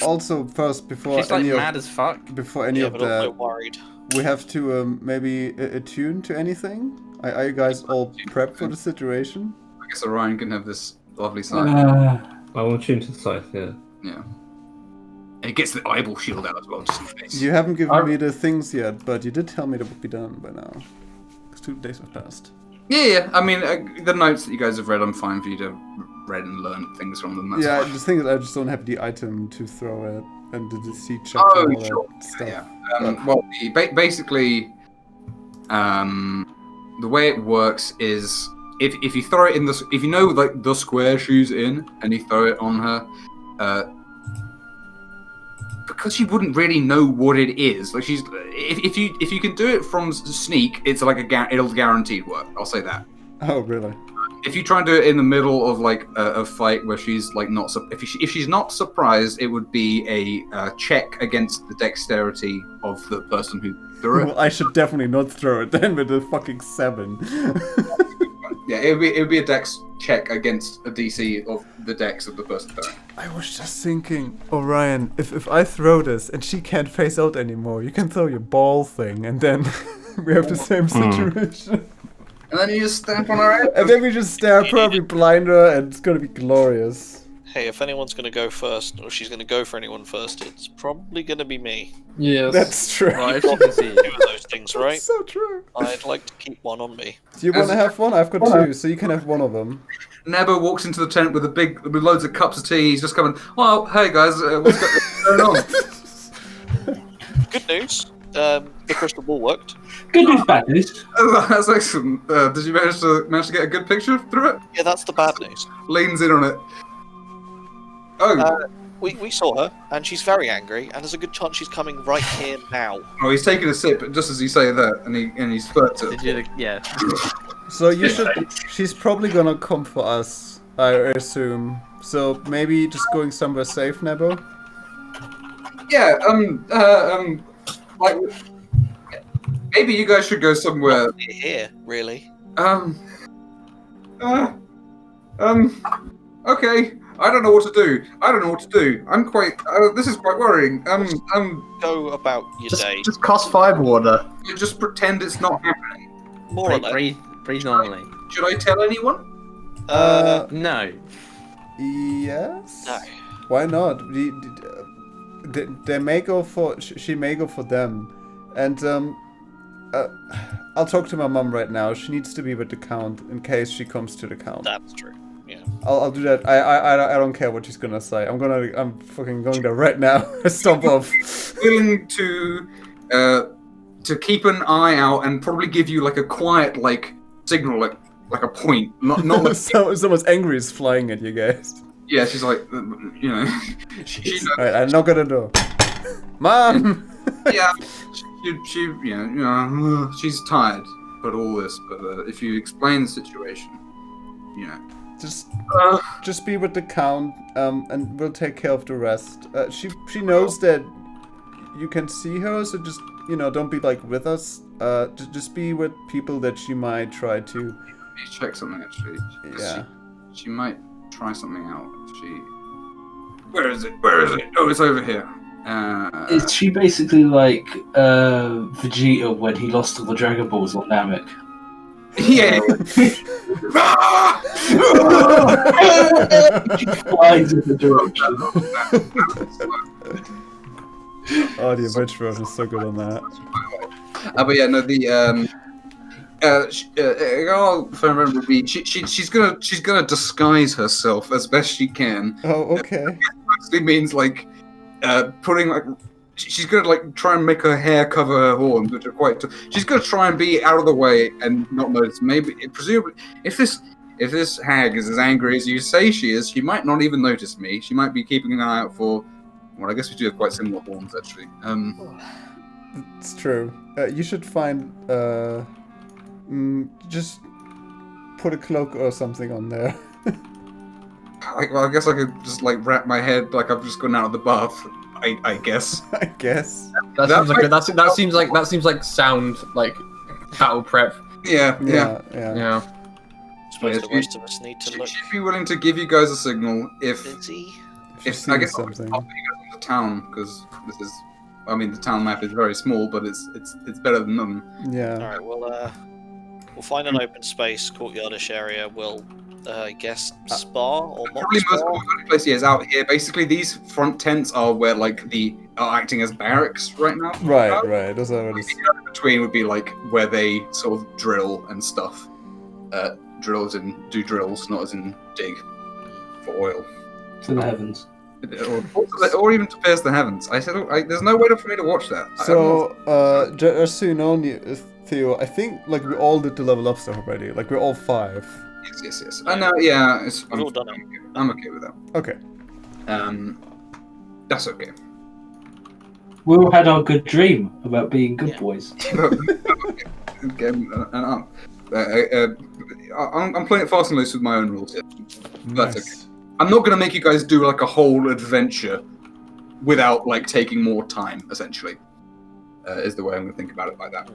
S3: Also, first before
S4: she's like mad as fuck.
S3: Before any of
S5: but
S3: that,
S5: also worried.
S3: we have to maybe attune to anything. Are you guys all prepped for the situation?
S1: I guess Orion can have this lovely scythe.
S8: I will tune to the scythe. Yeah.
S1: And it gets the eyeball shield out as well, just in case.
S3: You haven't given me the things yet, but you did tell me that would be done by now. Because 2 days have passed.
S1: Yeah. I mean, the notes that you guys have read, I'm fine for you to read and learn things from them. That's fine.
S3: The thing is, I just don't have the item to throw at and the deceit check
S1: Oh,
S3: and all
S1: sure.
S3: that stuff.
S1: Yeah. Well, basically, the way it works is if you throw it in if you know like the square she's in, and you throw it on her, because she wouldn't really know what it is. Like if you can do it from sneak, it's like it'll guaranteed work. I'll say that.
S3: Oh, really?
S1: If you try and do it in the middle of like a fight where she's like not if she's not surprised, it would be a check against the dexterity of the person who threw it.
S3: Well, I should definitely not throw it then with a fucking 7.
S1: Yeah, it would be a dex check against a DC of the dex of the person throwing.
S3: I was just thinking, Orion, if I throw this and she can't face out anymore, you can throw your ball thing, and then we have the same situation.
S1: And then you just stamp on her head.
S3: And then we just stare at her, we blind her, and it's gonna be glorious.
S5: Hey, if anyone's going to go first, or she's going to go for anyone first, it's probably going to be me.
S6: Yes.
S3: That's true.
S4: Right, if you can see
S5: Two of those things, right?
S3: That's so true.
S5: I'd like to keep one on me.
S3: Do you want to have one? I've got 2, so you can have one of them.
S1: Nebo walks into the tent with with loads of cups of tea. He's just coming. Well, hey guys, what's going on?
S5: Good news. The crystal ball worked.
S7: Good news, bad news.
S1: That's excellent. Did you manage to get a good picture through it?
S5: Yeah, that's the bad news.
S1: Leans in on it. Oh.
S5: We saw her, and she's very angry, and there's a good chance she's coming right here now.
S1: Oh, he's taking a sip just as you say that, and he spurts it.
S4: Yeah.
S3: So you should. She's probably gonna come for us, I assume. So maybe just going somewhere safe, Nebo.
S1: Yeah. Like maybe you guys should go somewhere.
S5: Not here, really.
S1: Okay. I don't know what to do. I'm quite. This is quite worrying.
S5: Go about your day.
S6: Just cast Fire Water.
S1: Just pretend it's not happening.
S5: More or less.
S4: Breathe normally.
S1: Should I tell anyone?
S4: No.
S3: Yes.
S5: No.
S3: Why not? They may go for. She may go for them, and I'll talk to my mom right now. She needs to be with the count in case she comes to the count.
S5: That's true. Yeah.
S3: I'll do that. I don't care what she's gonna say. I'm fucking going there right now. Stomp off.
S1: Willing to keep an eye out and probably give you like a quiet signal, like a point, not like
S3: someone's angry is flying at you guys.
S1: Yeah, she's like, she
S3: Alright, I'm not gonna do. Mom.
S1: Yeah, she's tired, but all this. But if you explain the situation,
S3: just be with the count, and we'll take care of the rest. She knows that you can see her, so just don't be with us. Just be with people that she might try to.
S1: Check something actually.
S3: Yeah.
S1: She might try something out. Where is it? Oh, it's over here.
S7: Is she basically like Vegeta when he lost all the Dragon Balls on Namek?
S1: Yeah.
S7: Flies in the direction.
S3: Oh, the abridged version is so good on that.
S1: But yeah, no, Fernbrand would be she's gonna disguise herself as best she can.
S3: Oh, okay.
S1: Mostly means like putting like she's gonna like try and make her hair cover her horns, which are quite. She's gonna try and be out of the way and not notice. Maybe, presumably, if this hag is as angry as you say she is, she might not even notice me. She might be keeping an eye out for. Well, I guess we do have quite similar horns, actually.
S3: It's true. You should find. Just put a cloak or something on there.
S1: Well, I guess I could just like wrap my head like I've just gone out of the bath. I guess.
S3: I guess.
S6: That seems like sound like battle prep.
S1: Yeah.
S6: Yeah.
S5: I suppose the rest of us need to look.
S1: She'd be willing to give you guys a signal if I guess
S3: something.
S1: I'll put you guys into town because this is. I mean, the town map is very small, but it's better than none.
S3: Yeah.
S5: All right. We'll find an open space, courtyardish area. We'll, I guess, spa or mock
S1: probably
S5: spa.
S1: most common place is out here. Basically, these front tents are where like are acting as barracks right now.
S3: Right. Those are what
S1: In between would be like where they sort of drill and stuff. Drill as in do drills, not as in dig for oil.
S7: To the heavens.
S1: Or even to pierce the heavens. I said, there's no way for me to watch that.
S3: So, just so you know, Theo, I think like we all did the level up stuff already. Like we're all 5.
S1: Yes. I know. Yeah,
S5: We've all done it.
S1: I'm okay with that.
S3: Okay.
S1: That's okay.
S7: We all had our good dream about being good boys.
S1: Okay, I'm playing it fast and loose with my own rules here. That's okay. I'm not going to make you guys do like a whole adventure without like taking more time. Essentially, is the way I'm going to think about it like that.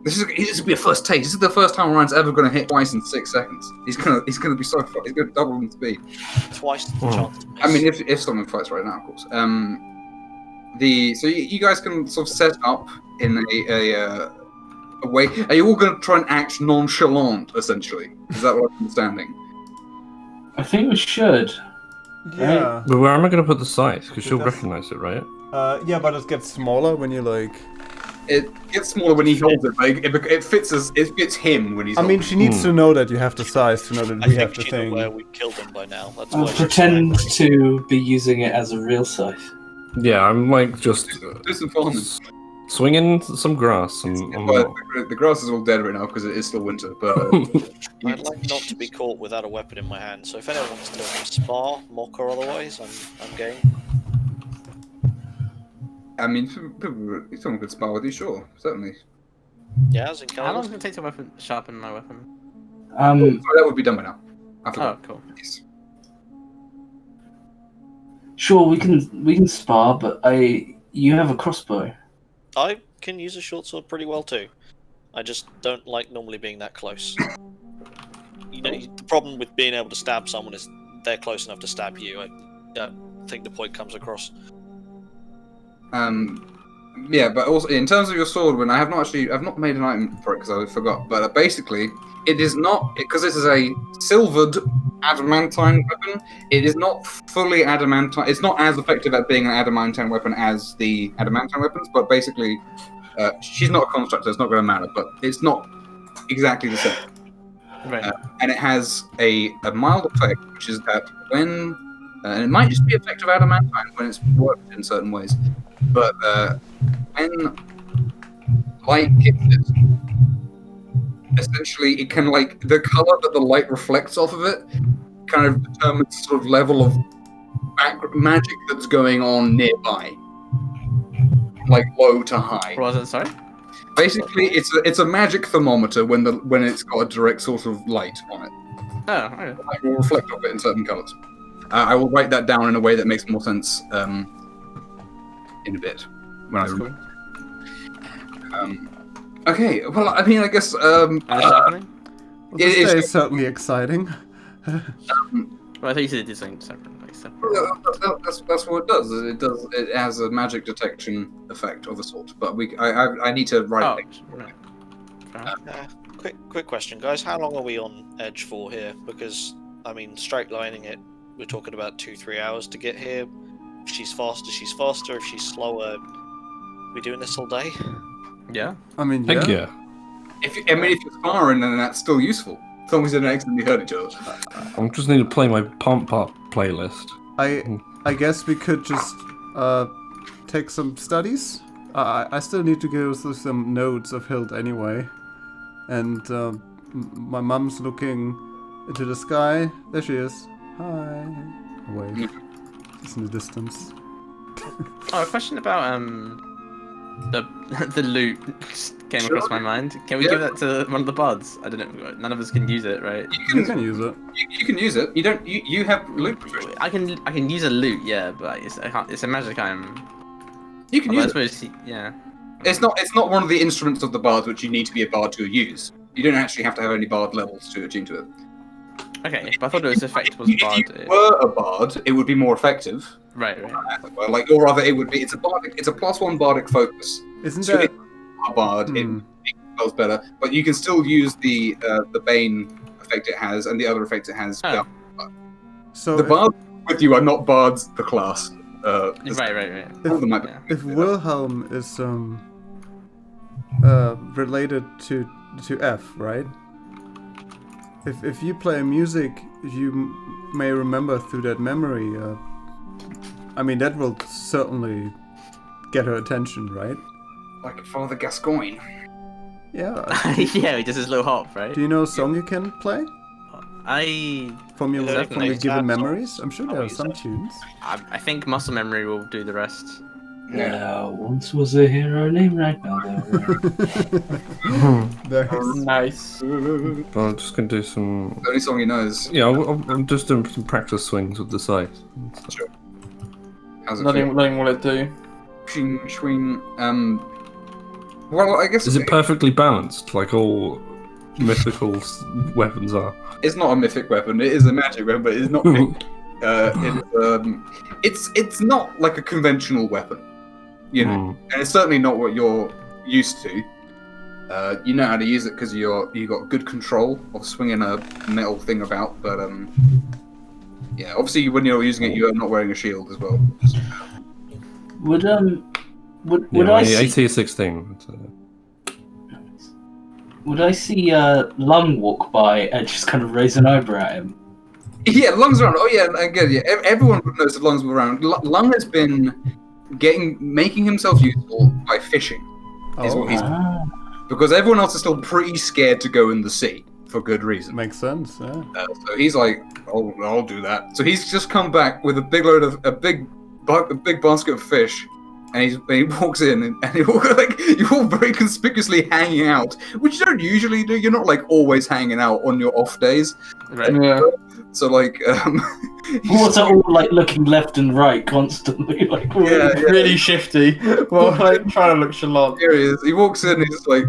S1: This will be a first taste. This is the first time Ryan's ever going to hit twice in 6 seconds. He's gonna be so fast. He's going to double in speed.
S5: Twice the chance to miss.
S1: I mean, if someone fights right now, of course. So you guys can sort of set up in a way. Are you all going to try and act nonchalant? Essentially, is that what I'm understanding?
S7: I think we should.
S3: Yeah.
S8: But where am I going to put the sight? Because she'll recognize it, right?
S3: Yeah, but it gets smaller when you like.
S1: It gets smaller when he holds it. Like it fits him when he's.
S3: I mean, she needs to know that you have the size to know that we have the
S5: thing.
S3: thing.
S5: Where we killed him by now. That's
S7: I'll
S5: why
S7: pretend to be using it as a real scythe.
S8: Yeah, I'm like just
S1: do some fun.
S8: Swinging some grass.
S1: Well, the grass is all dead right now because it is still winter. But
S5: I'd like not to be caught without a weapon in my hand. So if anyone wants to spar, mock or otherwise, I'm game.
S1: I mean, if someone could spar with you, sure, certainly.
S5: Yeah, as in
S4: how long does it take to sharpen my weapon?
S1: Sorry, that would be done by now.
S4: Oh, cool.
S1: Yes.
S7: Sure, we can spar, but you have a crossbow.
S5: I can use a short sword pretty well too. I just don't like normally being that close. You know, the problem with being able to stab someone is they're close enough to stab you. I don't think the point comes across.
S1: Yeah, but also in terms of your sword, when I've not made an item for it because I forgot. But basically, it is not because this is a silvered adamantine weapon. It is not fully adamantine. It's not as effective at being an adamantine weapon as the adamantine weapons. But basically, she's not a constructor. It's not going to matter. But it's not exactly the same.
S4: Right.
S1: And it has a mild effect, which is that when and it might just be effective adamantine when it's worked in certain ways. But when light hits it, essentially it can the color that the light reflects off of it kind of determines the sort of level of magic that's going on nearby, like low to high.
S4: What was it? Sorry.
S1: Basically, it's a magic thermometer when it's got a direct sort of light on it.
S4: Oh, okay.
S1: It will reflect off it in certain colors. I will write that down in a way that makes more sense in a bit when I remember.
S4: Cool.
S1: Okay, well, I mean, I guess
S3: This day is certainly exciting.
S4: Well, I think you said it did something separate.
S1: That's what it does. It has a magic detection effect of a sort. But I need to write it.
S5: Quick question, guys. How long are we on edge for here? Because, I mean, straight lining it, we're talking about 2-3 hours to get here. If she's faster, she's faster. If she's slower, we doing this all day?
S4: Yeah.
S3: I mean,
S8: Thank you.
S1: If you're sparring, then that's still useful. As long as you don't accidentally hurt each other.
S8: I just need to play my Pump Up playlist.
S3: I guess we could just take some studies. I still need to go through some notes of Hild anyway. And my mum's looking into the sky. There she is. Hi. Wait. She's in the distance.
S4: Oh, a question about the loot came across my mind. Can we give that to one of the bards? I don't know. None of us can use it, right?
S3: You can use it.
S1: You can use it. You don't. You have loot proficiency.
S4: I can use a loot, yeah, but it's a magic item.
S1: You can use
S4: it. Yeah.
S1: It's not one of the instruments of the bard which you need to be a bard to use. You don't actually have to have any bard levels to attune to it.
S4: Okay, but I thought it was effective as a bard.
S1: If you were a bard, it would be more effective.
S4: Right.
S1: Or rather, it would be. It's a +1 bardic focus.
S3: Isn't
S1: so
S3: that
S1: a bard? It spells better, but you can still use the bane effect it has and the other effects it has.
S4: Oh.
S3: So
S1: the bards with you are not bards the class.
S4: Right.
S3: If Wilhelm is related to F, right? If you play music, you may remember through that memory. I mean, that will certainly get her attention, right?
S1: Like Father Gascoigne.
S3: Yeah.
S4: Yeah, he does his little hop, right?
S3: Do you know a song you can play? From your given memories? I'm sure there are some tunes.
S4: I think muscle memory will do the rest.
S7: Once was a hero named Ragnar.
S3: Nice.
S8: But I'm just gonna do some.
S1: The only song he knows.
S8: Yeah, I'm just doing some practice swings with the scythe.
S1: Sure. How's it
S2: Nothing will it do?
S1: Swing. Well, I guess.
S8: Is it perfectly balanced, like all mythical weapons are?
S1: It's not a mythic weapon. It is a magic weapon, but it's not. It's not like a conventional weapon, you know, and it's certainly not what you're used to. You know how to use it because you got good control of swinging a metal thing about, but yeah, obviously when you're using it, you are not wearing a shield as well.
S7: Would
S8: I see? AT 16.
S7: Would I see Lung walk by and just kind of raise an eyebrow at him?
S1: Yeah, Lung's around. Oh yeah, again, yeah. Everyone knows that Lung's around. Lung has been making himself useful by fishing. Is what he's because everyone else is still pretty scared to go in the sea for good reason.
S3: Makes sense. Yeah.
S1: So he's like, "Oh, I'll do that." So he's just come back with a big load of a big basket of fish, and he walks in and you're all very conspicuously hanging out, which you don't usually do. You're not like always hanging out on your off days.
S4: Right.
S2: Yeah.
S1: So like,
S7: also all like looking left and right constantly, like
S2: really shifty. Well, like trying to look chalant.
S1: Here he is. He walks in. And he's like,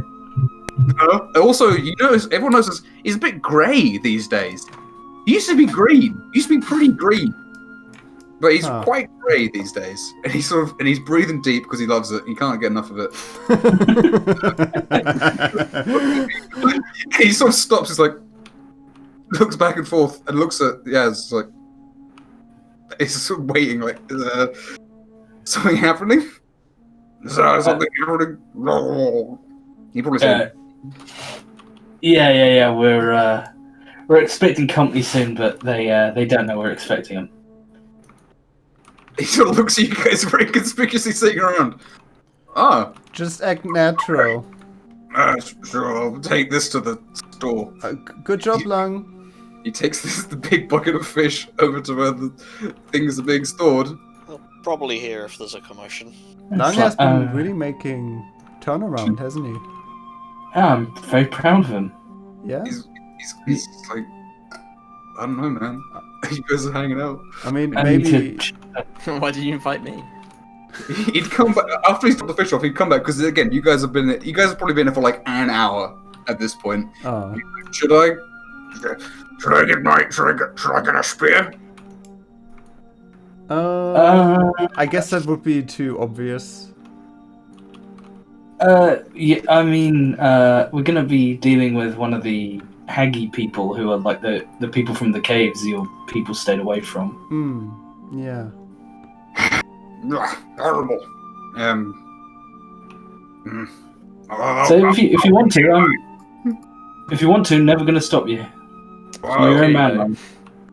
S1: Also, you notice everyone notices he's a bit grey these days. He used to be green. He used to be pretty green, but he's quite grey these days. And he's breathing deep because he loves it. He can't get enough of it. He sort of stops. He's like. Looks back and forth and looks at it's like he's sort of waiting like is something happening? Is there something happening? No. He probably said
S7: Yeah. We're expecting company soon, but they don't know we're expecting them.
S1: He sort of looks at you guys very conspicuously sitting around.
S3: Just act natural.
S1: Sure, I'll take this to the store.
S3: Good job, Lung.
S1: He takes the big bucket of fish over to where the things are being stored.
S5: They'll probably hear if there's a commotion.
S3: Lung has been really making turnaround, hasn't he?
S7: I'm very proud of him.
S3: Yeah?
S1: He's like, I don't know, man. You guys are hanging out.
S3: I mean, maybe...
S4: Why did you invite me?
S1: He'd come back after he stopped the fish off. He'd come back because again, you guys have probably been there for like an hour at this point.
S3: Oh.
S1: Should I get a spear?
S3: I guess that would be too obvious.
S7: Yeah, I mean, we're gonna be dealing with one of the Haggy people who are like the people from the caves your people stayed away from.
S3: Yeah.
S9: Horrible.
S7: So if you want to, never gonna stop you. You're a man.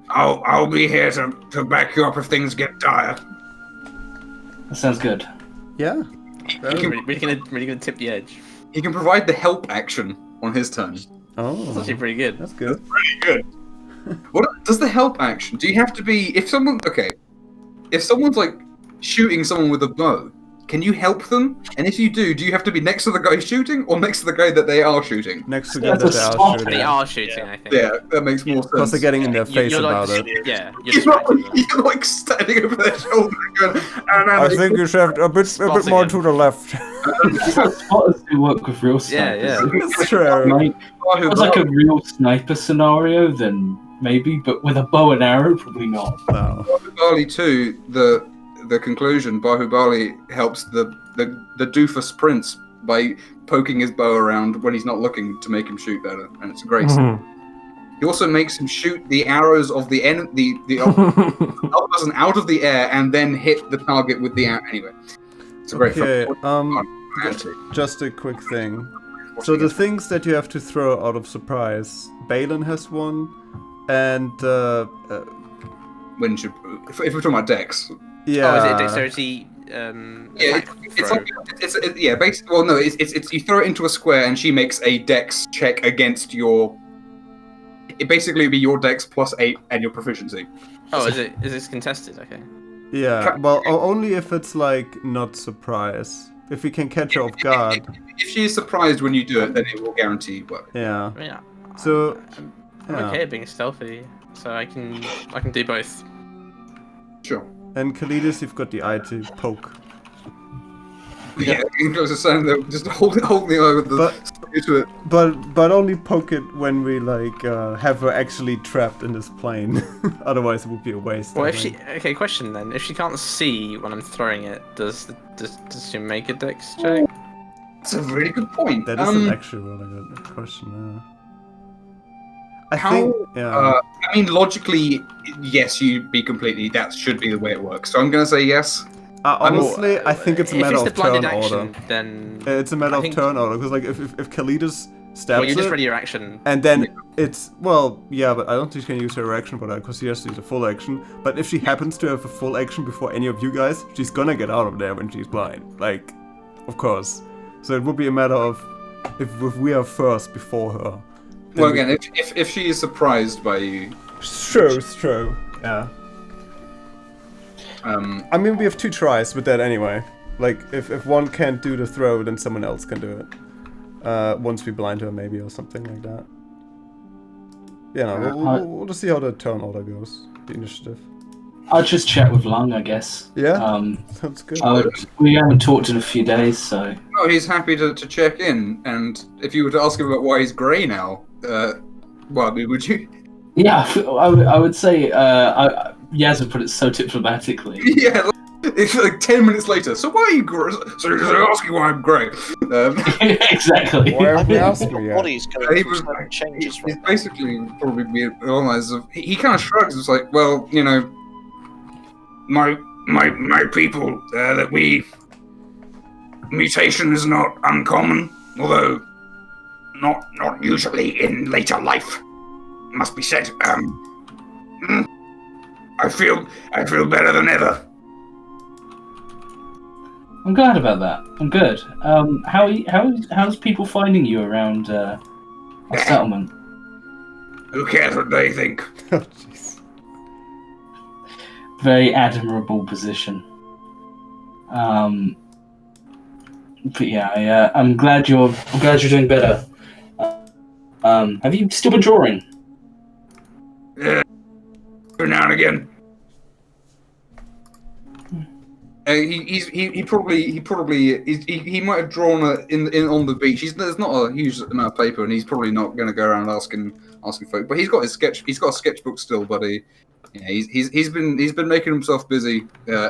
S9: I'll be here to back you up if things get dire.
S7: That sounds good.
S3: Yeah.
S4: Really gonna tip the edge.
S1: He can provide the help action on his turn.
S3: Oh,
S4: that's actually pretty good.
S3: That's good.
S1: Pretty good. What does the help action? Do you have to be if someone's like shooting someone with a bow? Can you help them? And if you do you have to be next to the guy shooting or next to the guy that they are shooting?
S3: Next to the guy that
S4: they are shooting. I think.
S1: Yeah, that makes more sense.
S3: Plus they're getting in their face about it.
S4: Yeah,
S1: you're like standing over their shoulder going,
S3: I think you should have a bit more to the left.
S7: Spotters do work with real snipers.
S4: Yeah.
S3: It's true.
S7: If it was like a real sniper scenario, then maybe, but with a bow and arrow, probably not.
S3: No.
S1: Bahubali 2, the conclusion, Bahubali helps the doofus prince by poking his bow around when he's not looking to make him shoot better, and it's a great scene. He also makes him shoot the arrows of the other person out of the air and then hit the target with the arrow. Anyway, it's a great
S3: just a quick thing. So the things that you have to throw out of surprise, Balin has one, and
S1: when if we're talking about Dex.
S3: Yeah.
S4: Oh, is it dexterity?
S1: Basically. Well, no, it's you throw it into a square and she makes a Dex check against your. It basically would be your Dex plus 8 and your proficiency.
S4: Oh, is this contested? Okay.
S3: Yeah. Well, only if it's like not surprise. If we can catch her off guard.
S1: If she is surprised when you do it, then it will guarantee work.
S3: Yeah.
S4: Yeah.
S3: So.
S4: I'm okay at being stealthy, so I can do both.
S1: Sure.
S3: And Khalidus, you've got the eye to poke.
S1: Yeah, just hold the eye with the to it.
S3: But only poke it when we like have her actually trapped in this plane. Otherwise, it would be a waste.
S4: Well, question then: if she can't see when I'm throwing it, does she make a dex check?
S1: That's a really good point.
S3: That is an actually really good question. I mean,
S1: logically, yes, that should be the way it works. So I'm going to say yes.
S3: Honestly, I think it's a matter of turn order.
S4: Then
S3: it's a matter of turn order, because like if Khalidus stabs
S4: you just ready your action.
S3: And then it's, but I don't think she can use her action for that, because she has to use a full action. But if she happens to have a full action before any of you guys, she's gonna get out of there when she's blind. Like, of course. So it would be a matter of if we are first before her.
S1: Well, again, if she is surprised by you...
S3: It's true. Yeah. I mean, we have 2 tries with that anyway. Like, if one can't do the throw, then someone else can do it. Once we blind her, maybe, or something like that. Yeah, we'll just see how the turn order goes. The initiative.
S7: I'll just chat with Lung, I guess.
S3: Yeah, sounds good.
S7: We haven't talked in a few days, so...
S1: Oh, he's happy to check in, and if you were to ask him about why he's grey now, would you?
S7: Yeah, I would say, Yaz would put it so diplomatically.
S1: Yeah, it's like 10 minutes later, so why are you grey? So you're asking why I'm grey.
S7: Exactly.
S3: Why are we asking me?
S5: Body's going through certain changes.
S1: He's basically probably be along the lines of, he kind of shrugs, it's like, well, you know, my people, that mutation is not uncommon, although not usually in later life, must be said. I feel better than ever.
S7: I'm glad about that. I'm good. How's people finding you around our settlement?
S9: Who cares what they think?
S3: Oh, jeez.
S7: Very admirable position. But yeah, I'm glad you're doing better. Have you still been drawing?
S9: Yeah, every now and again.
S1: He might have drawn on the beach. There's not a huge amount of paper, and he's probably not going to go around asking folk. But he's got a sketchbook still, buddy. Yeah, he's been making himself busy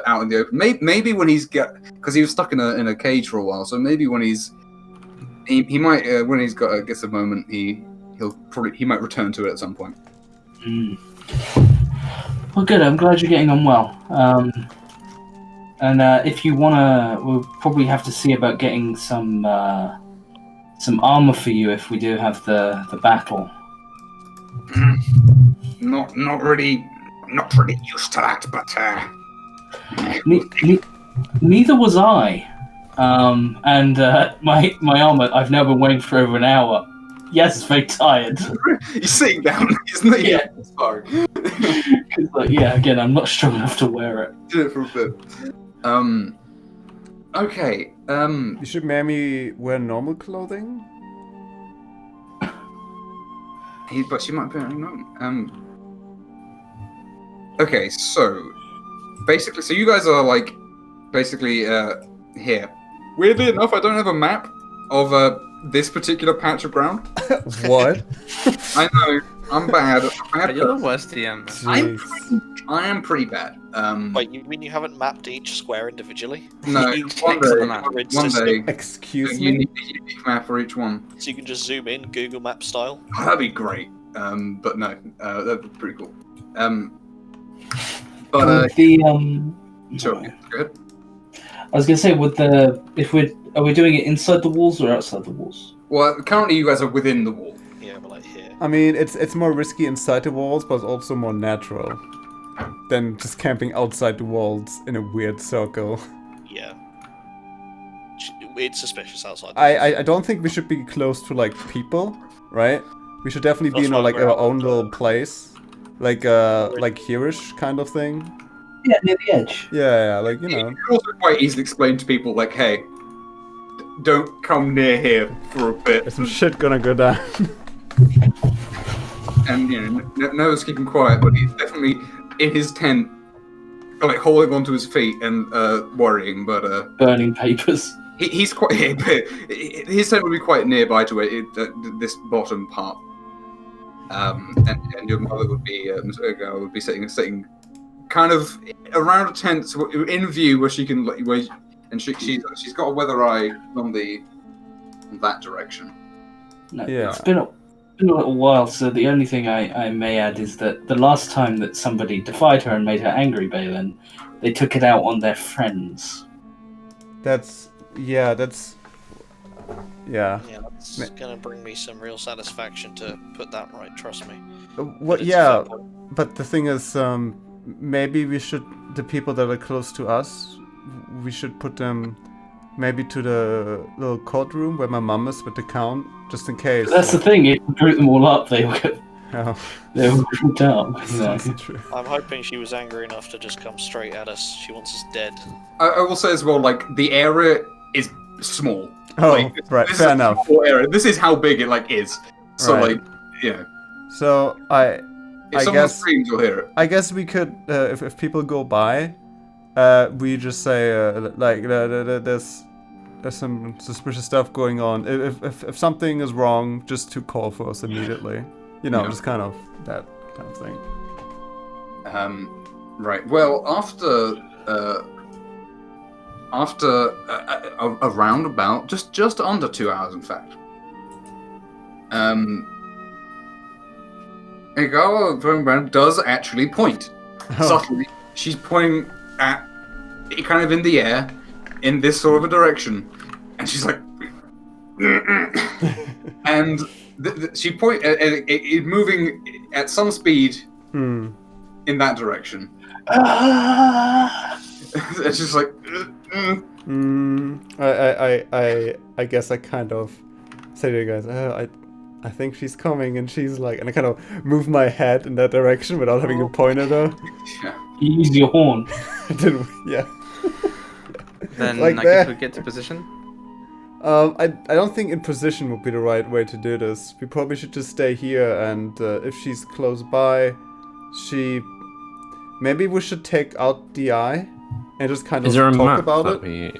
S1: out in the open. Maybe when because he was stuck in a cage for a while. So maybe when he's He might when he's gets a moment. He might return to it at some point.
S7: Well, good. I'm glad you're getting on well. And if you wanna, we'll probably have to see about getting some armor for you if we do have the battle.
S9: Not really used to that, but
S7: neither was I. And my armor, I've now been wearing for over an hour. Yes, it's very tired.
S1: He's sitting down, isn't he?
S7: Yeah. Sorry. Again, I'm not strong enough to wear it.
S1: Did it for a bit. Okay.
S3: You should maybe wear normal clothing.
S1: But she might be at a moment. Okay, so basically, you guys are like basically here. Weirdly enough, I don't have a map of this particular patch of ground.
S3: What?
S1: I know, I'm bad.
S4: You're the worst DM.
S1: I am pretty bad.
S5: Wait, you mean you haven't mapped each square individually?
S1: No, one day.
S3: Excuse
S1: you
S3: me?
S1: need a unique map for each one.
S5: So you can just zoom in, Google Map style?
S1: Oh, that'd be great. But no, that'd be pretty cool. Sure, go ahead.
S7: I was gonna say, are we doing it inside the walls or outside the walls?
S1: Well, currently you guys are within the wall.
S5: Yeah, we're like here.
S3: I mean, it's more risky inside the walls, but it's also more natural than just camping outside the walls in a weird circle.
S5: Yeah. It's suspicious outside.
S3: I don't think we should be close to like people, right? We should definitely be in like our own little place, like here-ish kind of thing.
S7: Yeah, near the edge.
S3: Yeah, like, you know.
S1: You can also quite easily explain to people, like, hey, don't come near here for a bit.
S3: There's some shit gonna go down.
S1: And, you know, Noah's keeping quiet, but he's definitely in his tent, like, holding onto his feet and worrying, but...
S7: burning papers.
S1: He's quite... his tent would be quite nearby to it, this bottom part. And your mother would be, would be sitting kind of around a tent, so in view where she can, and she's got a weather eye on that direction.
S7: No, yeah. It's been a little while, so the only thing I may add is that the last time that somebody defied her and made her angry, Balin, they took it out on their friends.
S3: That's
S5: gonna bring me some real satisfaction to put that right, trust me.
S3: But the thing is, maybe the people that are close to us, we should put them maybe to the little courtroom where my mum is with the count, just in case.
S7: But that's the thing, if you group them all up, they will get grouped out.
S3: That's true.
S5: I'm hoping she was angry enough to just come straight at us. She wants us dead.
S1: I will say as well, like, the area is small.
S3: Oh,
S1: like,
S3: right, fair enough.
S1: Area. This is how big it, like, is. So,
S3: right.
S1: like, you know.
S3: So,
S1: if someone screams, you'll hear it.
S3: I guess we could, if people go by, we just say, there's some suspicious stuff going on. If something is wrong, just to call for us immediately. You know, just kind of that kind of thing.
S1: Right. Well, after around about just under 2 hours, in fact. Fernbrand does actually point. Subtly. She's pointing at kind of in the air, in this sort of a direction. And she's like... and she it moving at some speed in that direction. It's just like...
S3: I guess I kind of say to you guys, I think she's coming, and she's like, and I kind of move my head in that direction without having to point at her.
S1: Yeah.
S7: You use your horn.
S3: Yeah.
S4: Then
S3: like
S4: I guess we get to position.
S3: I don't think in position would be the right way to do this. We probably should just stay here, and if she's close by, maybe we should take out the eye and just kind of talk about it.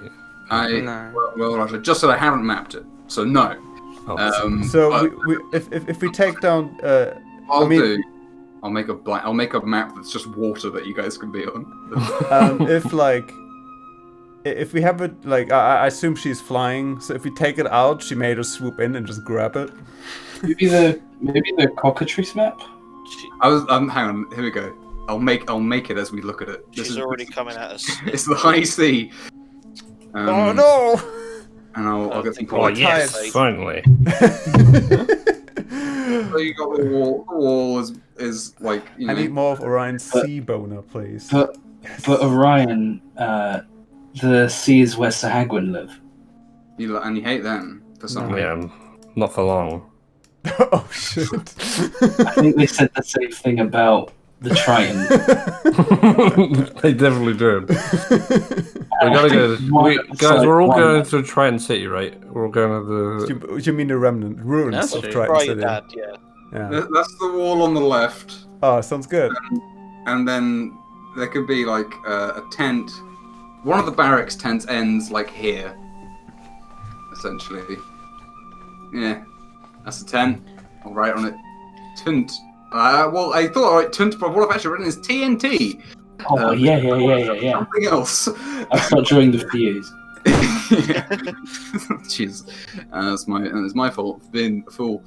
S1: No. Well, just that I haven't mapped it, so no.
S3: If we take down,
S1: I'll make a map that's just water that you guys can be on.
S3: if we have it, like, I assume she's flying, so if we take it out, she may just swoop in and just grab it.
S7: Maybe the cockatrice map?
S1: Hang on, here we go. I'll make it as we look at it.
S5: She's already coming at us.
S1: It's the high sea.
S3: Oh no!
S1: And I'll get some
S8: yes, finally.
S1: So you got the wall. The wall is like, you know.
S3: I need more of Orion's sea boner, please.
S7: But Orion, the sea is where Sir Hagwin live.
S1: And you hate them for some reason.
S8: Yeah, not for long.
S3: Oh shit!
S7: I think they said the same thing about the Triton.
S8: They definitely did. We gotta go. Guys, we're all going to Triton City, right? We're all going to the.
S3: You mean the remnant ruins of Triton City?
S5: Dad,
S3: Yeah.
S1: That's the wall on the left.
S3: Oh, sounds good.
S1: And then there could be like a tent. One of the barracks tents ends like here, essentially. Yeah, that's a tent. I'll write on it. Tent. Well, I thought, alright, tent, but what I've actually written is TNT.
S7: Oh, yeah.
S1: Something else.
S7: I'll start drawing the fuse.
S1: Jeez. It's my fault for being a fool.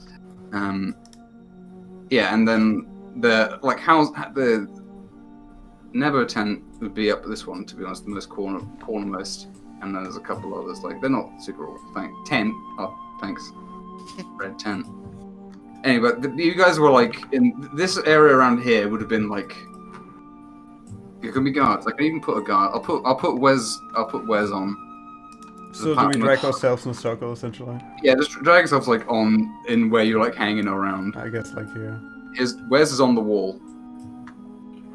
S1: Yeah, and then the Nebo tent would be up this one, to be honest, the most cornermost, and then there's a couple others, like, they're not super tent. Oh, thanks. Red tent. Anyway, you guys were like, in this area around here would have been like, it could be guards. I can even put a guard. I'll put Wes on.
S3: So do we drag ourselves in a circle, essentially?
S1: Yeah, just drag yourselves like in where you're like hanging around.
S3: I guess like here.
S1: Wes is on the wall.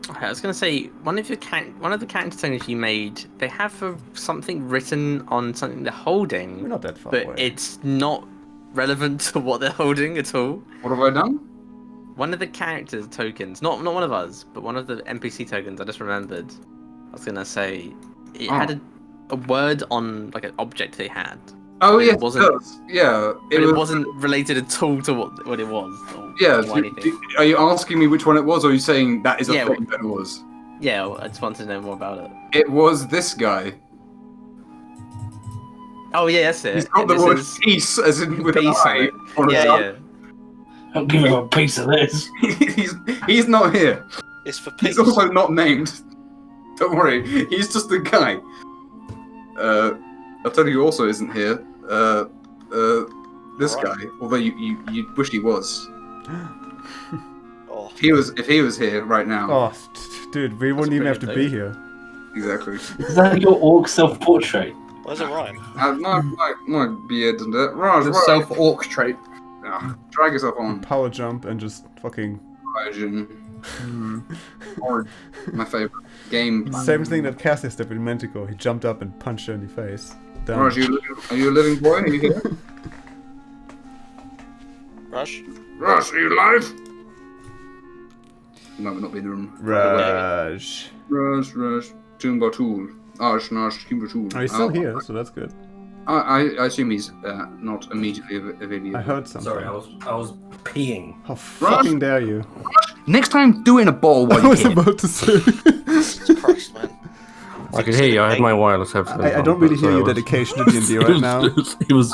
S4: I was gonna say one of the character tokens you made, they have something written on something they're holding.
S3: We're not that far
S4: but
S3: away.
S4: It's not relevant to what they're holding at all.
S1: What have I done?
S4: One of the character tokens, not one of us, but one of the NPC tokens. I just remembered. I was gonna say it had a word on like an object they had.
S1: Oh yeah,
S4: it wasn't.
S1: Yeah,
S4: it wasn't related at all to what it was.
S1: Yeah. Are you asking me which one it was, or are you saying that is a thing that it was?
S4: Yeah, I just wanted to know more about it.
S1: It was this guy.
S4: Oh yeah, that's it.
S1: He's got the word peace, as in with
S4: peace
S1: an eye on his arm.
S7: I'll give him a piece of this.
S1: He's not here.
S5: It's for peace.
S1: He's also not named. Don't worry, he's just the guy. I'll tell you who also isn't here. This guy. Although you wish he was. If he was here right now.
S3: Oh, dude, we wouldn't even have to be here.
S1: Exactly.
S7: Is that your orc self-portrait?
S5: Where's it rhyme?
S1: My beard and that. Raj,
S6: the self-orc trait.
S1: Drag yourself on.
S3: Power jump and just fucking.
S1: Or my favorite game.
S3: Same thing that Cassius did with Manticore. He jumped up and punched her in the face.
S1: Raj, are you a living boy? Are you here?
S5: Rush,
S1: are you alive? You might not be in the room.
S3: Rush.
S1: Tumbatul. Tumbatul.
S3: Oh, he's still here, so that's good.
S1: I assume he's not immediately available.
S3: I heard something.
S8: Sorry, I was peeing.
S3: How fucking dare you?
S1: Next time, do it in a ball while
S3: I was about to say.
S5: Jesus Christ, man.
S8: I could hear you. I had my wireless headphones.
S3: I don't really hear your dedication to D&D right now.
S8: It was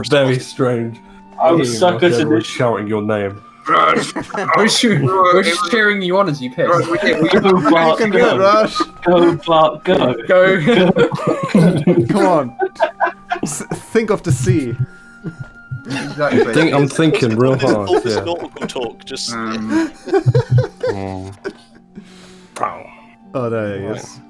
S8: very strange.
S7: I was stuck at
S8: a shouting your name.
S6: We're cheering you on as you piss.
S7: Go, Bart, go.
S3: Rush.
S7: Go, Bart, go.
S6: Go.
S3: Come on. Think of the sea.
S6: Exactly.
S8: I'm thinking real hard.
S5: All this nautical talk, just.
S3: Oh, there he is.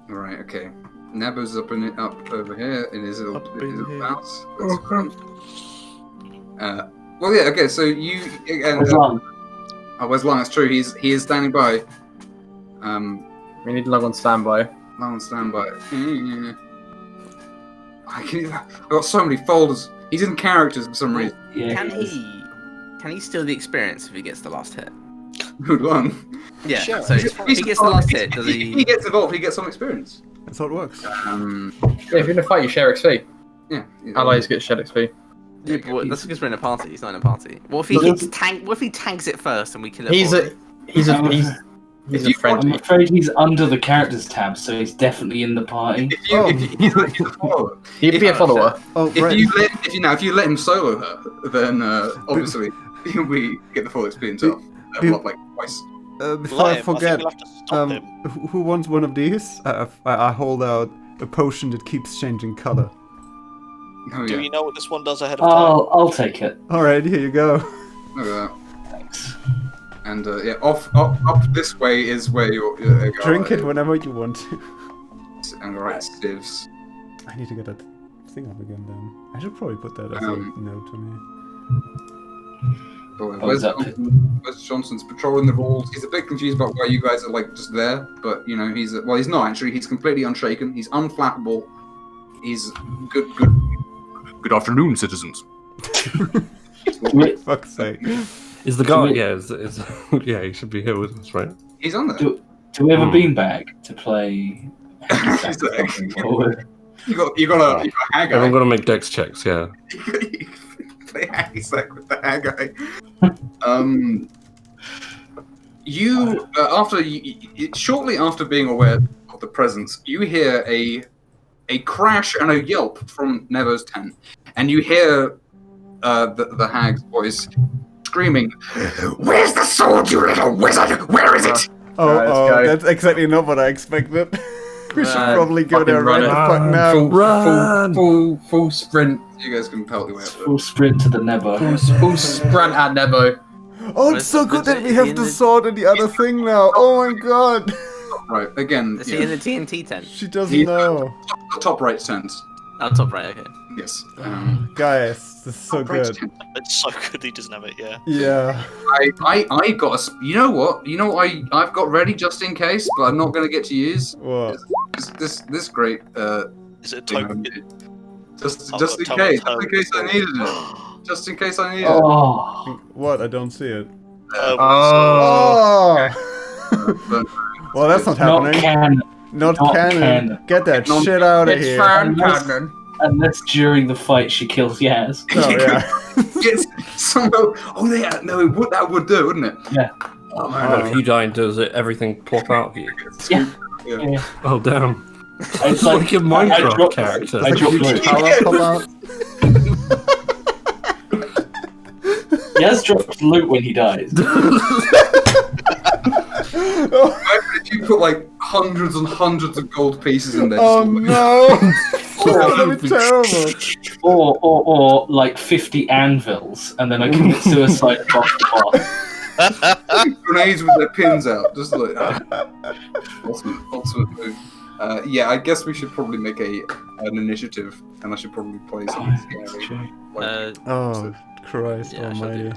S1: Alright, okay. Nabo's up over here in his little house. That's fine. Well, yeah, okay. So you again.
S7: Where's Long?
S1: Oh, where's Long? That's true. He is standing by.
S6: We need Long on standby.
S1: Long on standby. I've got so many folders. He's in characters for some reason.
S7: Yeah,
S4: Can he steal the experience if he gets the last hit?
S1: Good one.
S4: Yeah.
S5: Sure.
S4: So if he gets the last hit, does he?
S1: If he gets involved, he gets some experience.
S3: That's how it works.
S6: Yeah, if you're in a fight, you share XP.
S1: Yeah.
S6: Allies get shared XP.
S4: Yeah, but that's because we're in a party. He's not in a party. What if he tanks it first and we kill it?
S6: He's a friend.
S7: I'm afraid he's under the characters tab, so he's definitely in the party.
S1: He's a follower.
S6: He'd be a follower.
S1: If you let him solo her, then obviously we get the full experience of like twice.
S3: Before I forget, who wants one of these? I hold out a potion that keeps changing color.
S1: Oh,
S5: Do you know what this one does ahead of time?
S7: I'll take it.
S3: Alright, here you go.
S1: Look at that.
S7: Thanks.
S1: And up this way is where you're.
S3: Drink it whenever you want to.
S1: And right sieves.
S3: I need to get that thing up again then. I should probably put that as a note to me.
S1: Wes Johnson's patrolling the walls. He's a bit confused about why you guys are like just there, but you know he's not actually. He's completely unshaken. He's unflappable. He's good. Good afternoon, citizens.
S3: For fuck's sake.
S8: Is the guy? Yeah, yeah, he should be here with us, right?
S1: He's on there.
S7: Do we have a beanbag to play?
S1: You got a hag guy.
S8: I'm gonna make dex checks. Yeah.
S1: Play hacky sack with the hag guy. Shortly after being aware of the presence, you hear a crash and a yelp from Nevo's tent, and you hear the hag's voice screaming, "Where's the sword, you little wizard? Where is it?"
S3: That's exactly not what I expected. We should probably go there right the fuck now.
S6: Full sprint.
S1: You guys can pelt your way up there.
S7: Full sprint to the Nebo.
S6: Full sprint at Nebo.
S3: Oh, it's so good that we have the sword and the other thing now. Oh my god.
S1: Right, again.
S4: Is he in the TNT tent?
S3: She doesn't know.
S1: The top right tent.
S4: Oh, top right, okay.
S1: Yes.
S3: Guys, this is so good.
S5: It's so good he doesn't have it, yeah.
S3: Yeah.
S1: I got a. You know what? I've got ready just in case, but I'm not going to get to use.
S3: What?
S1: This great.
S5: Is it a token?
S1: Just in case I needed it. Just in case I needed it.
S7: Oh.
S3: What? I don't see it.
S1: Oh.
S3: Well, that's not happening. Not canon. Get that shit out of here.
S6: Canon.
S7: Unless during the fight she kills Yaz.
S3: Oh yeah.
S1: It's somehow. Oh yeah. No, that would do, wouldn't it?
S7: Yeah.
S1: Oh man.
S8: Well, if you die, does it everything plop out of you?
S7: Yeah.
S8: Oh damn.
S7: It's
S8: like your Minecraft character.
S7: I dropped Yaz drops loot when he dies.
S1: If you put like hundreds and hundreds of gold pieces in there.
S3: Oh no! That'd be terrible.
S7: Or like 50 anvils, and then I commit suicide off the bar.
S1: Grenades with their pins out, just like ultimate move. Yeah, I guess we should probably make an initiative, and I should probably play something scary.
S3: Oh Christ Almighty!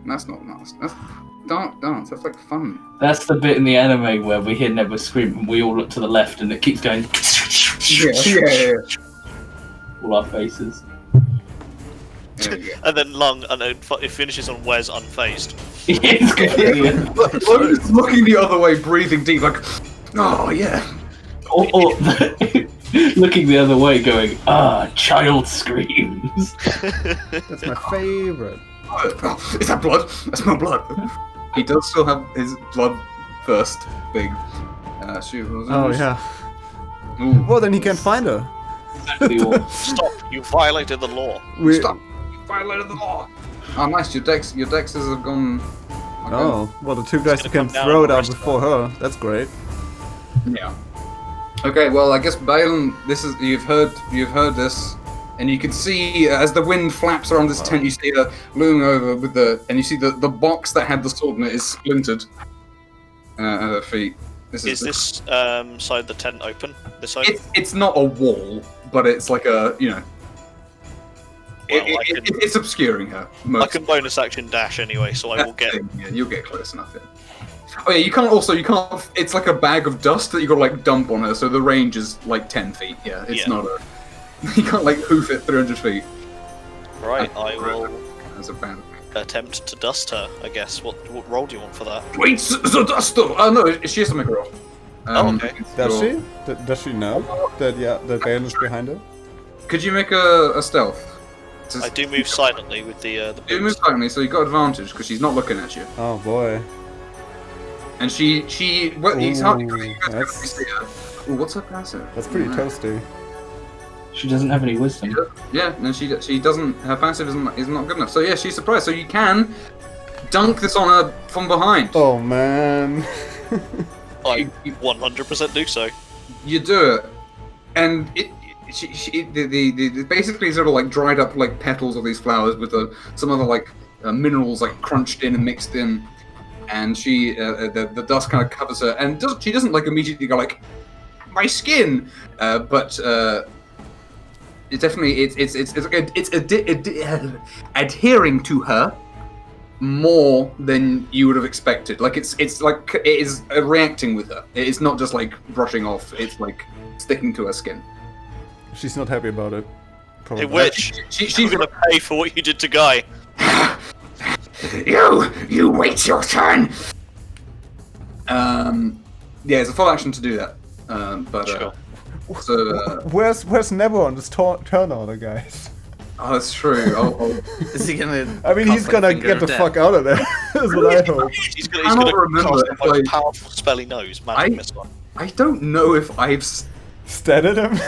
S1: That's not nice. That's dark dance. That's like fun.
S7: That's the bit in the anime where we hear Nebo scream, and we all look to the left, and it keeps going.
S1: Yeah.
S7: All our faces.
S5: And then it finishes on Wes unfazed.
S1: Looking the other way, breathing deep, like, oh yeah.
S7: Or looking the other way, going, child screams.
S3: That's my favorite.
S1: Oh, is that blood? That's my blood. He does still have his blood first thing.
S3: Oh yeah.
S1: Ooh.
S3: Well, then he can't find her.
S5: Stop! You violated the law.
S1: Stop! You violated the law. Oh, nice. Your dexes have gone.
S3: Oh, well, the two guys who can throw it out before her. That's great.
S1: Yeah. Okay. Well, I guess Balin, you've heard this, and you can see as the wind flaps around this tent, you see her looming over and you see the box that had the sword in it is splintered at her feet.
S5: Is this side of the tent open? This side?
S1: It's not a wall, but it's like a it's obscuring her.
S5: I can bonus action dash anyway, so I will get.
S1: Yeah, you'll get close enough. Yeah. Oh yeah, you can't. It's like a bag of dust that you got to like dump on her, so the range is like 10 feet. Yeah, it's not a. You can't like hoof it 300 feet.
S5: Right, I will.
S1: That's a bad.
S5: Attempt to dust her, I guess. What roll do you want for that?
S1: Wait, the duster! Oh no, she has to make a roll.
S5: Okay.
S3: Does she? Does she know that the band is behind her?
S1: Could you make a stealth?
S5: I do move silently with the
S1: You move silently, so you got advantage because she's not looking at you.
S3: Oh boy.
S1: And he's hardly what's her passive?
S3: That's pretty toasty.
S7: She doesn't have any wisdom.
S1: Yeah, no, she doesn't. Her passive is not good enough. So yeah, she's surprised. So you can dunk this on her from behind.
S3: Oh man.
S5: I 100% do so.
S1: You do it, and the basically sort of like dried up like petals of these flowers with some other like minerals like crunched in and mixed in, and the dust kind of covers her, and she doesn't like immediately go like my skin, but it definitely it's adhering to her more than you would have expected. Like it's like it is reacting with her. It's not just like brushing off. It's like sticking to her skin.
S3: She's not happy about it. Probably.
S5: Hey, witch! She's gonna pay for what you did to Guy.
S9: You wait your turn.
S1: Yeah, it's a full action to do that. But
S5: Sure.
S3: Where's Nebo on this turn order, guys?
S1: Oh, that's true.
S4: Is he gonna?
S3: I mean, he's gonna get the fuck out of there. That's what I hope.
S5: He's gonna cast the most powerful spell he knows, Magic Missile.
S1: I don't know if I've
S3: statted him.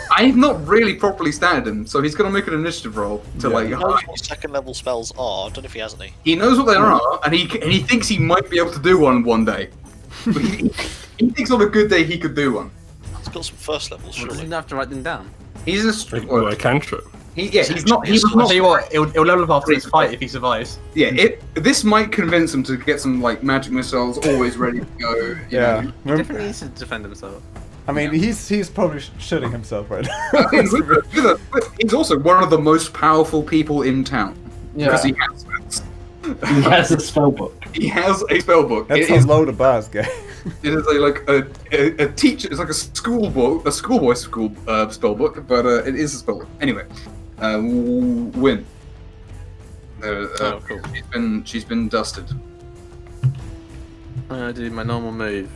S1: I've not really properly statted him, so he's gonna make an initiative roll to
S5: He knows what second level spells are. I don't know if he has any.
S1: He knows what they are, and he thinks he might be able to do one day. he thinks on a good day he could do one.
S5: He's got some first levels, surely.
S4: Doesn't have to write them down.
S1: He's a
S8: a cantrip.
S1: He's not.
S2: I'll tell you what, he'll level up after this fight if he survives.
S1: Yeah, this might convince him to get some like magic missiles always ready to go. You know.
S4: He definitely needs to defend himself.
S3: I mean, he's probably shitting himself right now.
S1: He's also one of the most powerful people in town.
S6: Yeah.
S1: Because he has spells.
S7: He has a spell book.
S1: He has a spell book.
S3: That's a load of bars, guy.
S1: It is a teacher. It's like a schoolboy spell book, but it is a spell book. Anyway, win.
S4: Oh, cool.
S1: She's been dusted.
S4: I'm gonna do my normal move.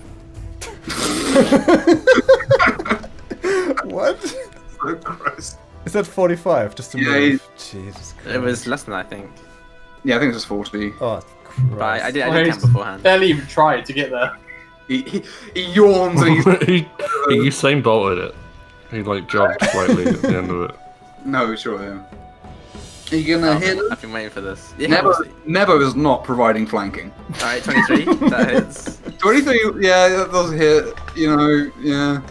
S3: What?
S1: So gross.
S3: Is that 45? Just a move? Jesus Christ.
S4: It was less than I think.
S1: Yeah, I think it's just 40.
S3: Oh,
S4: But I did count beforehand.
S6: Barely even tried to get there.
S1: He yawns and
S8: he Usain bolted it. He like jogged slightly at the end of it.
S1: No, sure, yeah. Are you gonna hit him?
S4: I've been waiting for this. Yeah,
S1: Nebo is not providing flanking.
S4: Alright, 23. That hits.
S1: 23, yeah, that does hit. You know, yeah.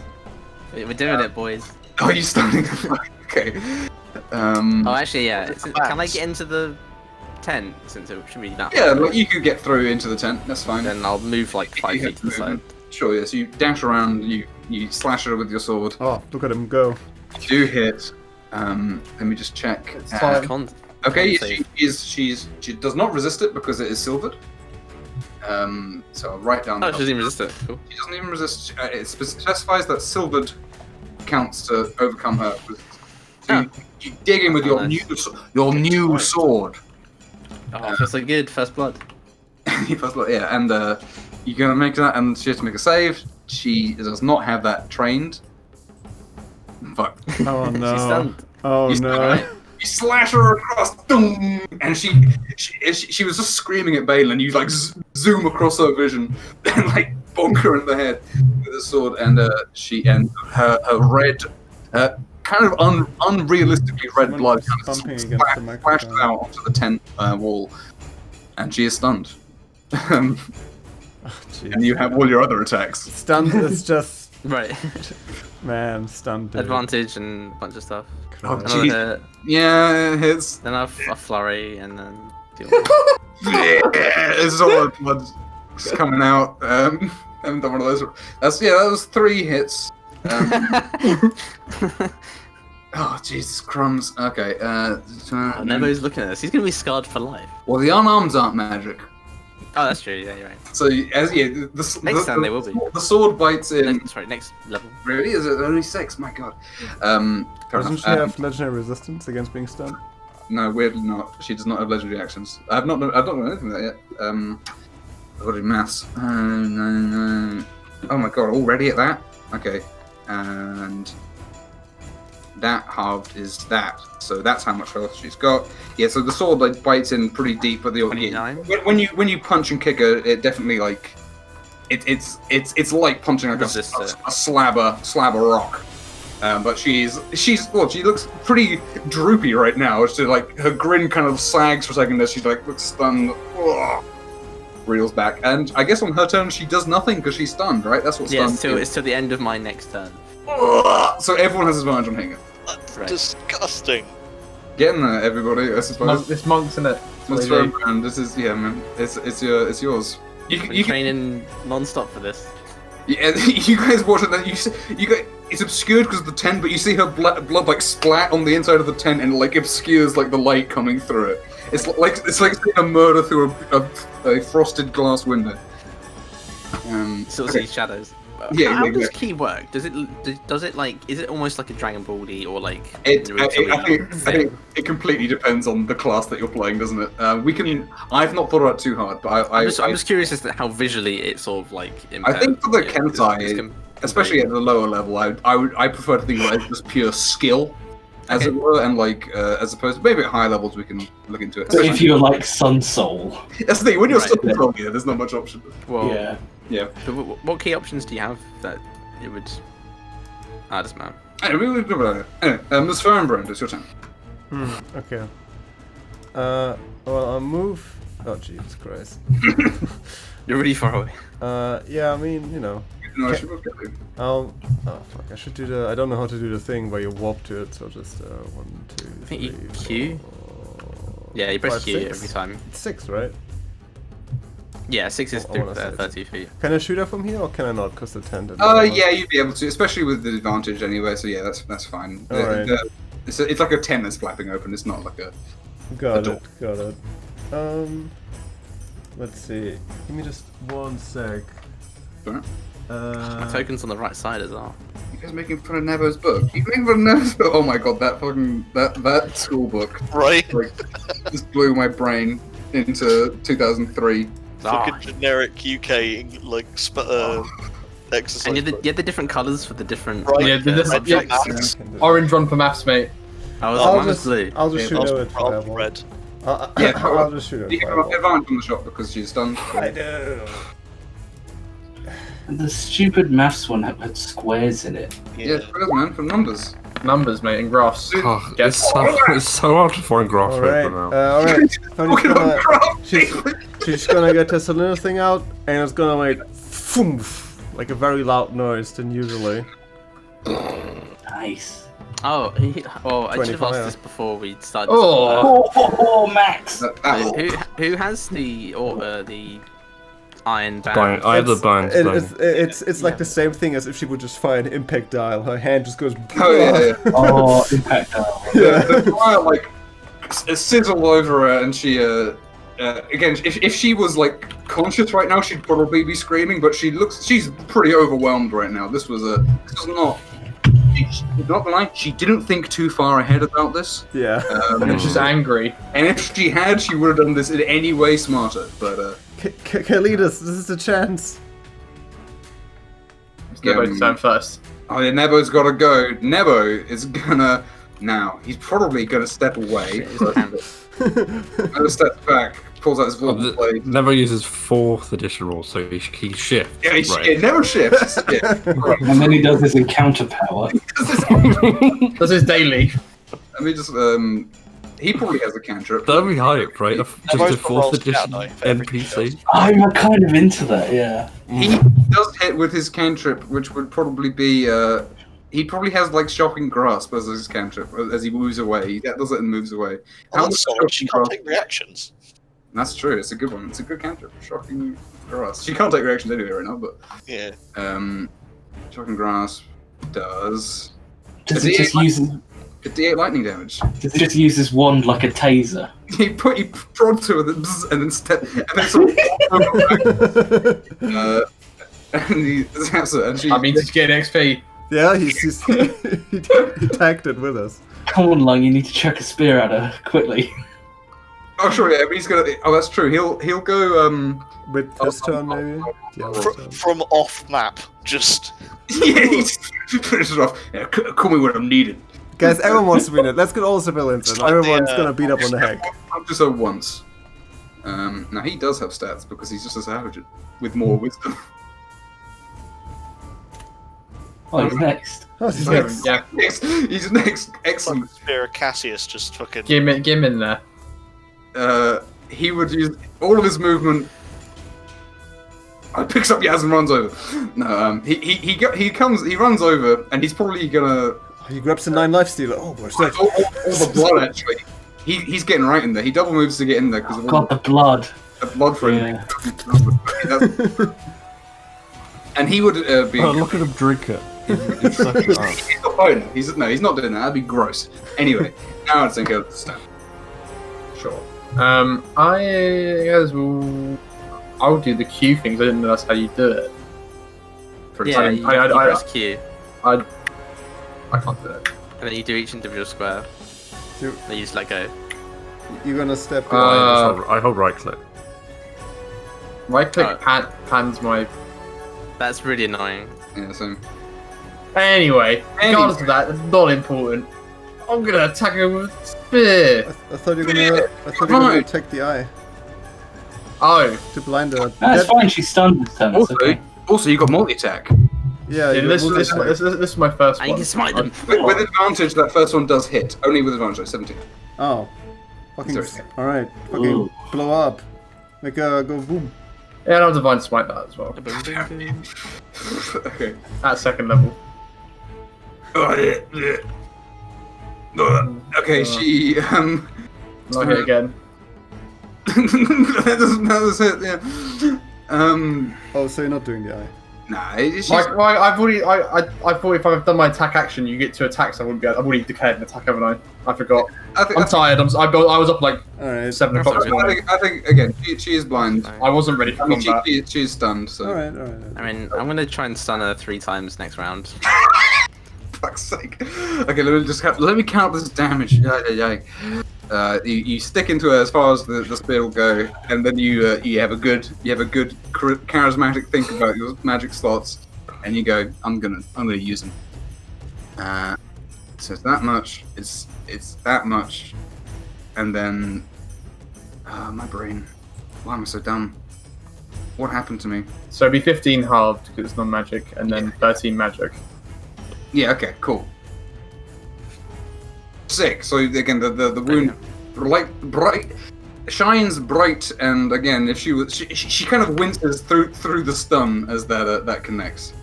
S4: We're doing it, boys.
S1: Oh, you're starting to fight. Okay.
S4: Oh, actually, yeah. Can I get into the tent since it should be that?
S1: Yeah, like you could get through into the tent. That's fine.
S4: Then I'll move like 5 feet to the side.
S1: Sure, yes. You dash around. You slash her with your sword.
S3: Oh, look at him go.
S1: You do hit. Let me just check. Okay, she does not resist it because it is silvered. So I'll write down.
S4: Oh, she doesn't even resist it. Cool.
S1: She doesn't even resist. It specifies that silvered counts to overcome her. So you dig in with your new sword.
S4: Oh, feels like good. First blood.
S1: First blood, yeah. And you're gonna make that, and she has to make a save. She does not have that trained. Fuck.
S3: Oh no.
S4: She's stunned.
S3: Oh no.
S1: You slash her across, boom, and she was just screaming at Balin. You like zoom across her vision and like bonk her in the head with a sword, and her red, kind of unrealistically red blood kind of splashes out onto the tent wall, and she is stunned. And you have all your other attacks.
S3: Stunned is just
S4: right.
S3: Man, stunned.
S4: Advantage and a bunch of stuff.
S1: Oh, jeez. Yeah, it hits.
S4: Then a flurry, and then.
S1: It's all the blood just coming out. Haven't done one of those. That was 3 hits. Oh, Jesus crumbs. Okay.
S4: Nemo's looking at us. He's gonna be scarred for life.
S1: Well, the unarmed aren't magic.
S4: Oh, that's true. Yeah, you're right.
S1: So
S4: Next time they will be.
S1: The sword bites in.
S4: Sorry, next level.
S1: Really? Is it only 6? My God.
S3: Doesn't she have legendary resistance against being stunned?
S1: No, weirdly not. She does not have legendary actions. I've not done anything with that yet. I've got to do maths. No. Oh my God! Already at that? Okay. And that halved is that. So that's how much health she's got. Yeah. So the sword like bites in pretty deep, but when you punch and kick her, it definitely like it's like punching like a slab of rock. But she looks pretty droopy right now. She like her grin kind of sags for a second as she like looks stunned. Ugh. Reels back, and I guess on her turn she does nothing because she's stunned, right? That's what stunned.
S4: Yeah, it's till the end of my next turn.
S1: So everyone has advantage on hitting it.
S5: That's disgusting.
S1: Get in there, everybody. I suppose.
S6: This monk's in it.
S1: It's Fernbrand. This is man. It's yours.
S4: You training non-stop for this.
S1: Yeah, you guys watching that? You guys. It's obscured because of the tent, but you see her blood like splat on the inside of the tent, and it like obscures like the light coming through it. It's like seeing a murder through a frosted glass window.
S4: Sort of see shadows.
S1: Yeah,
S4: how does Ki work? Does it like, is it almost like a Dragon Ball D, or like?
S1: I think it completely depends on the class that you're playing, doesn't it? I've not thought about it too hard, but I'm
S4: just curious as to how visually it sort of like.
S1: I think for the Kentai, especially at the lower level, I prefer to think of it as just pure skill, as it were, and like as opposed to maybe at higher levels we can look into it.
S7: So if you're like Sun Soul,
S1: that's the thing. When you're Sun Soul, there's not much option.
S4: Well,
S1: yeah.
S4: So what key options do you have that it would? Doesn't matter.
S1: Anyway, Ms. Fernbrand, it's your turn.
S3: Okay. Well, I'll move. Oh, Jesus Christ.
S4: You're really far away.
S3: Yeah, I mean, you know.
S1: No, I should look at you.
S3: Oh fuck! I should do the. I don't know how to do the thing where you warp to it. So just 1, 2, 3.
S4: I think you Q.
S3: 4,
S4: Yeah, you press
S3: 5,
S4: Q
S3: 6.
S4: every time.
S3: It's 6, right?
S4: Yeah, 6 is
S3: I wanna say
S4: 30 feet.
S3: Can I shoot her from here or can I not? Because the tent.
S1: Yeah, you'd be able to, especially with the advantage anyway. So yeah, that's fine.
S3: Alright.
S1: It's like a tent that's flapping open. It's not like a.
S3: Got it. Let's see. Give me just 1 sec.
S1: Alright.
S4: My token's on the right side as well.
S1: You guys making fun of Nebo's book? You making fun of Nebo's book? Oh my god, that school book.
S5: Right.
S1: Like, just blew my brain into 2003.
S5: Fucking generic UK like exercise.
S4: And you had the different colours for the different
S6: subjects. Orange one for maths, mate.
S4: Mine was blue.
S3: I'll just shoot her with
S5: red.
S3: I'll just shoot her.
S1: You have advantage on the shot because she's stunned.
S3: I do.
S7: The stupid maths one had squares in it.
S1: Yeah, squares, man, for numbers.
S6: Numbers, mate, and graphs.
S8: Oh, it's so hard to find graphs right now.
S3: Alright. She's gonna get this little thing out, and it's gonna make like a very loud noise than usually.
S7: Nice.
S4: I should have asked this before we started.
S7: Max!
S4: Who has the iron band?
S8: I have the band.
S3: It's like the same thing as if she would just fire an impact dial. Her hand just goes.
S7: Oh, impact dial.
S1: The fire like sizzle over her, and she again, if she was like conscious right now, she'd probably be screaming. But she's pretty overwhelmed right now. This was not. Not gonna lie, she didn't think too far ahead about this.
S3: Yeah.
S6: She's angry.
S1: And if she had, she would have done this in any way smarter. But
S3: Kalidas, this is a chance.
S6: Nebo's turn first.
S1: Oh yeah, Nebo's gotta go. Nebo is gonna now. He's probably gonna step away. Nebo steps back, pulls out his vorpal blade.
S8: Nebo uses 4th edition rules, so he shifts.
S1: Yeah, it never shifts. Yeah.
S7: And then he does his encounter power.
S6: Does his daily.
S1: Let me just he probably has a cantrip.
S8: That'd be hype, right? Just a 4th edition NPC.
S7: I'm kind of into that, yeah.
S1: He does hit with his cantrip, which would probably be he probably has like shocking grasp as his cantrip as he moves away. He does it and moves away.
S5: Oh, that's solid. She can't take reactions.
S1: That's true. It's a good one. It's a good cantrip. Shocking grasp. She can't take reactions anyway right now, but
S5: yeah.
S1: Shocking grasp does.
S7: Does it just use?
S1: A D8 lightning damage.
S7: Does it just use his wand like a taser?
S1: He prods her and then sort of and he zaps her, and she.
S6: I mean, to get XP.
S3: Yeah, he tagged it with us.
S7: Come on, Lung, you need to chuck a spear at her quickly.
S1: Oh sure, yeah, but he's gonna. Oh, that's true. He'll go
S3: with this turn maybe.
S5: From off map, just.
S1: Yeah, he just finishes off. Yeah, call me when I'm needed.
S3: Guys, everyone wants to win it. Let's get all civilians in. Everyone's gonna beat up on the heck.
S1: I'll just go once. Now he does have stats because he's just a savage with more wisdom.
S7: Oh, he's next.
S3: He's next.
S6: Yeah.
S1: He's next. Excellent.
S5: Spear of Cassius just fucking.
S6: Get him in there.
S1: He would use all of his movement. Picks up Yaz and runs over. No, he runs over, and he's probably gonna.
S3: He grabs the 9 life stealer. Oh, where's that?
S1: All the blood actually. He's getting right in there. He double moves to get in there because
S7: God, the blood.
S1: The blood for him. And he would be.
S8: Oh, look at him drink it. He's such an ass.
S1: He's not playing it. He's not doing that. That'd be gross. Anyway, now I'd think of the stone.
S6: Sure. I guess I'll do the Q things. I didn't know that's how you do it.
S4: Yeah, you press Q.
S6: I can't do it.
S4: And then you do each individual square. Then you just let go.
S3: You're gonna step.
S8: I hold right click.
S6: Right click pans my.
S4: That's really annoying.
S1: Yeah, same.
S6: Anyway, regardless of that, not important. I'm gonna attack him with a spear.
S3: I thought you were gonna attack the eye.
S6: Oh,
S3: to blind her.
S7: That's fine. She's stunned this time.
S1: Also, you got multi-attack.
S3: Yeah,
S6: this is my first one.
S4: You can smite them.
S1: With advantage, that first one does hit. Only with advantage, 17.
S3: Oh. Fucking. Alright. Fucking blow up. Make a go boom.
S6: Yeah, and I'll divine smite that as well.
S1: Okay.
S6: At second level.
S1: Okay, she
S6: Not hit again.
S1: that does hit, yeah.
S3: Oh, so you're not doing the eye.
S1: Nah,
S6: I thought if I've done my attack action, you get 2 attacks. I've already declared an attack, haven't I? I forgot. I'm tired. I was up like 7 o'clock this morning.
S1: I think again, she is blind.
S6: I wasn't ready for combat.
S1: She is stunned. So.
S3: Alright.
S4: I mean, I'm gonna try and stun her 3 times next round.
S1: Fuck's sake. Okay, let me count this damage. You stick into her as far as the spear will go, and then you have a good charismatic think about your magic slots, and you go, I'm gonna use them. So it's that much. It's that much, and then my brain. Why am I so dumb? What happened to me?
S6: So it'd be 15 halved because it's non-magic, and then 13 magic.
S1: Yeah. Okay. Cool. 6. So again, the wound bright shines bright, and again, if she was she kind of winces through the stun as that connects.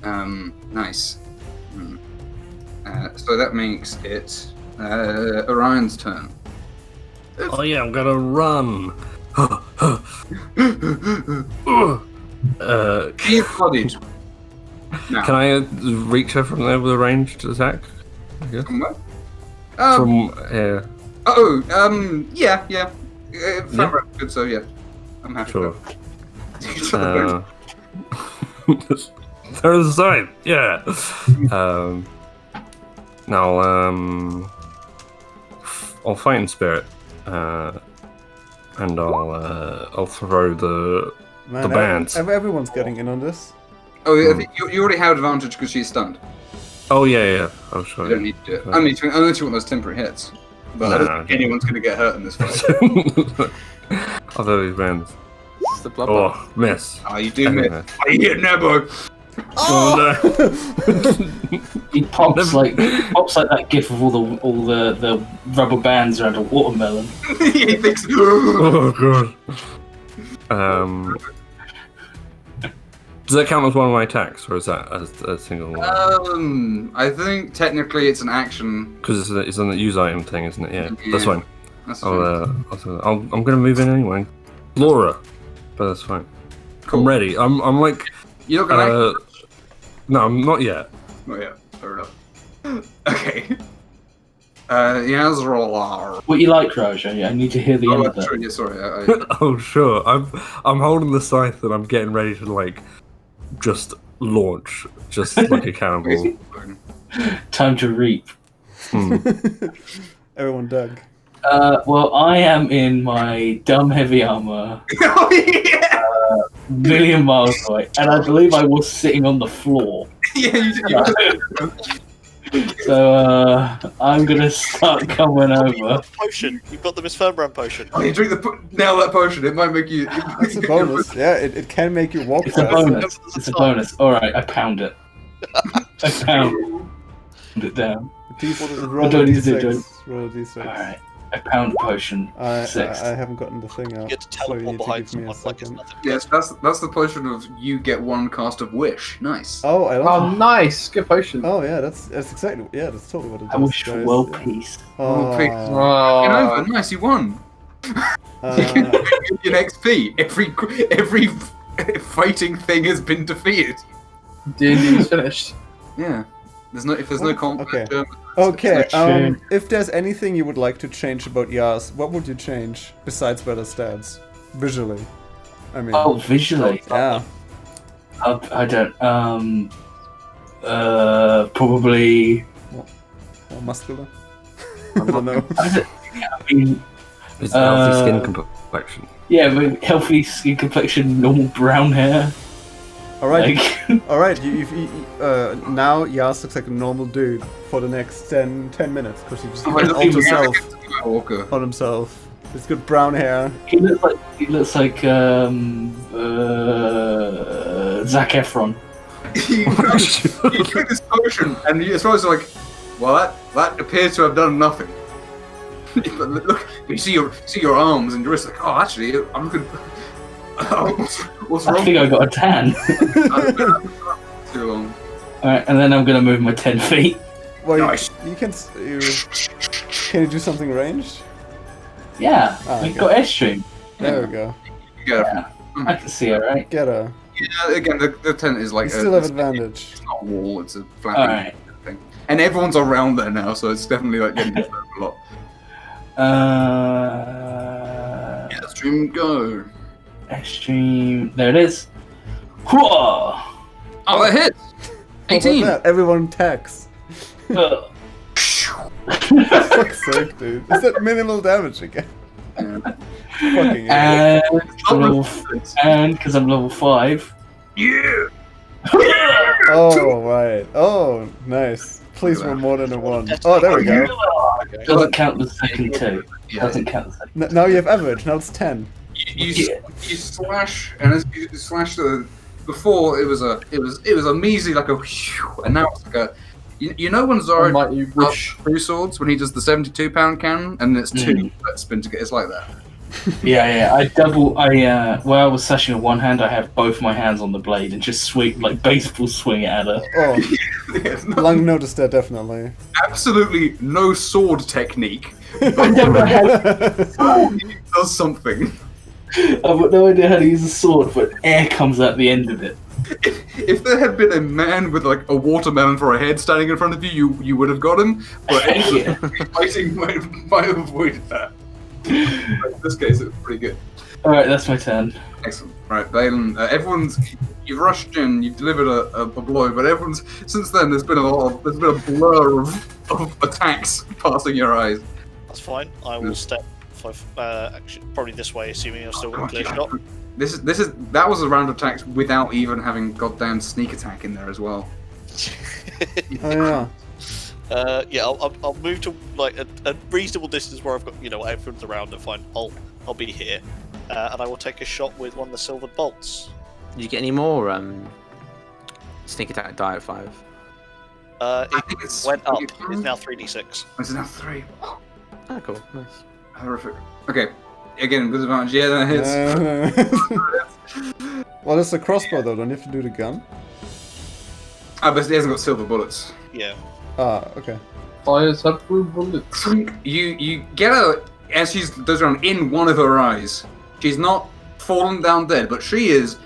S1: Nice. So that makes it Orion's turn.
S8: Oh yeah, I'm gonna run.
S1: She's bloodied. Now.
S8: Can I reach her from there with a ranged attack?
S1: From where?
S8: From here.
S1: Yeah. Fernbrand good, so yeah. I'm happy.
S8: Sure. There's a sign. Yeah. Now, I'll fight in spirit, and I'll throw the bands.
S3: Everyone's getting in on this.
S1: Oh, yeah, I think you already have advantage because she's stunned.
S8: Oh yeah. Oh sure.
S1: You don't need to do it. Unless you want those temporary hits. But I don't think anyone's going to get hurt in this fight.
S8: I'll throw these bands.
S4: It's the blood.
S8: Oh, miss.
S1: Oh, you do miss. Oh, you hit Nebo.
S8: Oh no!
S7: He pops like that gif of all the rubber bands around a watermelon.
S1: He thinks.
S8: Oh god. Does that count as one of my attacks, or is that a single one?
S1: I think technically it's an action.
S8: Because it's an use item thing, isn't it? Yeah, that's fine.
S1: That's fine.
S8: I'm gonna move in anyway. Laura, but that's fine.
S1: Cool.
S8: I'm ready. I'm like.
S1: You're not gonna.
S8: No, I'm not yet.
S1: Not yet. Fair enough. Okay. Yazralar.
S7: What you like, Raj? I need to hear the end of that.
S1: Yeah, sorry.
S8: Oh sure. I'm holding the scythe and I'm getting ready to like just launch, just like a cannonball.
S7: Time to reap.
S3: Everyone dug.
S7: Well, I am in my dumb heavy armor.
S1: Oh yeah.
S7: Million miles away, and I believe I was sitting on the floor.
S1: Yeah, you did.
S7: So I'm gonna start coming over.
S5: Potion. You've got the Miss Fernbrand potion.
S1: Oh, you drink nail that potion. It might make you.
S3: It's a bonus. Yeah, it can make you walk.
S7: It's a bonus. It's a bonus. All right, I pound it. A pound. Put it down.
S3: Roll a d6. Roll a d6.
S7: Alright. A pound potion.
S3: I
S7: 6.
S3: haven't gotten the thing out.
S5: You get to
S3: so you
S5: teleport
S3: need to
S5: behind
S3: give me a
S5: someone like it's
S3: second.
S5: nothing.
S1: Yes, that's the potion of you get one cast of wish. Nice.
S3: Oh, I
S6: Oh,
S3: love
S6: nice. Good potion.
S3: Oh yeah, that's exactly that's totally what it does.
S7: I wish for
S3: guys.
S7: world
S3: Yeah.
S7: peace.
S3: Oh,
S1: Pick- You know, nice, you won. You get XP. Every fighting thing has been defeated.
S6: D&D is finished.
S1: Yeah. If there's no combat.
S3: Okay. Okay, if there's anything you would like to change about Yas, what would you change besides better stats? Visually. I mean.
S7: Oh, visually?
S3: Yeah.
S7: I don't, probably...
S3: More muscular? I don't know.
S7: I mean...
S8: It's healthy skin complexion.
S7: Yeah, but healthy skin complexion, normal brown hair.
S3: Alright,
S7: Like...
S3: alright, now Yas looks like a normal dude for the next 10 minutes, because he just altered himself on himself. He's got brown hair.
S7: He looks like Zac Efron.
S1: He took this potion, and you're supposed to well, that appears to have done nothing. But look, you see your arms and your wrists. Like, oh, actually, I'm looking. What's wrong?
S7: I think I got a tan.
S1: Too long.
S7: Alright, and then I'm gonna move my 10 feet.
S3: Well,
S1: Nice.
S3: you can you do something ranged?
S7: Yeah,
S3: Ah,
S7: we
S3: okay.
S7: got airstream.
S3: There we go.
S1: Yeah.
S7: I can see it, right?
S3: Get her.
S1: Yeah. Again, the tent is like
S3: You still have advantage.
S1: It's not a wall. It's a flat
S7: Alright.
S1: thing, and everyone's around there now, so it's definitely getting disturbed a lot. Yeah, stream go.
S7: Extreme. There it is. Whoa!
S1: Oh, that hits.
S3: How about
S1: 18.
S3: that? Everyone attacks. Fuck's sake, dude. Is that minimal damage again? Fucking idiot.
S7: And because I'm level 5.
S1: Yeah.
S3: Oh, right. Oh, nice. Please roll more than a 1. Oh, there we go.
S7: Doesn't count the second 2.
S1: Yeah.
S7: Doesn't count the second.
S3: Now you have average. Now it's 10.
S1: You slash, and as you slash before it was a measly like a whew, and now it's like a you know when Zara
S6: Might you wish?
S1: two swords when he does the 72-pound cannon and it's two that spin together. It's like that.
S7: Yeah. I where I was slashing with one hand, I have both my hands on the blade and just swing like baseball swing it at her.
S3: Oh,
S1: Yes,
S3: Lung noticed that definitely.
S1: absolutely no sword technique.
S7: I never had.
S1: It does something.
S7: I've got no idea how to use a sword, but air comes out the end of it.
S1: If there had been a man with like a watermelon for a head standing in front of you would have got him. But fighting might have avoided that. But in this case, it was pretty good.
S7: Alright, that's my turn.
S1: Excellent. Right, Balin. You've rushed in. You've delivered a blow, but since then. There's been a blur of attacks passing your eyes.
S5: That's fine. I will step actually probably this way, assuming I've still got a clear shot.
S1: That was a round of attacks without even having goddamn sneak attack in there as well.
S3: Oh yeah.
S5: Yeah, I'll move to like a reasonable distance where I've got everyone's around and fine. I'll be here, and I will take a shot with one of the silver bolts.
S4: Did you get any more sneak attack die at 5?
S1: I
S5: It
S1: think it's
S5: went up. It's now 3d6.
S1: It's now 3.
S4: Oh, cool. Nice.
S1: Horrific. Okay. Again, with advantage. Yeah, that hits.
S3: Well, it's a crossbow though. Don't you have to do the gun?
S1: Ah, but he hasn't got silver bullets.
S5: Yeah.
S3: Ah, okay.
S6: Fires have blue bullets.
S1: You get her as she goes around in one of her eyes. She's not fallen down dead, but she is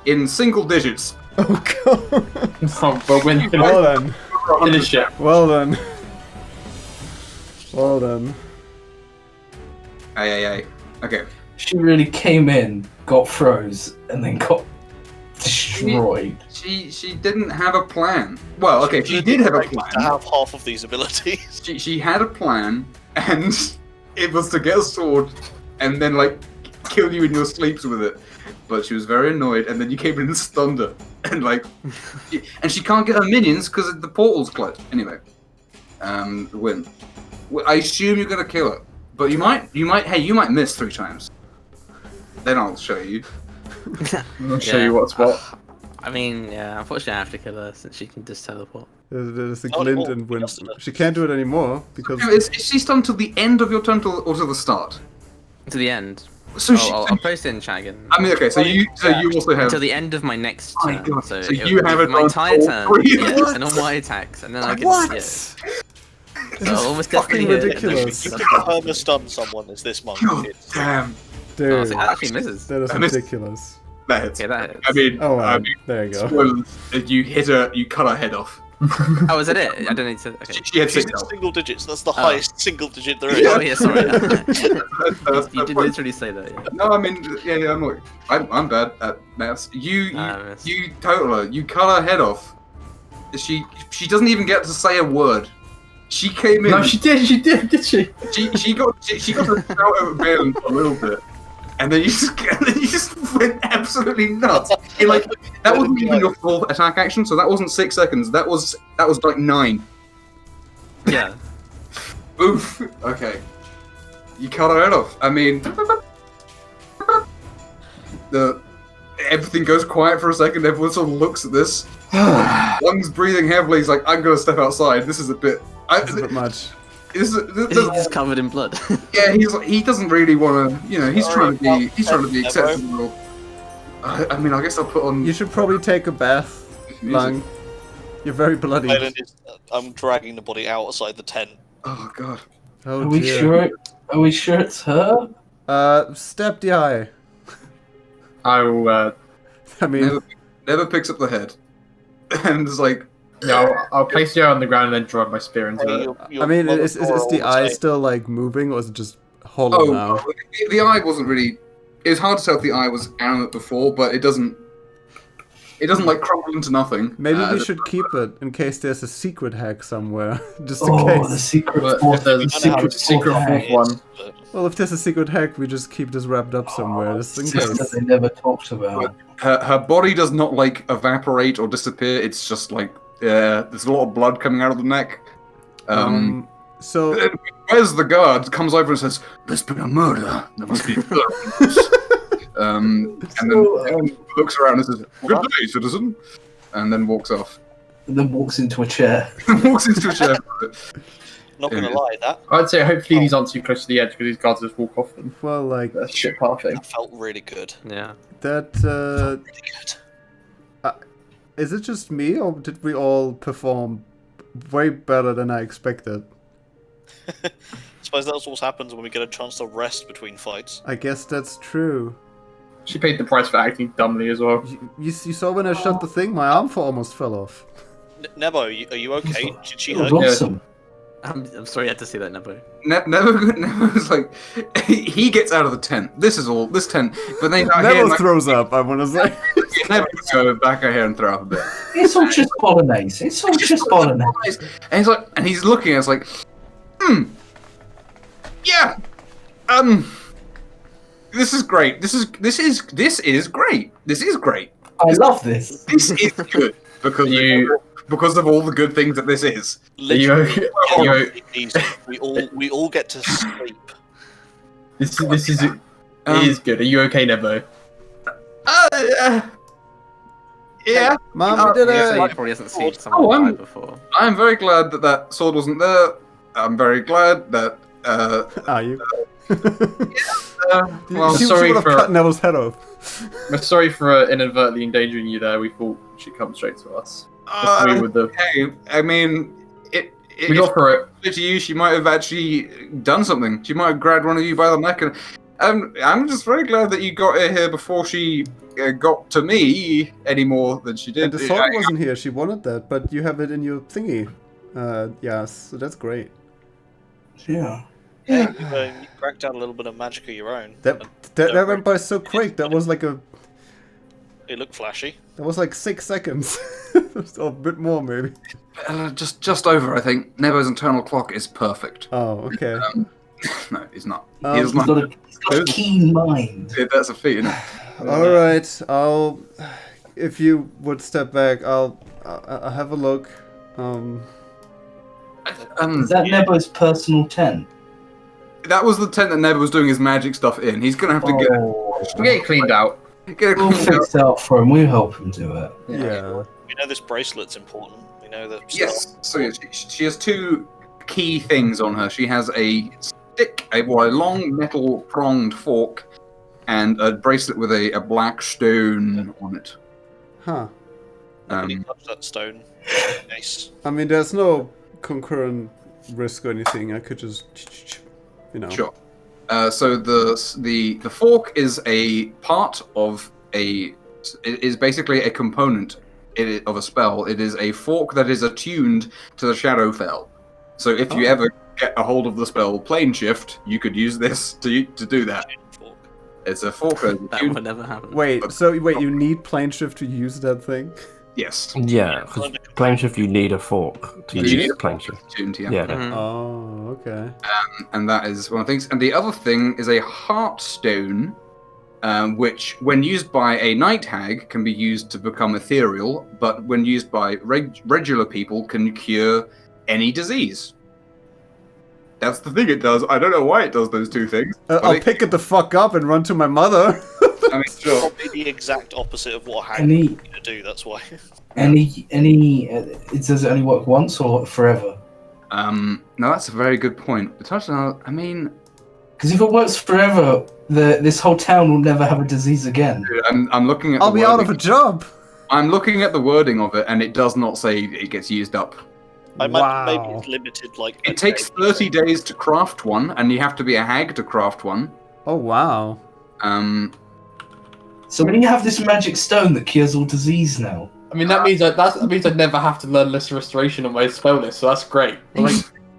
S1: in single digits.
S3: Oh god.
S6: But when
S3: Well then.
S6: finish it.
S3: Well then. Well then.
S1: Aye. Okay.
S7: She really came in, got froze, and then got destroyed.
S1: She didn't have a plan. Well, okay, she did have a plan.
S5: To have half of these abilities.
S1: She had a plan, and it was to get a sword and then kill you in your sleeps with it. But she was very annoyed, and then you came in and stunned her, and and she can't get her minions because the portal's closed. Anyway, win. I assume you're gonna kill her, but you might miss 3 times. Then I'll show you.
S6: I'll show you what's what.
S4: I mean, yeah, unfortunately I have to kill her since she can just teleport.
S3: There's a glint and wind. She can't do it anymore because...
S1: Is she stunned to the end of your turn or to the start?
S4: To the end.
S1: So
S4: I'll post it in chat again.
S1: I mean, okay, so you also have...
S4: Until the end of my next turn.
S1: God.
S4: So
S1: you have
S4: my entire turn,
S1: What?
S4: and all my attacks, and then I can...
S3: What?
S4: Yeah.
S3: This
S4: So
S3: is
S4: almost
S3: fucking
S4: definitely
S3: ridiculous.
S5: You can perma stun someone as this monk.
S1: God
S5: It's-
S1: damn.
S3: Dude,
S4: Oh, so that actually misses.
S3: that is
S1: I missed-
S3: ridiculous.
S1: That hits.
S4: Okay, that hits.
S1: I mean,
S3: Oh, wow. There you go.
S1: spoilers, you hit her, you cut her head off.
S4: Oh, is that it? I don't need to... Okay.
S1: She had
S5: She's
S1: 6
S5: in
S1: health.
S5: single digits. That's the highest single digit there is.
S4: Oh, yeah, sorry. You did
S1: That's
S4: literally say that, yeah.
S1: No, I mean, yeah, I'm bad at maths. You total her. You cut her head off. She doesn't even get to say a word. She came in.
S6: No, she did, did she?
S1: She got to shout over Balin a little bit, and then you just went absolutely nuts. That wasn't even your full attack action, so that wasn't 6 seconds. That was like 9.
S4: Yeah.
S1: Oof. Okay. You cut her head off. I mean, everything goes quiet for a second. Everyone sort of looks at this. Lung's breathing heavily. He's like, "I'm gonna step outside. This is a bit
S3: much."
S4: He's just covered in blood.
S1: Yeah, he doesn't really want to. He's trying to be acceptable. I mean, I guess I'll put on.
S3: You should probably take a bath, Lung. You're very bloody.
S5: I'm dragging the body outside the tent.
S1: Oh god.
S3: Oh,
S7: Are we sure? Are we sure it's her?
S3: Step the eye.
S6: I will.
S3: I mean,
S1: never picks up the head, and it's like.
S6: No, I'll place the eye on the ground and then drive my spear into it.
S3: I mean, is the eye still like moving, or is it just hollow now?
S1: Oh, the eye wasn't really. It was hard to tell if the eye was animate before, but it doesn't. It doesn't like crumble into nothing.
S3: Maybe we should keep it in case there's a secret hack somewhere, just in
S7: Oh,
S3: case.
S7: the secret.
S6: If there's a secret fourth one.
S3: Well, if there's a secret hack, we just keep this wrapped up somewhere, just in
S7: That
S3: case.
S7: they never talked about.
S1: Her body does not like evaporate or disappear. It's just like there's a lot of blood coming out of the neck.
S3: So
S1: where's the guard? Comes over and says, "There's been a murder. There must be blood." And then looks around and says, "Good day, citizen," and then walks off.
S7: And then walks into a chair.
S1: Walks into a chair.
S5: Not gonna lie, that
S6: I'd say hopefully these aren't too close to the edge because these guards just walk off them.
S3: Well, like
S6: that's shit pathing.
S5: felt really good.
S4: Yeah.
S3: That
S5: Really good.
S3: is it just me, or did we all perform way better than I expected?
S5: I suppose that's what happens when we get a chance to rest between fights.
S3: I guess that's true.
S6: She paid the price for acting dumbly as well.
S3: You saw when I shot the thing, my arm almost fell off.
S5: Nebo, are you okay? Did she
S7: It
S5: hurt
S7: was
S5: you?
S7: awesome.
S4: I'm sorry you had to see that, Nebo.
S1: Never's like, he gets out of the tent. This tent, but then
S3: Never throws up, I want to say.
S1: Never go back out here and throw up a bit.
S7: It's all just bolognese. It's all just bolognese.
S1: And he's looking. It's like, yeah, this is great. This is great. This is great.
S7: I love this.
S1: This is good because of all the good things that this is.
S5: Literally, we all get to sleep.
S6: This is it is good. Are you okay, Nebo?
S1: Yeah.
S3: Mom, we did
S4: He
S3: it.
S4: probably hasn't seen someone die before.
S1: I'm very glad that sword wasn't there. I'm very glad that.
S3: Are you?
S1: Well,
S3: she
S6: sorry
S3: would have
S6: for-
S3: cut Neville's head off.
S6: We're sorry for inadvertently endangering you there. We thought she'd come straight to us. Agree with the.
S1: Hey, I mean,
S6: We offer it.
S1: to you, she might have actually done something. She might have grabbed one of you by the neck, and I'm just very glad that you got her here before she got to me any more than she did.
S3: And the sword wasn't here, she wanted that, but you have it in your thingy. Yes, so that's great.
S7: Yeah.
S5: Yeah, you cracked out a little bit of magic of your own.
S3: That went by so quick, that was like
S5: It looked flashy.
S3: That was like 6 seconds. Or a bit more, maybe.
S1: Just over, I think. Nebo's internal clock is perfect.
S3: Oh, okay.
S1: No, he's not.
S7: He's got a keen mind.
S1: That's a feat, isn't it?
S3: Alright, if you would step back, I'll have a look.
S7: Is that Nebo's personal tent?
S1: That was the tent that Nebo was doing his magic stuff in. He's gonna have to
S6: We'll get it cleaned out.
S7: We'll fix it up for him. We'll help him do it.
S3: Yeah.
S5: We know this bracelet's important. We know that.
S1: Yes. So she has two key things on her. She has a stick, a long metal pronged fork, and a bracelet with a black stone on it.
S3: Huh.
S5: Nobody touched that stone. Nice.
S3: I mean, there's no concurrent risk or anything. I could just,
S1: Sure. So the fork is a part of it is basically a component of a spell. It is a fork that is attuned to the Shadowfell. So if you ever get a hold of the spell Plane Shift, you could use this to do that. It's a fork that
S4: would never happen.
S3: Wait, you need Plane Shift to use that thing?
S1: Yes.
S8: Yeah, because Plane Shift, you need a fork to use Plane Shift.
S1: Yeah.
S3: Oh, okay.
S1: And that is one of the things. And the other thing is a Heartstone, which, when used by a night hag, can be used to become ethereal, but when used by regular people, can cure any disease. That's the thing it does. I don't know why it does those two things.
S3: I'll pick it the fuck up and run to my mother.
S1: I mean, sure.
S5: Probably the exact opposite of what hag is going to do. That's why.
S7: Does it only work once or forever?
S1: No, that's a very good point. The touchdown. I mean,
S7: because if it works forever, this whole town will never have a disease again.
S1: I'm looking at.
S3: I'll be out of a job.
S1: I'm looking at the wording of it, and it does not say it gets used up.
S5: I imagine maybe it's limited.
S1: It takes 30 days to craft one, and you have to be a hag to craft one.
S3: Oh wow.
S7: So when you have this magic stone that cures all disease now.
S6: I mean, that means I'd never have to learn Lesser Restoration on my spell list, so that's great.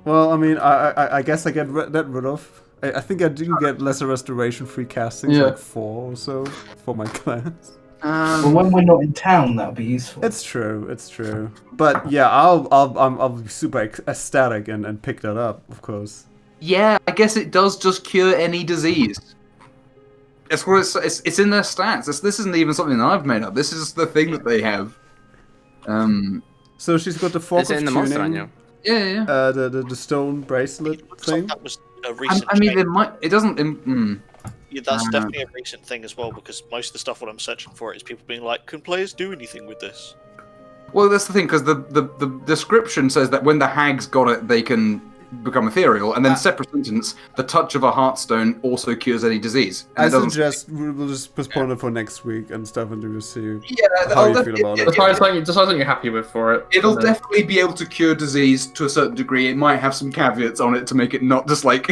S3: Well, I mean, I guess I get that rid of. I think I do get Lesser Restoration free castings, like 4 or so for my class.
S7: But when we're not in town, that'll be useful.
S3: It's true. But yeah, I'll be super ecstatic and pick that up, of course.
S1: Yeah, I guess it does just cure any disease. It's in their stats. This isn't even something that I've made up. This is the thing that they have.
S3: So she's got the fork of
S4: in the monster manual.
S1: Yeah.
S3: The stone bracelet thing.
S5: That was a recent.
S1: I mean, it doesn't.
S5: Yeah, that's definitely a recent thing as well, because most of the stuff what I'm searching for is people being like, "Can players do anything with this?"
S1: Well, that's the thing, because the description says that when the hags got it, they can become ethereal, and then separate sentence, the touch of a heartstone also cures any disease.
S3: I suggest we'll just postpone it for next week and stuff and do see
S1: how
S3: you feel about it.
S6: Decide something you're happy with for it.
S1: It'll definitely be able to cure disease to a certain degree. It might have some caveats on it to make it not just like,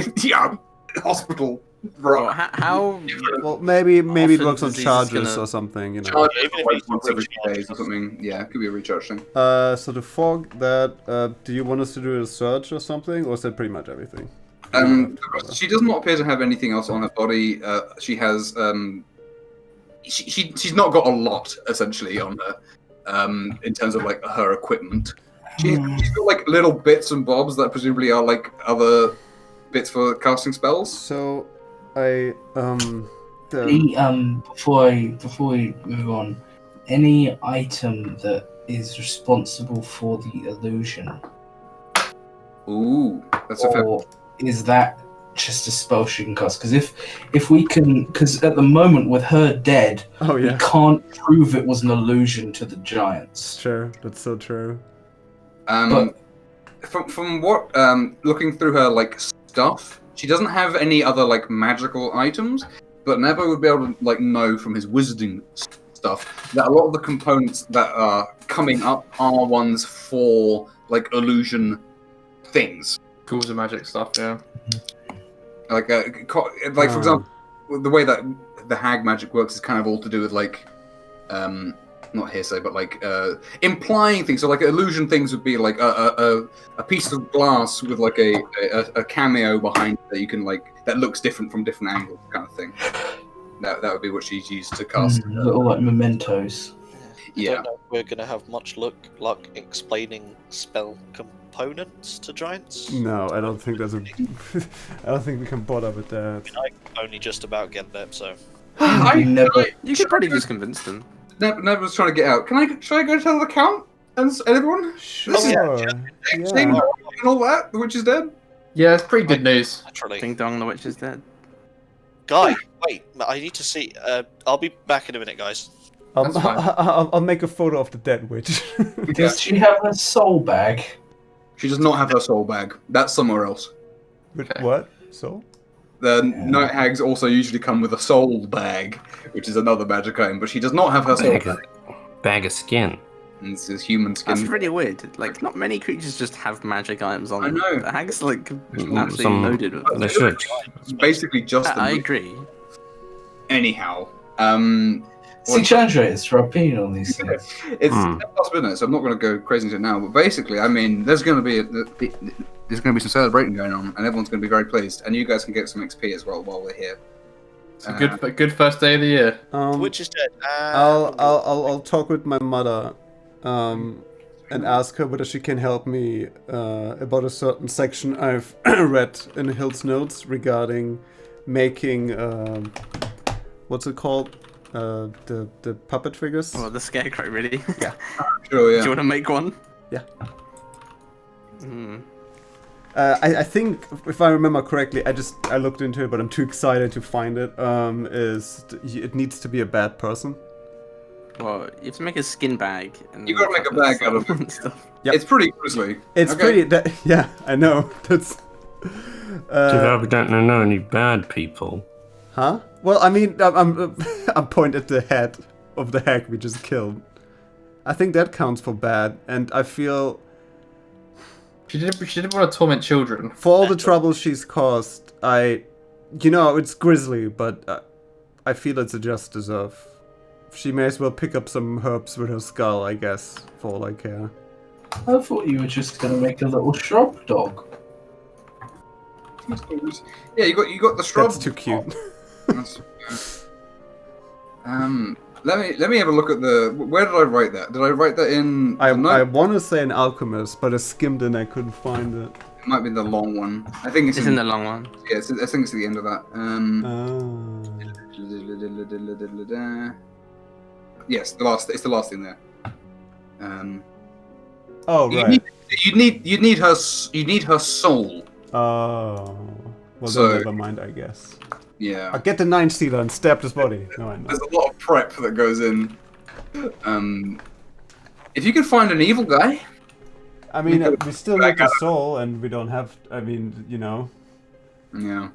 S1: hospital.
S4: Bro, how?
S3: Well, maybe it works on charges or something, you know.
S1: Charges once every few days or something. Yeah, it could be a recharge thing.
S3: So the fog that do you want us to do a search or something, or is that pretty much everything?
S1: She does not appear to have anything else on her body. She has she's not got a lot essentially on her, in terms of like her equipment. She's got like little bits and bobs that presumably are like other bits for casting spells.
S3: So
S7: before we move on, any item that is responsible for the illusion.
S1: Ooh, that's a fair.
S7: Or is that just a spell she can cast? Because if we can, because at the moment with her dead, we can't prove it was an illusion to the giants.
S3: Sure, that's so true.
S1: From what looking through her like stuff, she doesn't have any other like magical items, but Nebo would be able to like know from his wizarding stuff that a lot of the components that are coming up are ones for like illusion things.
S6: Tools and magic stuff, yeah.
S1: Like for example, the way that the hag magic works is kind of all to do with like not hearsay, but like implying things. So like illusion things would be like a piece of glass with like a cameo behind it that you can like that looks different from different angles, kind of thing. That would be what she's used to cast.
S7: Little like mementos.
S5: I don't know if we're gonna have much luck explaining spell components to giants.
S3: No, I don't think that's a. I don't think we can bother with that.
S5: I mean, I can only just about get them, so.
S4: You could probably just convince them.
S1: Never's trying to get out. Should I go tell the count and everyone?
S3: Sure.
S1: And all that. The witch is dead.
S6: Yeah, it's pretty good news.
S5: Naturally.
S4: Ding dong, the witch is dead.
S5: Guy, wait, I need to see. I'll be back in a minute, guys.
S3: I'll make a photo of the dead witch.
S7: Does she have a soul bag?
S1: She does not have her soul bag. That's somewhere else.
S3: What? Soul?
S1: The night hags also usually come with a soul bag, which is another magic item, but she does not have her soul bag.
S8: Bag of skin.
S1: And this is human skin.
S4: That's really weird. Like, not many creatures just have magic items on them.
S1: I know.
S4: The hags, like, absolutely loaded with them.
S8: They should.
S1: It's basically just
S4: I agree.
S1: Anyhow,
S7: See, Chandra, your opinion on these things.
S1: It's 10 past midnight, so I'm not going to go crazy into it now. But basically, I mean, there's going to be some celebrating going on, and everyone's going to be very pleased. And you guys can get some XP as well while we're here.
S2: It's a good first day of the year.
S5: Witch is dead.
S3: I'll talk with my mother, and ask her whether she can help me about a certain section I've read in Hill's notes regarding making what's it called? The puppet figures.
S4: Oh, the scarecrow, really?
S3: Yeah.
S1: Sure, yeah.
S4: Do you want to make one?
S3: Yeah.
S4: Hmm.
S3: I think, if I remember correctly, I looked into it, but I'm too excited to find it. It needs to be a bad person.
S4: Well, you have to make a skin bag. And
S1: You gotta make a bag out of it.
S3: Yep.
S1: It's pretty grisly.
S3: It's
S1: okay.
S3: pretty. Yeah, I know. That's.
S8: Too bad we don't know any bad people.
S3: Huh? Well, I mean, I'm pointing at the head of the hag we just killed. I think that counts for bad, and I feel
S2: She didn't want to torment children.
S3: for all the trouble she's caused, it's grisly, but I feel it's a just deserve. She may as well pick up some herbs with her skull, I guess, for all I care.
S7: I thought you were just going to make a little shrub dog.
S1: Yeah, you got the shrub.
S3: That's too cute.
S1: Let me have a look at the. Where did I write that? Did I write that in?
S3: I want to say an alchemist, but I skimmed and I couldn't find it.
S1: It might be the long one. I think it's
S4: in the long one.
S1: Yeah, I think it's at the end of that. Yes, it's the last thing there.
S3: Oh right.
S1: You need her soul.
S3: Oh. Well,
S1: So-
S3: then never mind, I guess.
S1: Yeah.
S3: I'll get the 9 sealer and stab his body. No, I know.
S1: There's a lot of prep that goes in. If you can find an evil guy.
S3: I mean, we still need the soul, and we don't have. I mean,
S1: Yeah.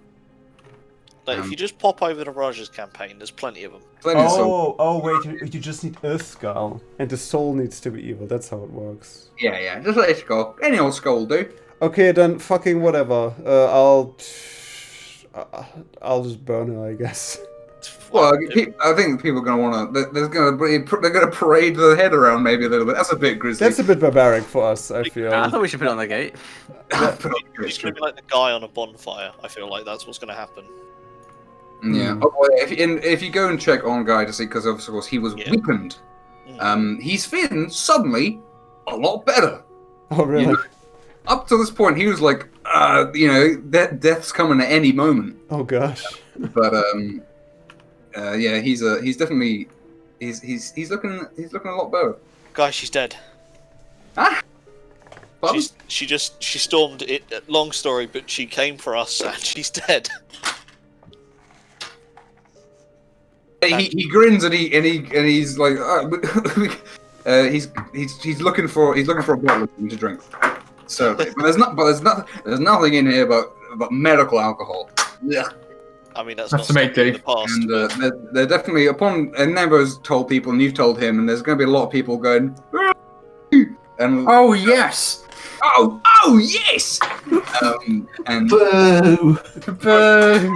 S5: Like, if you just pop over to Raj's campaign, there's plenty of them.
S3: Oh, wait, you just need a skull, and the soul needs to be evil. That's how it works.
S1: Yeah. Just let it go. Any old skull will do.
S3: Okay, then fucking whatever. I'll just burn her, I guess.
S1: Well, I think people are gonna wanna. They're gonna parade the head around maybe a little bit. That's a bit grisly.
S3: That's a bit barbaric for us, I feel.
S4: I thought we should put it on the gate.
S5: It's gonna be like the guy on a bonfire. I feel like that's what's gonna happen.
S1: Yeah. Oh, well, if you go and check on Guy to see, because of course he was weakened, he's feeling suddenly a lot better.
S3: Oh really?
S1: Up to this point, he was like, death's coming at any moment.
S3: Oh gosh.
S1: But yeah, he's definitely he's looking a lot better.
S5: Guy, she's dead.
S1: Ah.
S5: She stormed it. Long story, but she came for us, and she's dead.
S1: He grins and he's like, he's looking for a bottle to drink. So, but there's nothing in here about medical alcohol. Yeah.
S5: I mean, that's
S2: Have
S5: not
S2: to make
S5: something in
S2: do.
S5: the past.
S1: And they're definitely and Nevo's told people, and you've told him, and there's going to be a lot of people going, and
S2: Oh yes.
S1: oh yes, and
S7: Boo!
S2: Boo.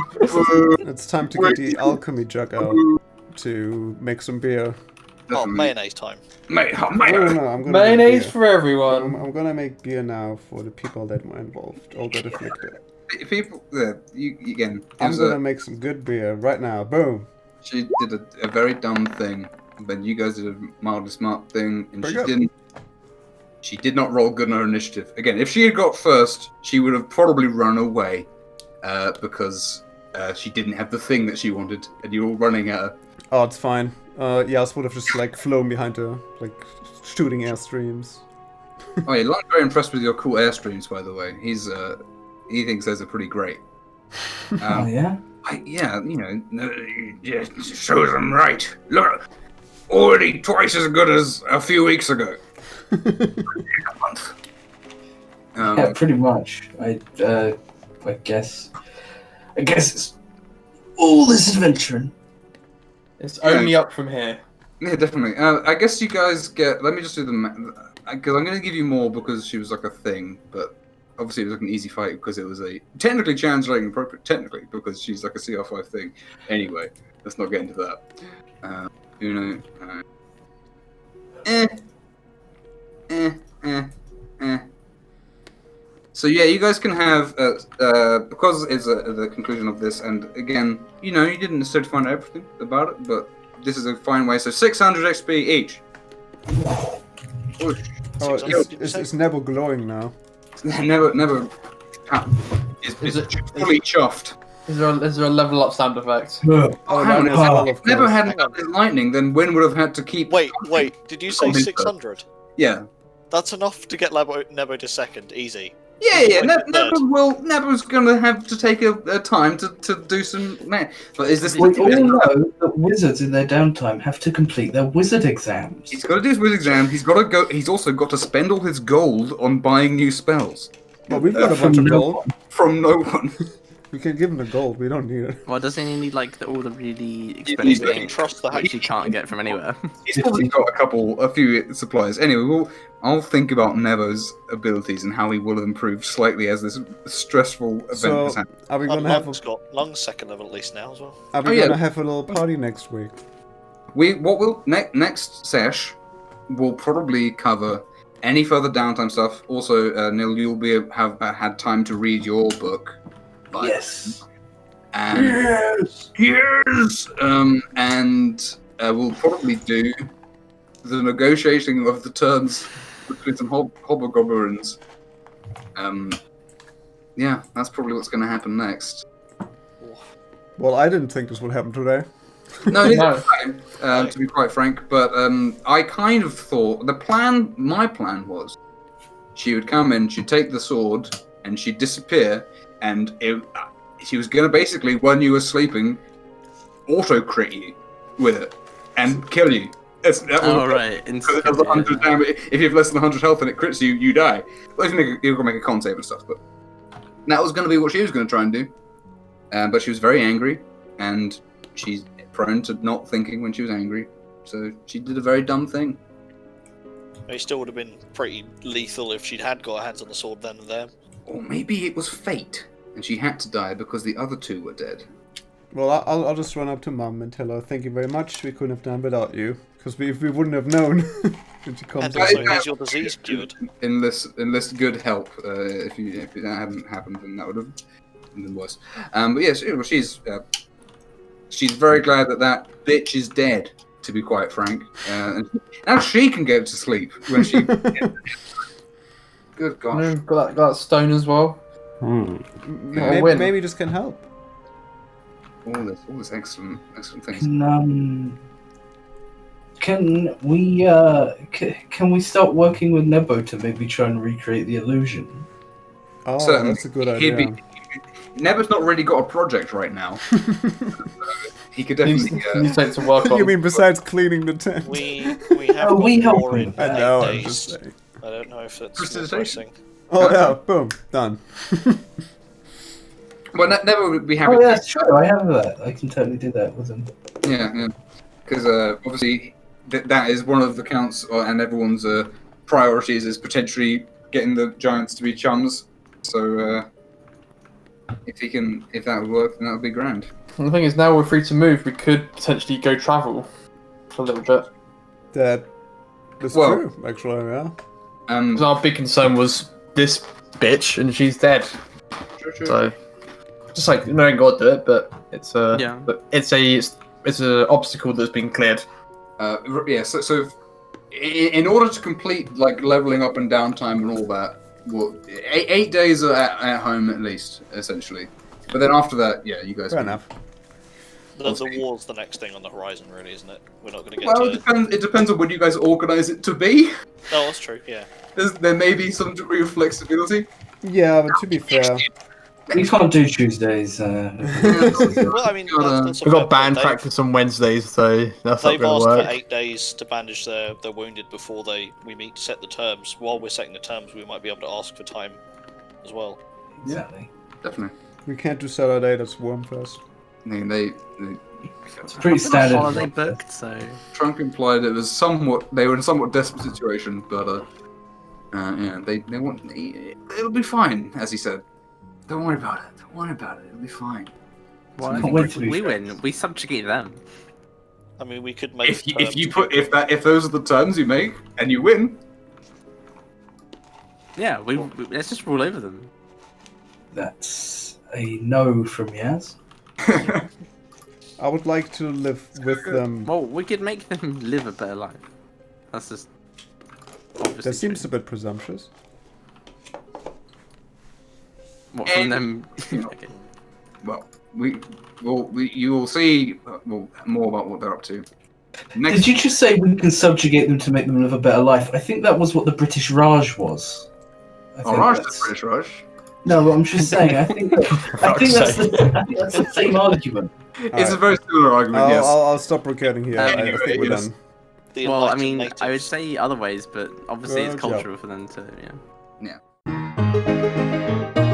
S3: It's time to get the alchemy jug out to make some beer.
S5: Oh, mayonnaise time.
S3: No, I'm gonna
S2: Mayonnaise
S3: make beer.
S2: for everyone.
S3: I'm gonna make beer now for the people that were involved, all that afflicted.
S1: people, again.
S3: I'm gonna make some good beer right now. Boom.
S1: She did a very dumb thing, but you guys did a mildly smart thing, and
S3: Pretty
S1: she
S3: good.
S1: didn't. She did not roll good on her initiative. Again, if she had got first, she would have probably run away, because she didn't have the thing that she wanted, and you were running at her.
S3: Oh, it's fine. Yas would have just flown behind her, shooting airstreams.
S1: Oh yeah, Lon's very impressed with your cool airstreams, by the way. He thinks those are pretty great.
S7: Oh yeah.
S9: Yeah, shows them right. Look, already twice as good as a few weeks ago. A month.
S7: Yeah, pretty much. I guess it's all this adventuring.
S2: It's only up from here.
S1: Yeah, definitely. I guess you guys get. Let me just do the because I'm going to give you more because she was like a thing, but obviously it was like an easy fight because it was a technically translating appropriate. Technically, because she's like a CR5 thing. Anyway, let's not get into that. So yeah, you guys can have because it's the conclusion of this, and again, you didn't necessarily find out everything about it, but this is a fine way. So 600 XP each.
S3: Oh, is Nebo glowing now?
S1: Never is fully chuffed.
S2: Is there a level up sound effect?
S1: Never had lightning, then Wynn would have had to keep.
S5: Wait, did you say 600?
S1: Yeah.
S5: That's enough to get Nebo to second, easy.
S1: Yeah. Nebo's gonna have to take a time to do some. But is this?
S7: We all know that wizards in their downtime have to complete their wizard exams.
S1: He's got to do his wizard exam. He's got to go. He's also got to spend all his gold on buying new spells.
S3: Well, we've got a bunch of gold
S1: from no one.
S3: We can give him the gold. We don't need it.
S4: Well, doesn't he need all the really expensive things
S5: trust the
S4: which he can't get from anywhere?
S1: He's probably got a few supplies. Anyway, I'll think about Nebo's abilities and how he will have improved slightly as this stressful event has happened.
S3: Are we gonna have
S5: Lung's second level at least now as well?
S3: Are we gonna have a little party next week?
S1: Next sesh will probably cover any further downtime stuff. Also, Neil, you'll have had time to read your book.
S7: Yes.
S1: And yes. And we'll probably do the negotiating of the terms between some hobgoblins. Yeah, that's probably what's going to happen next.
S3: Well, I didn't think this would happen today.
S1: No, to be quite frank, but I kind of thought my plan was she would come in, she'd take the sword, and she'd disappear, and she was going to basically, when you were sleeping, auto-crit you with it and kill you.
S4: Right.
S1: If you have less than 100 health and it crits you, you die. Well, you're going to make a con save and stuff, but that was going to be what she was going to try and do. But she was very angry, and she's prone to not thinking when she was angry, so she did a very dumb thing.
S5: It still would have been pretty lethal if she'd had got her hands on the sword then and there.
S1: Or maybe it was fate, and she had to die because the other two were dead.
S3: Well, I'll just run up to Mum and tell her, thank you very much, we couldn't have done without you. Because we wouldn't have known when she comes
S5: and also, has your disease cured?
S1: Enlist good help. If that hadn't happened, then that would have been worse. But yes, she's very glad that bitch is dead, to be quite frank. And now she can go to sleep when she... Good gosh.
S2: Got that stone as well.
S3: Maybe this can help.
S1: All this excellent things.
S7: Can we start working with Nebo to maybe try and recreate the illusion?
S3: Oh, certainly. That's a good idea.
S1: Nebo's not really got a project right now. He could definitely.
S2: He's to work on.
S3: You mean besides cleaning the tent?
S5: We have more in 8 days.
S3: I know. I'm just saying.
S5: I don't know if that's precision.
S3: Oh yeah, boom, done.
S1: Well, Nebo would be happy.
S7: Oh yeah, that's true. I have that. I can totally do that with him.
S1: Yeah. Because obviously that is one of the counts and everyone's priorities is potentially getting the giants to be chums. So if that would work, then that would be grand.
S2: And the thing is, now we're free to move. We could potentially go travel for a little bit.
S3: That's true, actually. Yeah.
S2: Because our big concern was this bitch, and she's dead.
S1: True.
S2: So, just like knowing God do it, but it's it's an obstacle that's been cleared.
S1: So in order to complete like leveling up and downtime and all that, well, 8 days at home at least, essentially. But then after that, yeah, you guys.
S3: Fair enough.
S5: The war's the next thing on the horizon, really, isn't it? We're not going to get.
S1: Well, it depends on when you guys organise it to be.
S5: Oh, that's true. Yeah.
S1: There may be some degree of flexibility.
S3: Yeah, but to be fair,
S7: We can't do Tuesdays.
S5: Well, I mean, that's a
S2: We've
S5: fair
S2: got band
S5: point.
S2: practice on Wednesdays, so that's not
S5: They've
S2: going
S5: asked
S2: to work.
S5: for 8 days to bandage their wounded before we meet to set the terms. While we're setting the terms, we might be able to ask for time as well.
S7: Exactly.
S1: Definitely.
S3: We can't do Saturday, that's Wormfest.
S1: I mean, they
S7: It's pretty standard.
S4: Holiday booked, so
S1: Trunk implied it was they were in a somewhat desperate situation, but yeah, they want it'll be fine, as he said. Don't worry about it. Don't worry about it. It'll be fine.
S4: well, I
S7: Can't wait
S4: think
S7: to be
S4: we
S7: fair.
S4: win. We subjugate them.
S5: I mean, we could make
S1: If those are the terms you make and you win,
S4: Yeah, we let's just rule over them.
S7: That's a no from Yaz.
S3: I would like to live with them.
S4: Well, we could make them live a better life. That's just obviously
S3: That seems
S4: true.
S3: a bit presumptuous.
S4: What from them? Okay.
S1: well, you will see more about what they're up to. Next,
S7: Did you just say we can subjugate them to make them live a better life? I think that was what the British Raj was. I think
S1: Raj
S7: that's-
S1: is British Raj.
S7: No, but I'm just saying. I think that's the same argument.
S1: It's a very similar argument. Yes.
S3: I'll stop recording here. I
S1: Anyway,
S3: think we're
S1: yes.
S3: done.
S4: Well, I mean, I would say other ways, but obviously it's
S3: Good job.
S4: cultural for them to, yeah.
S1: Yeah.